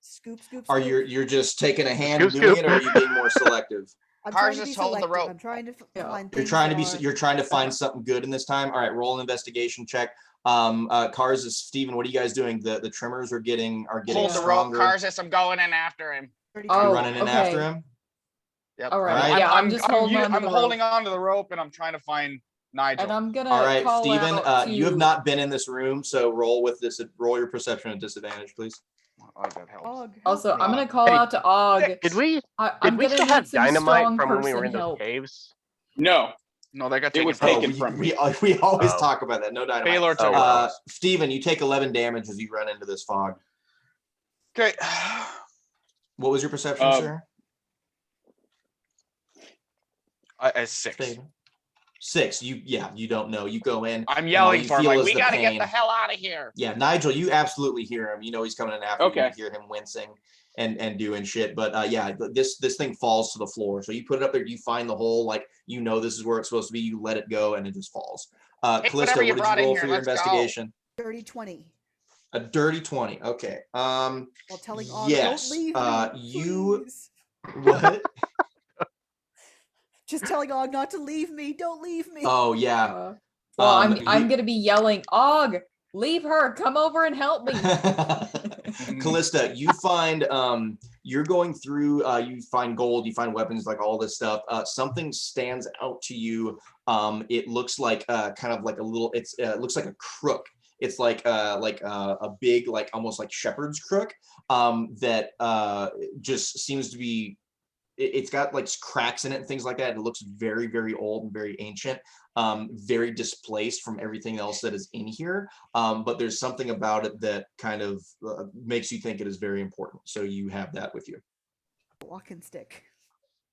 scoop, scoop, Are scoop. you're just taking a hand and Scoop, doing scoop. it, or are you being more selective? I'm trying to Cars, be just hold the selective. rope. I'm trying to Yeah. find You're things trying to that be are- you're trying to find something good in this time. All right, roll an investigation check. Cars is Steven, what are you guys doing? The trimmers are getting Hold the rope, stronger. Karzus. I'm going in after him. 30 You're Oh, running in after okay. him. Yep. All right. Alright. Yeah, I'm just holding on to I'm the holding rope. on to the rope and I'm trying to find Nigel. And I'm gonna All right, call Steven, out you have to- not been in this room, so roll your perception at disadvantage, please. Oh, that helps. Og, help Also, I'm me. gonna call Hey, out to Og. Did we I'm still gonna have need some dynamite strong from when we were person in those help. caves? No, No, that got It taken was from taken me. from we me. we always Oh. talk about that. No dynamite. Baylor took it. wow. Steven, you take 11 damage as you run into this fog. Okay. What was your perception, Um, sir? As 6. Steven? 6. You don't know. You go in. I'm and all yelling you for him feel like, is We the gotta get pain. the hell out of here. Yeah, Nigel, you absolutely hear him. You know he's coming in after you. Okay. You hear him wincing and doing shit. But yeah, this thing falls to the floor. So you put it up there, you find the hole, like you know this is where it's supposed to be. You let it go, and it just falls. Hey, Callista, whatever you what did brought you in roll here, for your let's go. investigation? Dirty 20. A dirty 20. Okay. While telling Og, Yes, don't leave me. you- please." What? Just telling Og not to leave me. Don't leave me. Oh yeah. Well, I'm you- gonna be yelling, Og, leave her, come over and help me. Callista, you find you're going through you find gold, you find weapons, like all this stuff. Something stands out to you. It looks like kind of like a little, it looks like a crook. It's like a big, like almost like shepherd's crook that just seems to be, it's got like cracks in it and things like that. It looks very, very old and very ancient, very displaced from everything else that is in here. But there's something about it that kind of makes you think it is very important. So you have that with you. Walking stick.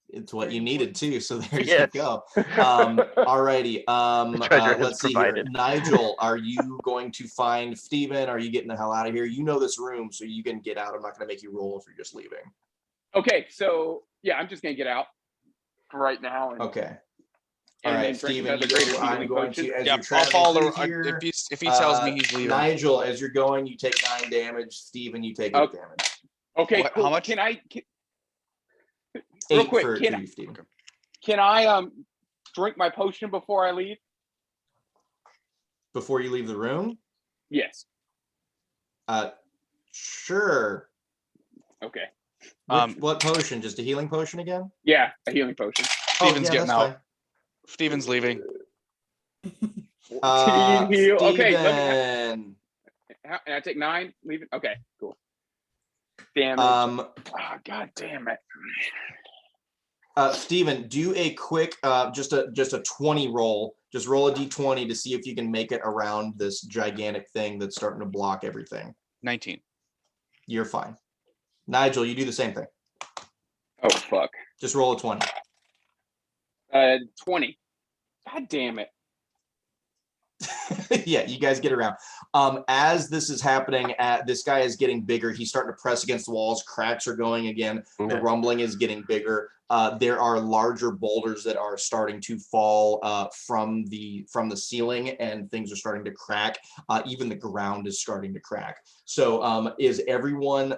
It's what Very you needed important. too. So there Yes. you go. Alrighty. The treasure has Let's see provided. here. Nigel, are you going to find Steven? Are you getting the hell out of here? You know this room, so you can get out. I'm not going to make you roll if you're just leaving. Okay, so yeah, I'm just gonna get out right now. And, Okay. and All then right, drink Steven, another you greater go, I'm healing going potion. to, as Yep, you're I'll follow traveling the. through here, If he tells me he's leaving. Nigel, as you're going, you take 9 damage. Steven, you take 8 Okay. damage. Okay, What- cool. how much? Can I? 8 real quick, for can you, Steven. Can I drink my potion before I leave? Before you leave the room? Yes. Sure. Okay. What potion? Just a healing potion again? Yeah, a healing potion. Steven's getting that's out. fine. Steven's leaving. Team heal. Okay, let me. Steven. And I take 9. Leave it. Okay, cool. Damage. Oh, God damn it. Steven, do a quick, just a 20 roll. Just roll a d20 to see if you can make it around this gigantic thing that's starting to block everything. 19. You're fine. Nigel, you do the same thing. Oh fuck. Just roll a 20. 20. God damn it. Yeah, you guys get around. As this is happening, this guy is getting bigger. He's starting to press against the walls. Cracks are going again. The Yeah. rumbling is getting bigger. There are larger boulders that are starting to fall from the ceiling, and things are starting to crack. Even the ground is starting to crack. So is everyone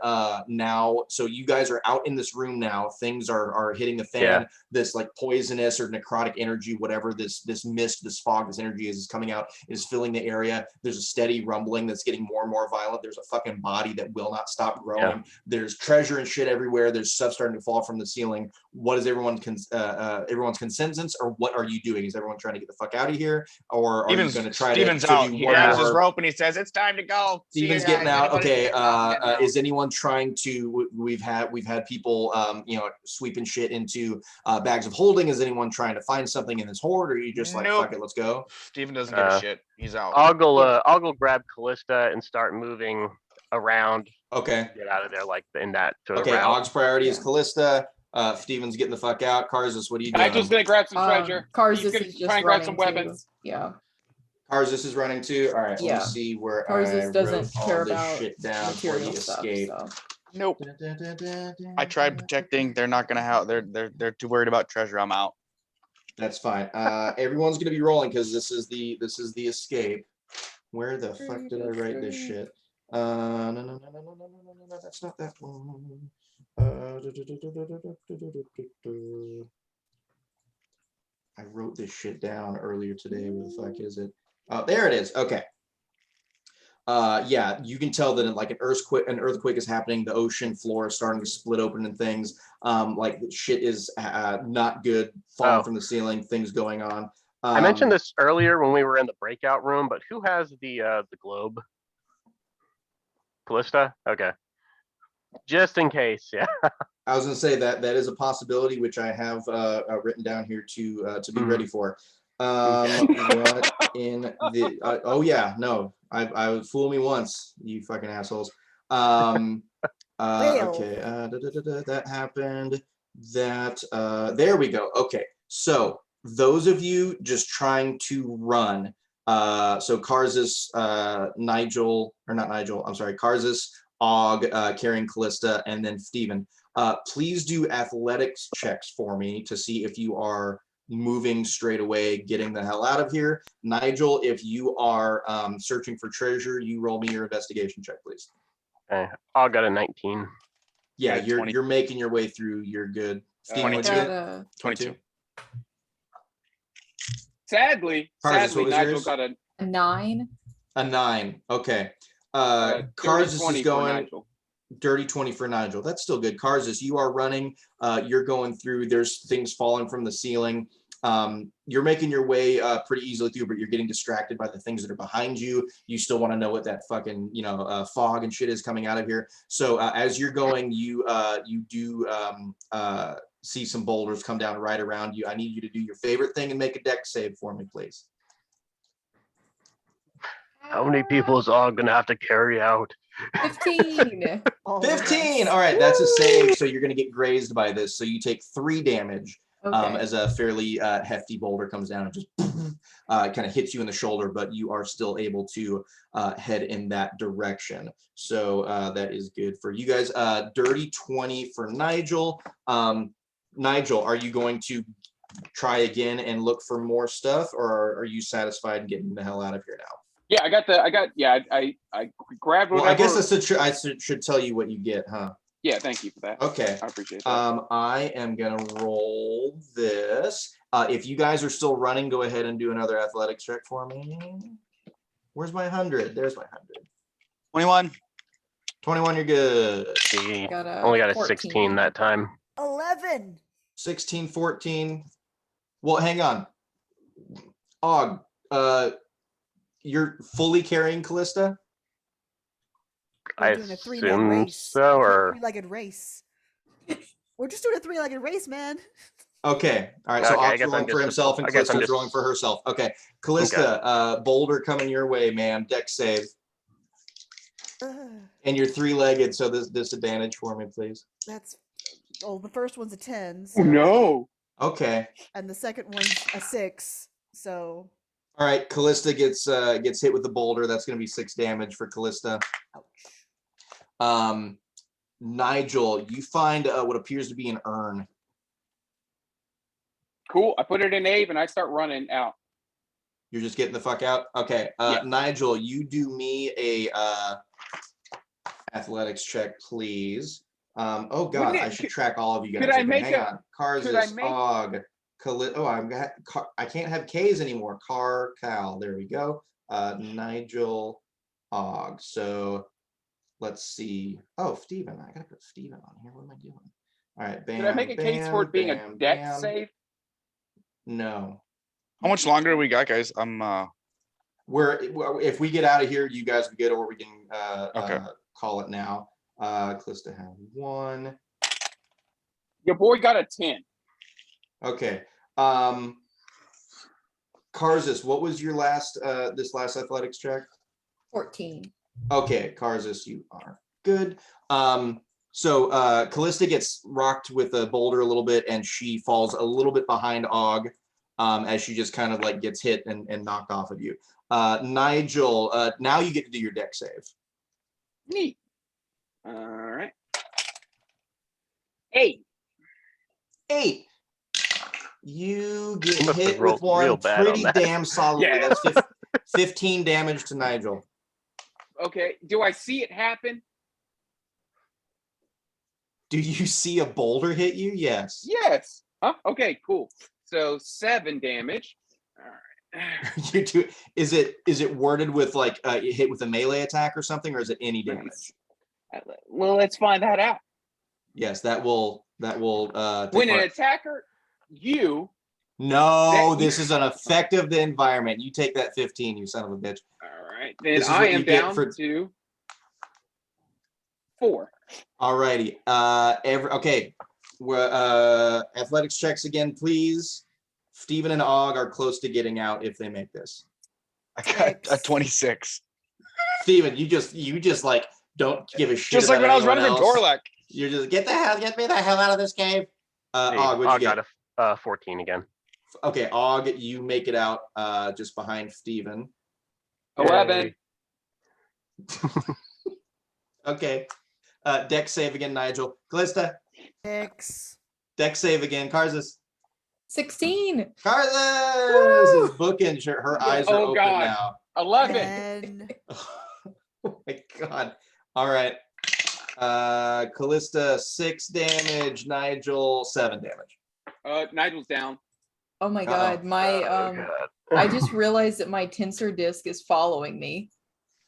now? So you guys are out in this room now. Things are hitting the fan. Yeah. This like poisonous or necrotic energy, whatever this mist, this fog, this energy is coming out, is filling the area. There's a steady rumbling that's getting more and more violent. There's a fucking body that will not stop growing. Yeah. There's treasure and shit everywhere. There's stuff starting to fall from the ceiling. What is everyone's consensus, or what are you doing? Is everyone trying to get the fuck out of here, or are Steven's- you going to try Steven's to out. do He one grabs more? his rope and he says, "It's time to go." See you Steven's getting guys. out. Everybody's Okay. getting out. I'm getting out. Is anyone trying to? We've had people, sweeping shit into bags of holding. Is anyone trying to find something in this hoard, or are you just like, Nope. fuck it, let's go? Steven doesn't give a shit. He's out. I'll go grab Callista and start moving around, Okay. get out of there like in that sort of Okay. route. Og's priority is Callista. Steven's getting the fuck out. Karzus, what are you doing? Nigel's gonna grab some treasure. Karzus He's gonna is try just and grab running some too. weapons. Yeah. Karzus is running too. All right, let Yeah. me see where I Karzus wrote doesn't care all this about shit down for material the stuff. escape. So. Nope. I tried protecting. They're not gonna have. They're too worried about treasure. I'm out. That's fine. Everyone's gonna be rolling because this is the escape. Where the fuck did I write this shit? No, that's not that one. I wrote this shit down earlier today. Where the fuck is it? Oh, there it is. Okay. Yeah, you can tell that like an earthquake is happening. The ocean floor is starting to split open and things. Like shit is not good, falling from the ceiling. Things going on. I mentioned this earlier when we were in the breakout room, but who has the globe? Callista? Okay. Just in case, yeah. I was gonna say that is a possibility, which I have written down here to be ready for. What in the? Oh yeah, no, I fool me once, you fucking assholes. Okay, that happened. That there we go. Okay, so those of you just trying to run. So Karzus, Nigel, or not Nigel, I'm sorry, Karzus, Og, carrying Callista, and then Steven. Please do athletics checks for me to see if you are moving straight away, getting the hell out of here. Nigel, if you are searching for treasure, you roll me your investigation check, please. Okay, Og got a 19. Yeah, Yeah, 20. you're making your way through. You're good. Steven, what'd you Got get? a 22. Sadly, Karzus, what was Nigel yours? got a 9. A 9. Okay. dirty Karzus 20 is for going. Nigel. Dirty 20 for Nigel. That's still good. Karzus, you are running. You're going through. There's things falling from the ceiling. You're making your way pretty easily through, but you're getting distracted by the things that are behind you. You still want to know what that fucking fog and shit is coming out of here. So as you're going, you do see some boulders come down right around you. I need you to do your favorite thing and make a dex save for me, please. How many people is Og gonna have to carry out? 15. All of us. 15. All right, that's a save. So you're going to get grazed by this. So you take 3 damage. Okay. As a fairly hefty boulder comes down and just kind of hits you in the shoulder, but you are still able to head in that direction. So that is good for you guys. Dirty 20 for Nigel. Nigel, are you going to try again and look for more stuff, or are you satisfied in getting the hell out of here now? Yeah, I grabbed Well, whatever. I guess I should tell you what you get, huh? Yeah, thank you for that. Okay. I appreciate that. I am gonna roll this. If you guys are still running, go ahead and do another athletics check for me. Where's my 100? There's my 100. 21. 21, you're good. Gee, Got a only got a 14. 16 that time. 11. 16, 14. Well, hang on. Og, you're fully carrying Callista? We're I doing a three-man assume race. so, or Three-legged race. We're just doing a three-legged race, man. Okay. All right. So Okay, I Og's guess I'm rolling for just- himself and I guess I'm Callista's just- rolling for herself. Okay. Callista, boulder coming your way, ma'am. Dex save. Ugh, And you're 3-legged, so this disadvantage for me, please. that's the first one's a 10. Oh, So, no. Okay. and the second one's a 6. So All right, Callista gets hit with the boulder. That's going to be 6 damage for Callista. ouch. Nigel, you find what appears to be an urn. Cool. I put it in Abe and I start running out. You're just getting the fuck out. Okay, Yeah. Nigel, you do me a athletics check, please. Oh God, Wouldn't it- I should track all of you guys. could I Okay, make hang a- on. Karzus, could I make- Og, I can't have K's anymore. Cal. There we go. Nigel, Og. So let's see. Oh, Steven. I gotta put Steven on here. What am I doing? All right, bam. Did I make a case for it being a bam, deck bam. save? No. How much longer we got, guys? I'm If we get out of here, you guys are good, or we can Okay. call it now. Callista had 1. Your boy got a 10. Okay. Karzus, what was your last this last athletics check? 14. Okay, Karzus, you are good. So Callista gets rocked with a boulder a little bit, and she falls a little bit behind Og as she just kind of like gets hit and knocked off of you. Nigel, now you get to do your deck save. Neat. All right. 8. 8. You He get must have hit rolled with real one bad on pretty that. damn solidly. Yeah. That's 15 damage to Nigel. Okay. Do I see it happen? Do you see a boulder hit you? Yes. Yes. Huh? Okay, cool. So 7 damage. All right. You do. Is it worded with like hit with a melee attack or something, or is it any damage? Well, let's find that out. Yes, that will take When an part. attacker, you. No, that- this is an effective the environment. You take that 15, you son of a bitch. All right. Then This is I what you am get down for- to 4. Alrighty. Okay. We're athletics checks again, please. Steven and Og are close to getting out if they make this. I got a Six. 26. Steven, you just like don't give a shit. Just like about when I was anyone running from else. Torlek. You're just get me the hell out of this cave. Hey, Og, what'd you Og get? got a 14 again. Okay, Og, you make it out just behind Steven. 11. Okay. Deck save again, Nigel. Callista, 6. deck save again. Karzus. 16. Karzus is booking. Her eyes are Oh, open God. now. 11. 10. Oh my god. All right. Callista 6 damage, Nigel 7 damage. Nigel's down. Oh my Uh-oh. god, my Oh, God. I just realized that my tensor disc is following me.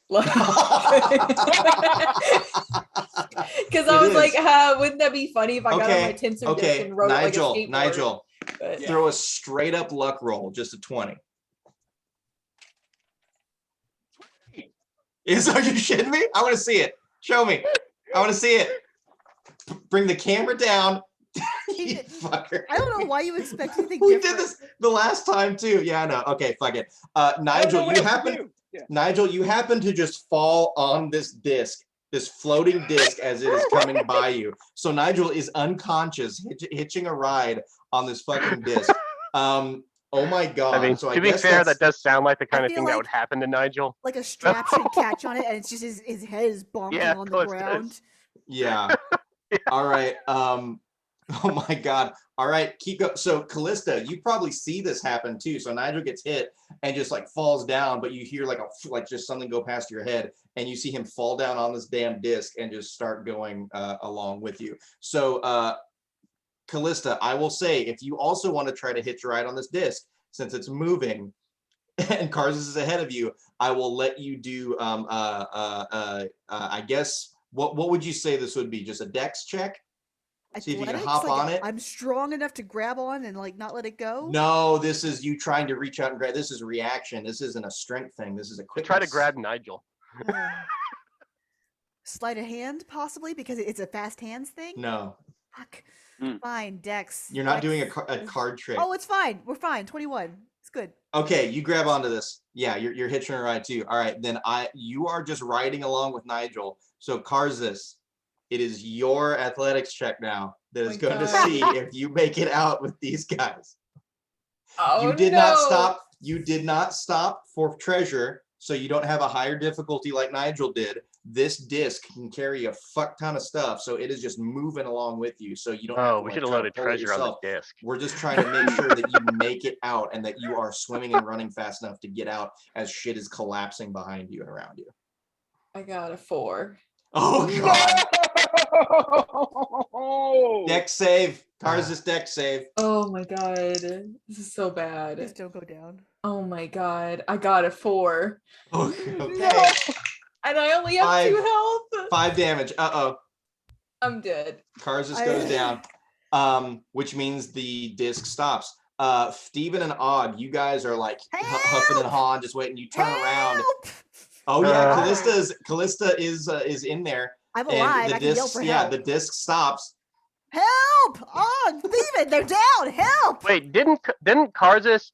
Like, because I It was like, is. wouldn't that be funny if I got on my tensor disc Okay, and rode it like a Nigel, skateboard? Nigel, But- Yeah. throw a straight up luck roll, just a 20. Are you shitting me? I want to see it. Show me. I want to see it. Bring the camera down. You didn't. fucker. I don't know why you expect anything We different. did this the last time too. Yeah, I know. Okay, fuck it. I don't know Nigel, what you else to happen do. Yeah. Nigel, you happen to just fall on this disc, this floating disc as it is coming by you. So Nigel is unconscious, hitching a ride on this fucking disc. Oh my god. I mean, so to be guess fair, that's- that does sound like the kind of feel thing that like- would happen to Nigel. Like a strap should catch on it, and it's just his head is bonking Yeah, on of the course it ground. is. Yeah. All right. Oh my god. All right, keep going. So Callista, you probably see this happen too. So Nigel gets hit and just like falls down, but you hear like just something go past your head, and you see him fall down on this damn disc and just start going along with you. So Callista, I will say, if you also want to try to hitch a ride on this disc, since it's moving and Karzus is ahead of you, I will let you do I guess what would you say this would be? Just a dex check? See if you can Athletics? hop Like, on it. I'm strong enough to grab on and like not let it go. No, this is you trying to reach out and grab. This is reaction. This isn't a strength thing. This is a quick. Try to grab Nigel. Sleight of hand, possibly, because it's a fast hands thing. No, Fuck. Mm. Fine, Dex. you're not doing a Dex. card trick. Oh, it's fine. We're fine. 21. It's good. Okay, you grab onto this. Yeah, you're hitching a ride too. All right, then you are just riding along with Nigel. So Karzus, it is your athletics check now that is My going to God. see if you make it out with these guys. Oh, You did not no. stop. You did not stop for treasure, so you don't have a higher difficulty like Nigel did. This disc can carry a fuck ton of stuff, so it is just moving along with you. So you don't. have Oh, to, we like, should have try to loaded pull it treasure on yourself. the disc. We're just trying to make sure that you make it out and that you are swimming and running fast enough to get out as shit is collapsing behind you and around you. I got a 4. Oh god! No! Deck save. Karzus deck save. Oh my god. This is so Please bad. don't go down. Oh my god. I got a 4. Okay. No. And I only have 2 health. 5 damage. Uh-oh. I'm dead. Karzus goes down. Which means the disc stops. Steven and Og, you guys are like huffing and hawing, just waiting. You turn around. Help! Oh yeah, Uh. Callista is in there. I'm And alive. the I can yell disc, for yeah, help. the disc stops. Help! Oh, Steven, they're down. Help! Wait, didn't Karzus?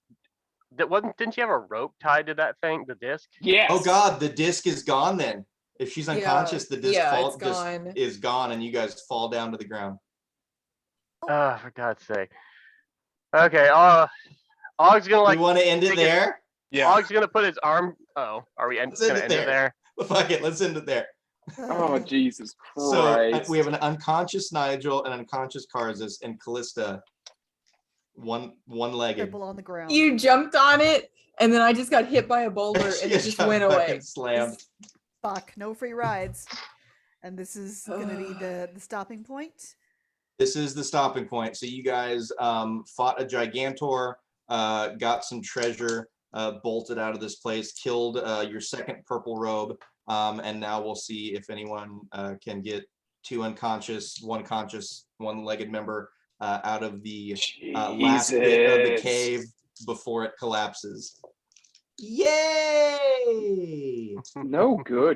Didn't you have a rope tied to that thing, the disc? Yes. Oh god, the disc is gone then. If she's Yeah, unconscious, the disc yeah, fall, it's just gone. is gone, and you guys fall down to the ground. For God's sake. Okay, Og's gonna We like, want to end it take it- there. Yeah. Og's gonna put his arm, are we Let's gonna end it end it there? Fuck it, let's end it there. Oh Jesus So Christ! we have an unconscious Nigel, an unconscious Karzas, and Callista, one-legged. Cripple on the ground. You jumped on it, and then I just got hit by a boulder, She and it got just went fucking away. Slammed. Fuck, no free rides. And this is gonna be the stopping point. This is the stopping point. So you guys fought a Gigantor, got some treasure, bolted out of this place, killed your second purple robe, and now we'll see if anyone can get two unconscious, one conscious, one-legged member out of the last bit of the Jesus. cave before it collapses. Yay! No good.